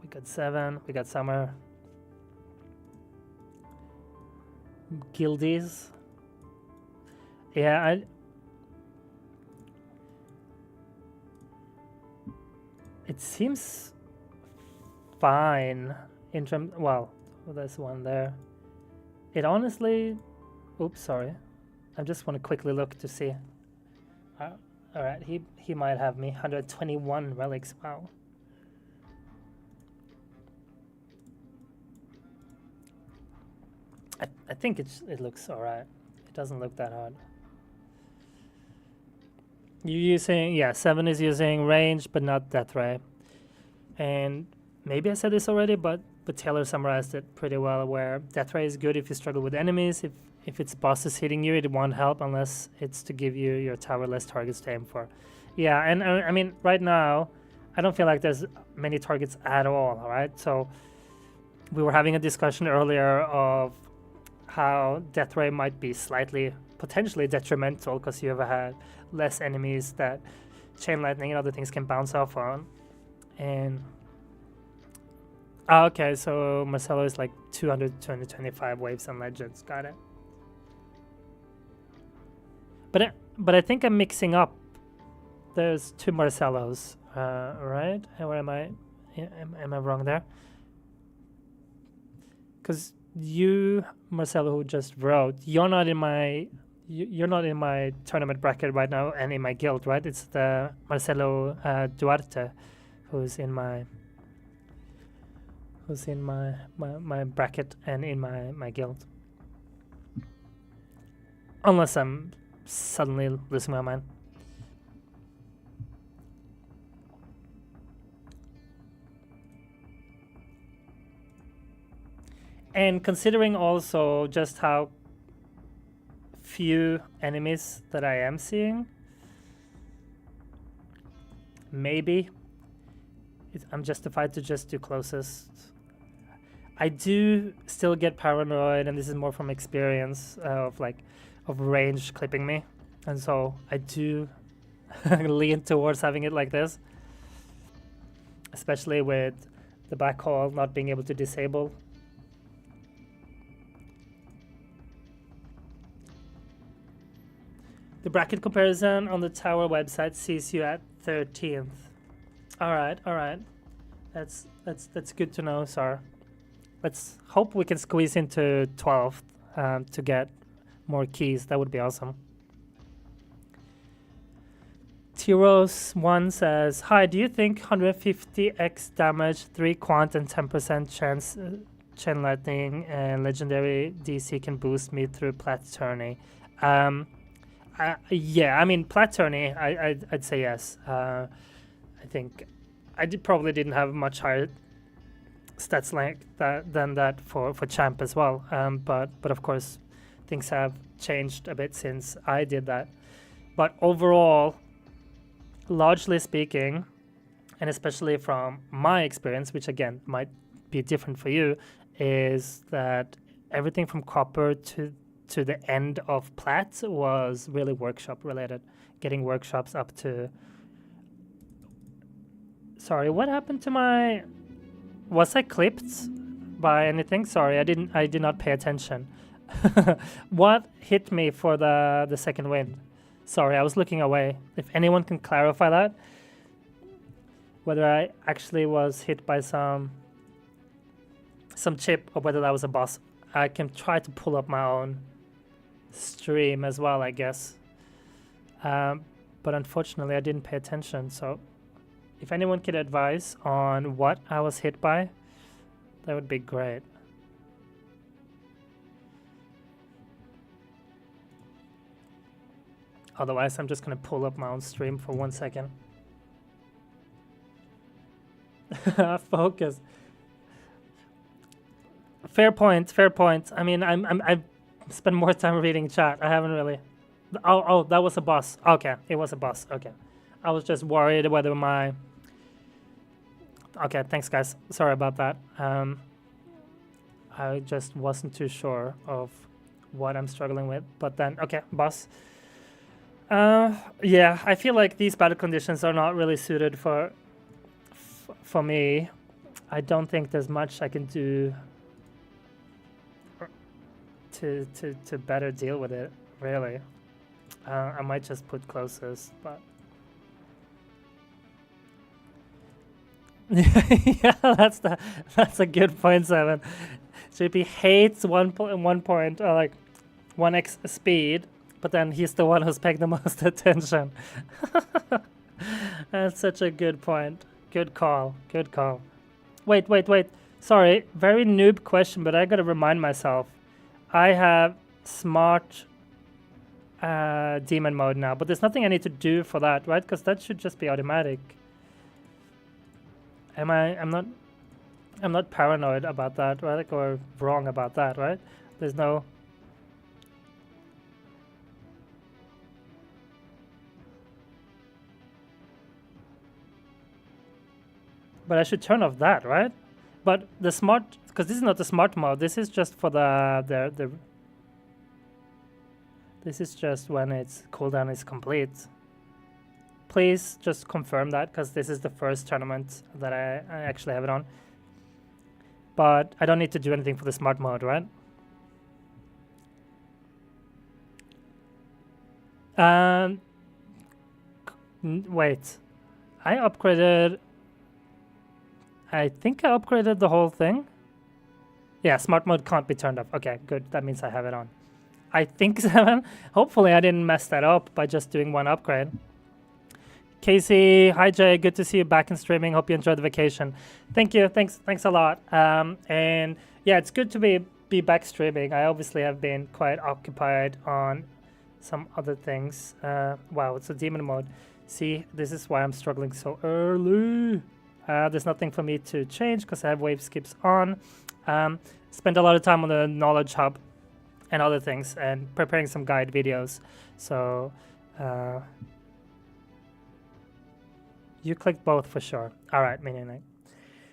We got 7, we got Summer. Guildies. Yeah, it seems fine in terms, well, there's one there. It honestly, oops, sorry. I just want to quickly look to see. Alright, he might have me. 121 relics, wow. I think it looks alright. It doesn't look that hard. You're using, yeah, 7 is using range, but not death ray. And maybe I said this already, but Taylor summarized it pretty well, where death ray is good if you struggle with enemies. If it's bosses hitting you, it won't help unless it's to give you your tower less targets to aim for. Yeah, and I mean, right now, I don't feel like there's many targets at all, right? So we were having a discussion earlier of how death ray might be slightly, potentially detrimental because you have had less enemies that chain lightning and other things can bounce off on. And okay, so Marcelo is like 200, 225 waves on legends. Got it. But I think I'm mixing up. There's 2 Marcelos, right? Where am I? Am I wrong there? Because you, Marcelo, who just wrote, you're not in my tournament bracket right now and in my guild, right? It's the Marcelo Duarte who's in my bracket and in my guild. Unless I'm suddenly losing my mind. And considering also just how few enemies that I am seeing, maybe I'm justified to just do closest. I do still get paranoid, and this is more from experience of range clipping me, and so I do lean towards having it like this, especially with the black hole not being able to disable. The bracket comparison on the tower website sees you at 13th. All right. That's good to know, Sar. Let's hope we can squeeze into 12th to get more keys. That would be awesome. Tyros1 says, "Hi, do you think 150x damage, 3 quant, and 10% chance chain lightning and legendary DC can boost me through plat tourney?" Yeah, I mean, plat tourney, I'd say yes. I think I probably didn't have much higher stats like than that for champ as well. But of course, things have changed a bit since I did that. But overall, largely speaking, and especially from my experience, which again might be different for you, is that everything from copper to the end of plat was really workshop related. Getting workshops up to... Sorry, what happened to my... Was I clipped by anything? Sorry, I did not pay attention. What hit me for the second wind? Sorry, I was looking away. If anyone can clarify that, whether I actually was hit by some chip or whether that was a boss, I can try to pull up my own stream as well, I guess. But unfortunately, I didn't pay attention. So, if anyone could advise on what I was hit by, that would be great. Otherwise, I'm just gonna pull up my own stream for 1 second. Focus. Fair point. I mean, I've spent more time reading chat. I haven't really. Oh, that was a boss. Okay, it was a boss. Okay, I was just worried whether my. Okay, thanks guys. Sorry about that. I just wasn't too sure of what I'm struggling with. But then, okay, boss. Yeah, I feel like these battle conditions are not really suited for me. I don't think there's much I can do to better deal with it, really. I might just put closest, but yeah, that's a good point, Seven. JP hates 1 point, like 1x speed, but then he's the one who's paying the most attention. That's such a good point. Good call. Wait. Sorry, very noob question, but I gotta remind myself. I have smart demon mode now, but there's nothing I need to do for that, right? Because that should just be automatic. I'm not paranoid about that, right? Or wrong about that, right? There's no... But I should turn off that, right? But the smart, because this is not the smart mode. This is just for the this is just when its cooldown is complete. Please just confirm that, because this is the first tournament that I actually have it on. But I don't need to do anything for the smart mode, right? Wait, I upgraded... I think I upgraded the whole thing. Yeah, smart mode can't be turned off. Okay, good. That means I have it on. I think 7. Hopefully I didn't mess that up by just doing one upgrade. Casey, hi Jay, good to see you back in streaming. Hope you enjoyed the vacation. Thank you. Thanks a lot. And yeah, it's good to be back streaming. I obviously have been quite occupied on some other things. Wow, it's a demon mode. See, this is why I'm struggling so early. There's nothing for me to change because I have wave skips on. Spent a lot of time on the knowledge hub and other things and preparing some guide videos. So you clicked both for sure. All right, Minion.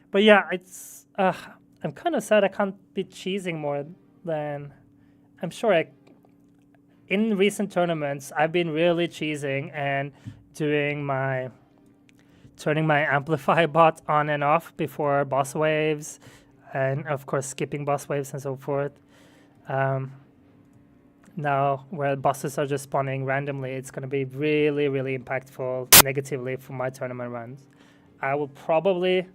But yeah, it's I'm kind of sad I can't be cheesing more than I'm sure. In recent tournaments, I've been really cheesing and doing turning my amplify bot on and off before boss waves, and of course skipping boss waves and so forth. Now, where bosses are just spawning randomly, it's going to be really, really impactful negatively for my tournament runs. I will probably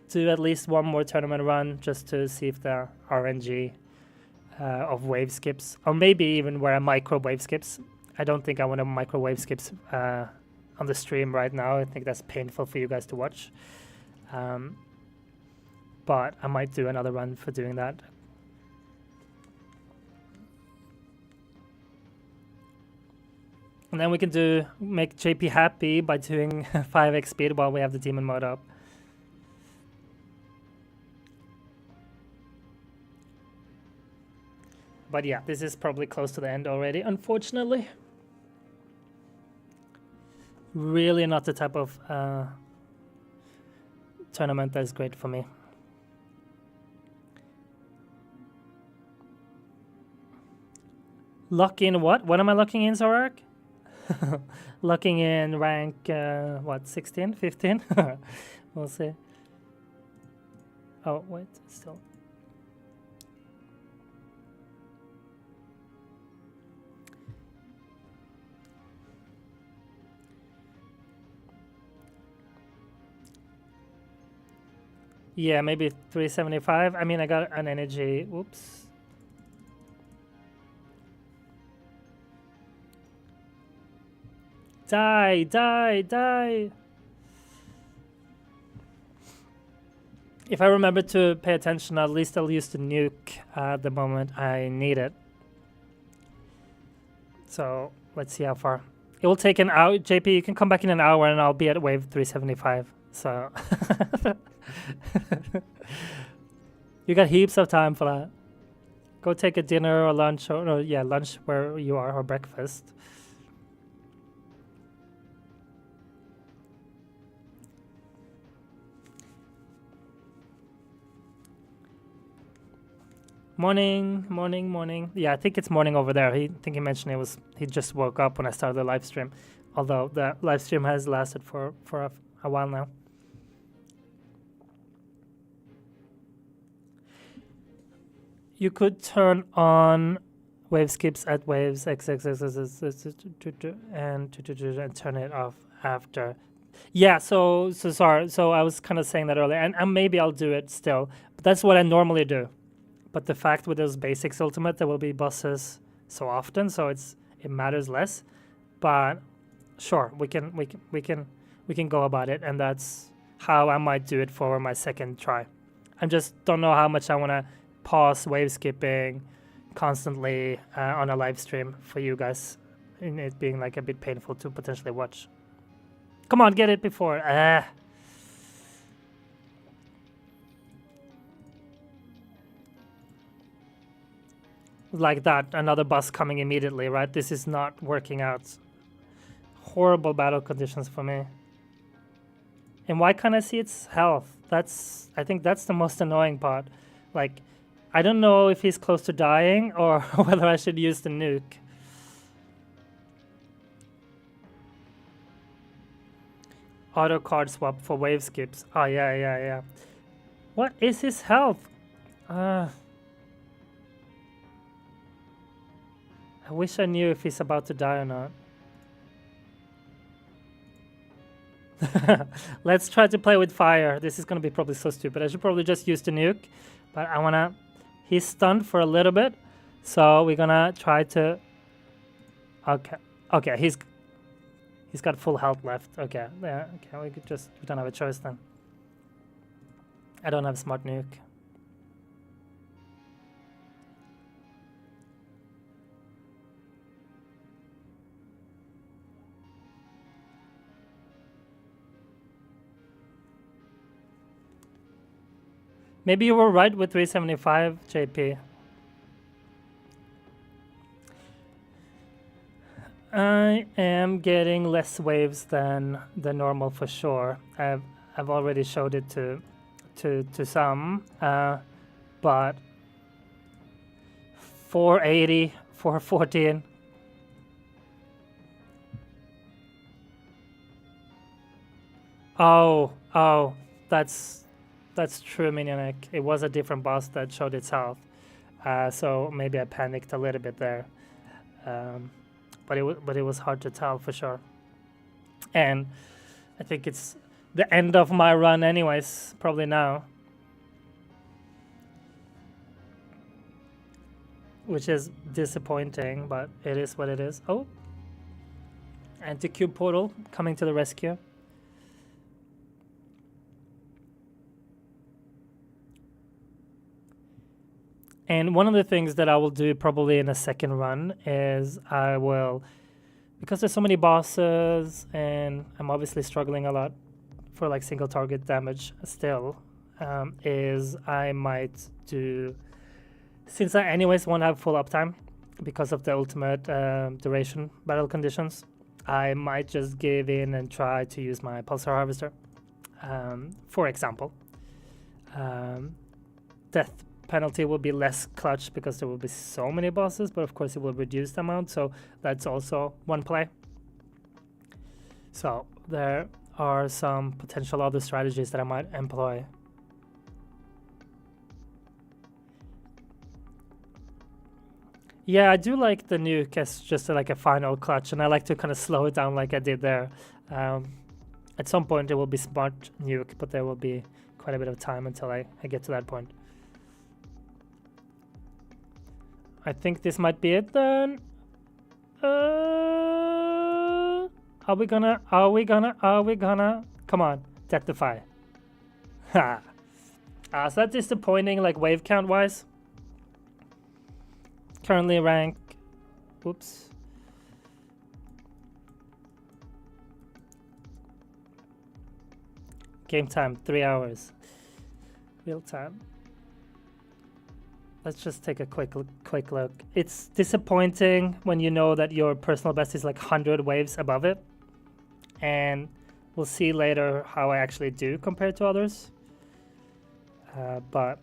do at least one more tournament run just to see if the RNG of wave skips, or maybe even where I micro wave skips. I don't think I want to micro wave skips on the stream right now. I think that's painful for you guys to watch. But I might do another run for doing that. And then we can make JP happy by doing 5x speed while we have the demon mode up. But yeah, this is probably close to the end already, unfortunately. Really not the type of tournament that is great for me. Lock in what? What am I locking in, Zorak? Locking in rank, what, 16, 15? We'll see. Oh, wait, still. Yeah, maybe 375. I mean, I got an energy. Whoops. Die, die, die. If I remember to pay attention, at least I'll use the nuke at the moment I need it. So let's see how far. It will take an hour. JP, you can come back in an hour and I'll be at wave 375. So you got heaps of time for that. Go take a dinner or lunch, or no, yeah, lunch where you are, or breakfast. Morning, morning, morning. Yeah, I think it's morning over there. I think he mentioned he just woke up when I started the live stream. Although the live stream has lasted for a while now. You could turn on wave skips at waves and turn it off after. Yeah, so sorry. So I was kind of saying that earlier, and maybe I'll do it still. But that's what I normally do. But the fact with those basics ultimate, there will be bosses so often, so it matters less. But sure, we can go about it, and that's how I might do it for my second try. I just don't know how much I want to pause wave skipping, constantly on a live stream for you guys, and it being like a bit painful to potentially watch. Come on, get it before. Like that, another bus coming immediately, right? This is not working out. Horrible battle conditions for me. And why can't I see its health? I think that's the most annoying part. Like, I don't know if he's close to dying or whether I should use the nuke. Auto card swap for wave skips. Oh, yeah. What is his health? I wish I knew if he's about to die or not. Let's try to play with fire. This is gonna be probably so stupid. I should probably just use the nuke, but I wanna... He's stunned for a little bit, so we're gonna try to... Okay, he's got full health left. Okay, yeah, okay, we don't have a choice then. I don't have smart nuke. Maybe you were right with 375, JP. I am getting less waves than the normal for sure. I've already showed it to some, but 480, 414. Oh, that's true, Minionek. It was a different boss that showed its health, so maybe I panicked a little bit there. But it was hard to tell for sure. And I think it's the end of my run anyways, probably now. Which is disappointing, but it is what it is. Oh! Anti-cube portal coming to the rescue. And one of the things that I will do probably in a second run is I will, because there's so many bosses and I'm obviously struggling a lot for like single target damage still, is I might do, since I anyways won't have full uptime because of the ultimate duration battle conditions, I might just give in and try to use my pulsar harvester. For example, death penalty will be less clutch because there will be so many bosses, but of course it will reduce the amount, so that's also one play. So there are some potential other strategies that I might employ. Yeah, I do like the nuke as just like a final clutch, and I like to kind of slow it down like I did there. At some point it will be smart nuke, but there will be quite a bit of time until I get to that point. I think this might be it then. Are we gonna? Come on, Deathify. Ha. So that's disappointing, like wave count wise. Currently rank. Oops. Game time, 3 hours. Real time. Let's just take a quick look. It's disappointing when you know that your personal best is like 100 waves above it. And we'll see later how I actually do compared to others. But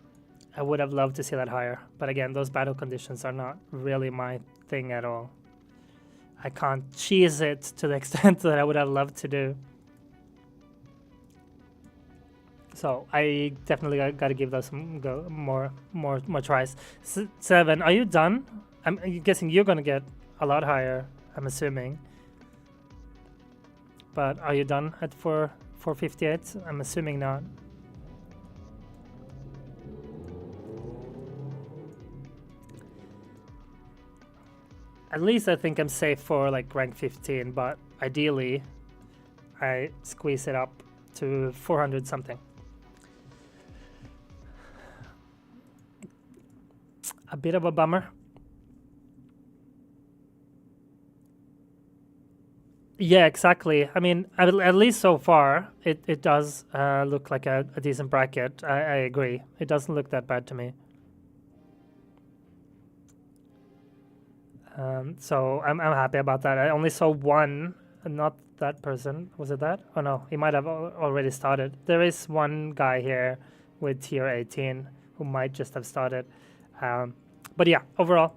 I would have loved to see that higher. But again, those battle conditions are not really my thing at all. I can't cheese it to the extent that I would have loved to do. So I definitely got to give those some more tries. 7, are you done? I'm guessing you're gonna get a lot higher, I'm assuming. But are you done at 458? I'm assuming not. At least I think I'm safe for like rank 15, but ideally I squeeze it up to 400 something. A bit of a bummer, Yeah, exactly. I mean, at least so far, it does look like a decent bracket. I agree. It doesn't look that bad to me. So I'm happy about that. I only saw one, not that person. Was it that? Oh no, he might have already started. There is one guy here with tier 18 who might just have started. But yeah, overall,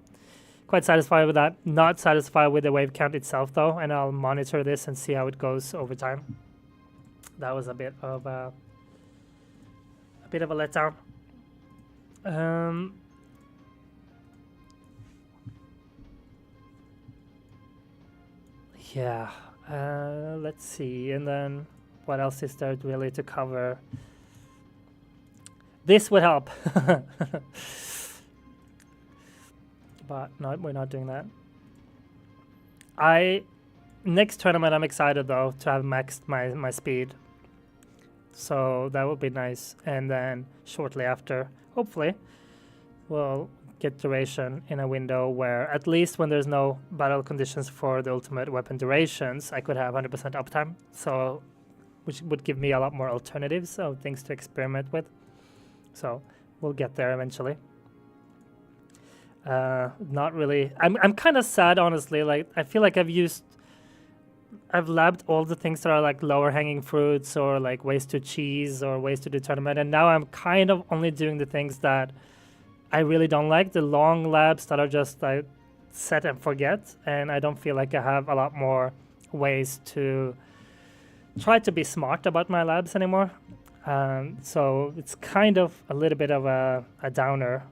quite satisfied with that. Not satisfied with the wave count itself though, and I'll monitor this and see how it goes over time. That was a bit of a letdown. Yeah, let's see. And then what else is there really to cover? This would help. But no, we're not doing that. Next tournament, I'm excited though to have maxed my speed. So that would be nice. And then shortly after, hopefully, we'll get duration in a window where at least when there's no battle conditions for the ultimate weapon durations, I could have 100% uptime. So, which would give me a lot more alternatives of things to experiment with. So we'll get there eventually. Not really. I'm kind of sad, honestly. Like I feel like I've labbed all the things that are like lower hanging fruits or like ways to cheese or ways to do tournament, and now I'm kind of only doing the things that I really don't like, the long labs that are just like set and forget, and I don't feel like I have a lot more ways to try to be smart about my labs anymore. So it's kind of a little bit of a downer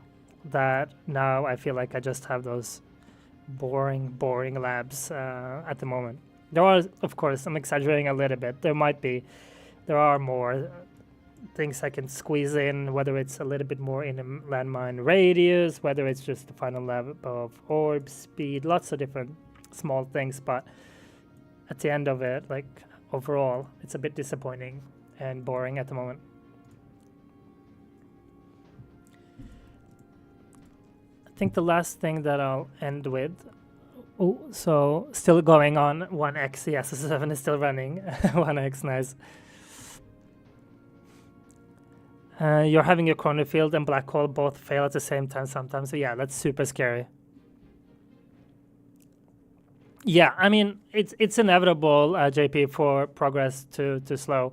that now I feel like I just have those boring labs at the moment. There are, of course, I'm exaggerating a little bit. There are more things I can squeeze in, whether it's a little bit more in a landmine radius, whether it's just the final level of orb speed, lots of different small things. But at the end of it, like overall, it's a bit disappointing and boring at the moment. I think the last thing that I'll end with. Oh, so still going on 1x. Yes, the 7 is still running. 1x, nice. You're having your corner field and black hole both fail at the same time sometimes. So yeah, that's super scary. Yeah, I mean, it's inevitable, JP, for progress to slow.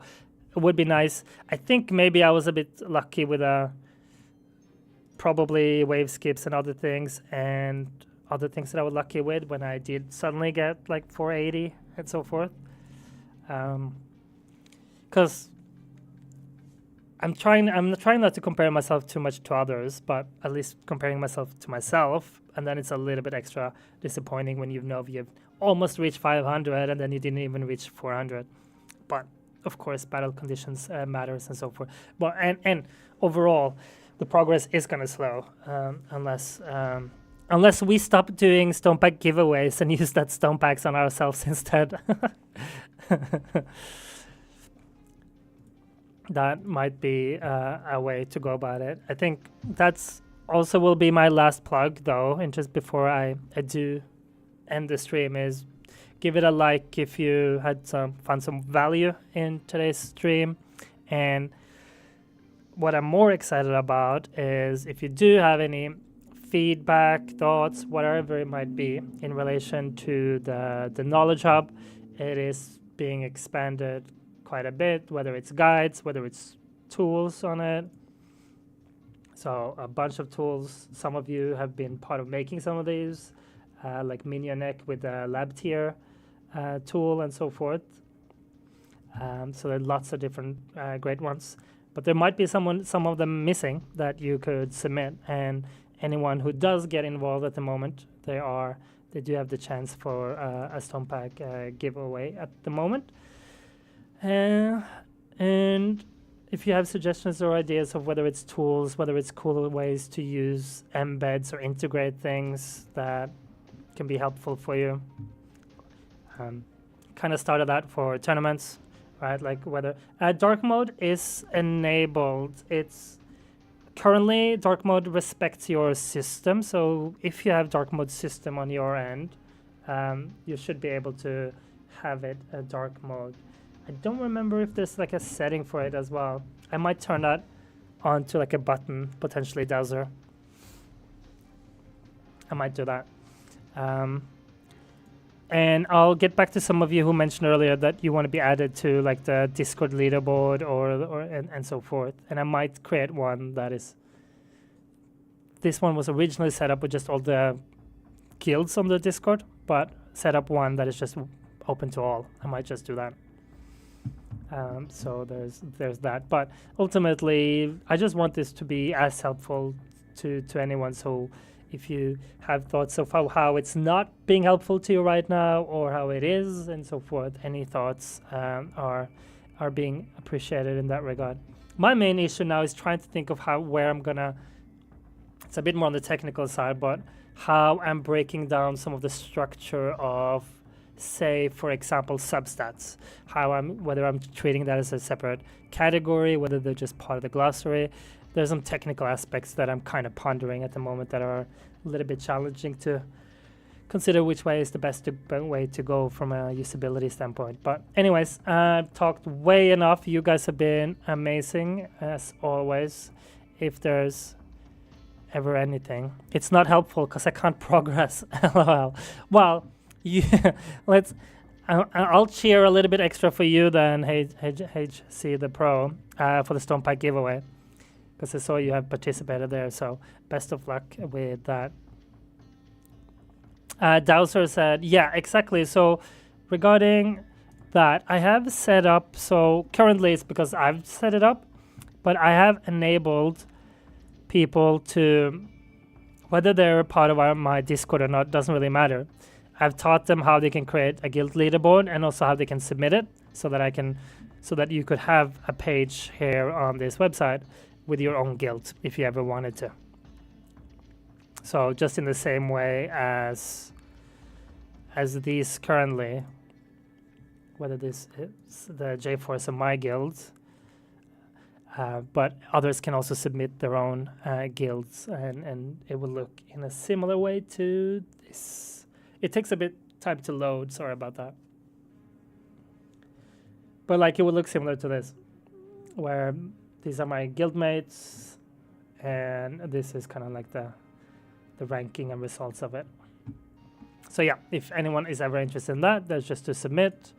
It would be nice. I think maybe I was a bit lucky with probably wave skips and other things that I was lucky with when I did suddenly get like 480 and so forth. Because I'm trying not to compare myself too much to others, but at least comparing myself to myself, and then it's a little bit extra disappointing when you've almost reached 500 and then you didn't even reach 400. But of course, battle conditions matters and so forth. But and overall, the progress is gonna slow unless we stop doing stone pack giveaways and use that stone packs on ourselves instead. That might be a way to go about it. I think that's also will be my last plug though, and just before I do end the stream, is give it a like if you had found some value in today's stream. And what I'm more excited about is if you do have any feedback, thoughts, whatever it might be in relation to the Knowledge Hub. It is being expanded quite a bit, whether it's guides, whether it's tools on it. So a bunch of tools. Some of you have been part of making some of these, like Minioneck with the lab tier tool and so forth. So there are lots of different great ones. But there might be some of them missing that you could submit. And anyone who does get involved at the moment, they do have the chance for a Stone Pack giveaway at the moment. And if you have suggestions or ideas of whether it's tools, whether it's cooler ways to use embeds or integrate things that can be helpful for you, kind of started that for tournaments, right? Like whether dark mode is enabled. It's currently dark mode respects your system. So if you have dark mode system on your end, you should be able to have it a dark mode. I don't remember if there's like a setting for it as well. I might turn that on to like a button, potentially Dowser. I might do that. And I'll get back to some of you who mentioned earlier that you want to be added to like the Discord leaderboard and so forth. And I might create one that is. This one was originally set up with just all the guilds on the Discord, but set up one that is just open to all. I might just do that. So there's that. But ultimately, I just want this to be as helpful to anyone. So if you have thoughts of how it's not being helpful to you right now, or how it is, and so forth, any thoughts are being appreciated in that regard. My main issue now is trying to think of where I'm gonna. It's a bit more on the technical side, but how I'm breaking down some of the structure of, say, for example, substats. Whether I'm treating that as a separate category, whether they're just part of the glossary. There's some technical aspects that I'm kind of pondering at the moment that are a little bit challenging to consider which way is the best way to go from a usability standpoint. But anyways, I've talked way enough. You guys have been amazing as always. If there's ever anything, it's not helpful because I can't progress. LOL. Well, I'll cheer a little bit extra for you then, HC the Pro, for the Stonepipe giveaway. Because I saw you have participated there, so best of luck with that. Dowser said, yeah, exactly. So regarding that, I have set up, so currently it's because I've set it up, but I have enabled people to, whether they're part of my Discord or not, doesn't really matter. I've taught them how they can create a guild leaderboard and also how they can submit it so that you could have a page here on this website with your own guild if you ever wanted to. So just in the same way as these currently, whether this is the J-Force of my guild, but others can also submit their own guilds, and it will look in a similar way to this. It takes a bit time to load, sorry about that. But like it will look similar to this, where these are my guildmates, and this is kind of like the ranking and results of it. So yeah, if anyone is ever interested in that, that's just to submit.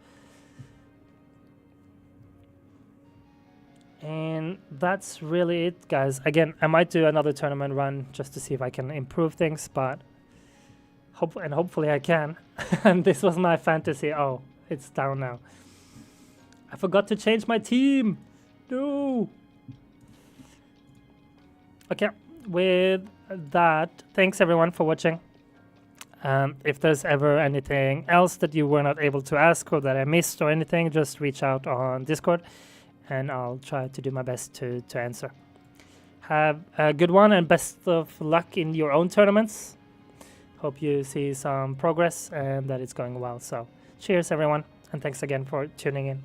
And that's really it, guys. Again, I might do another tournament run just to see if I can improve things, but hopefully I can. And this was my fantasy. Oh, it's down now. I forgot to change my team. No. Okay, with that, thanks everyone for watching. If there's ever anything else that you were not able to ask or that I missed or anything, just reach out on Discord and I'll try to do my best to answer. Have a good one and best of luck in your own tournaments. Hope you see some progress and that it's going well. So cheers everyone, and thanks again for tuning in.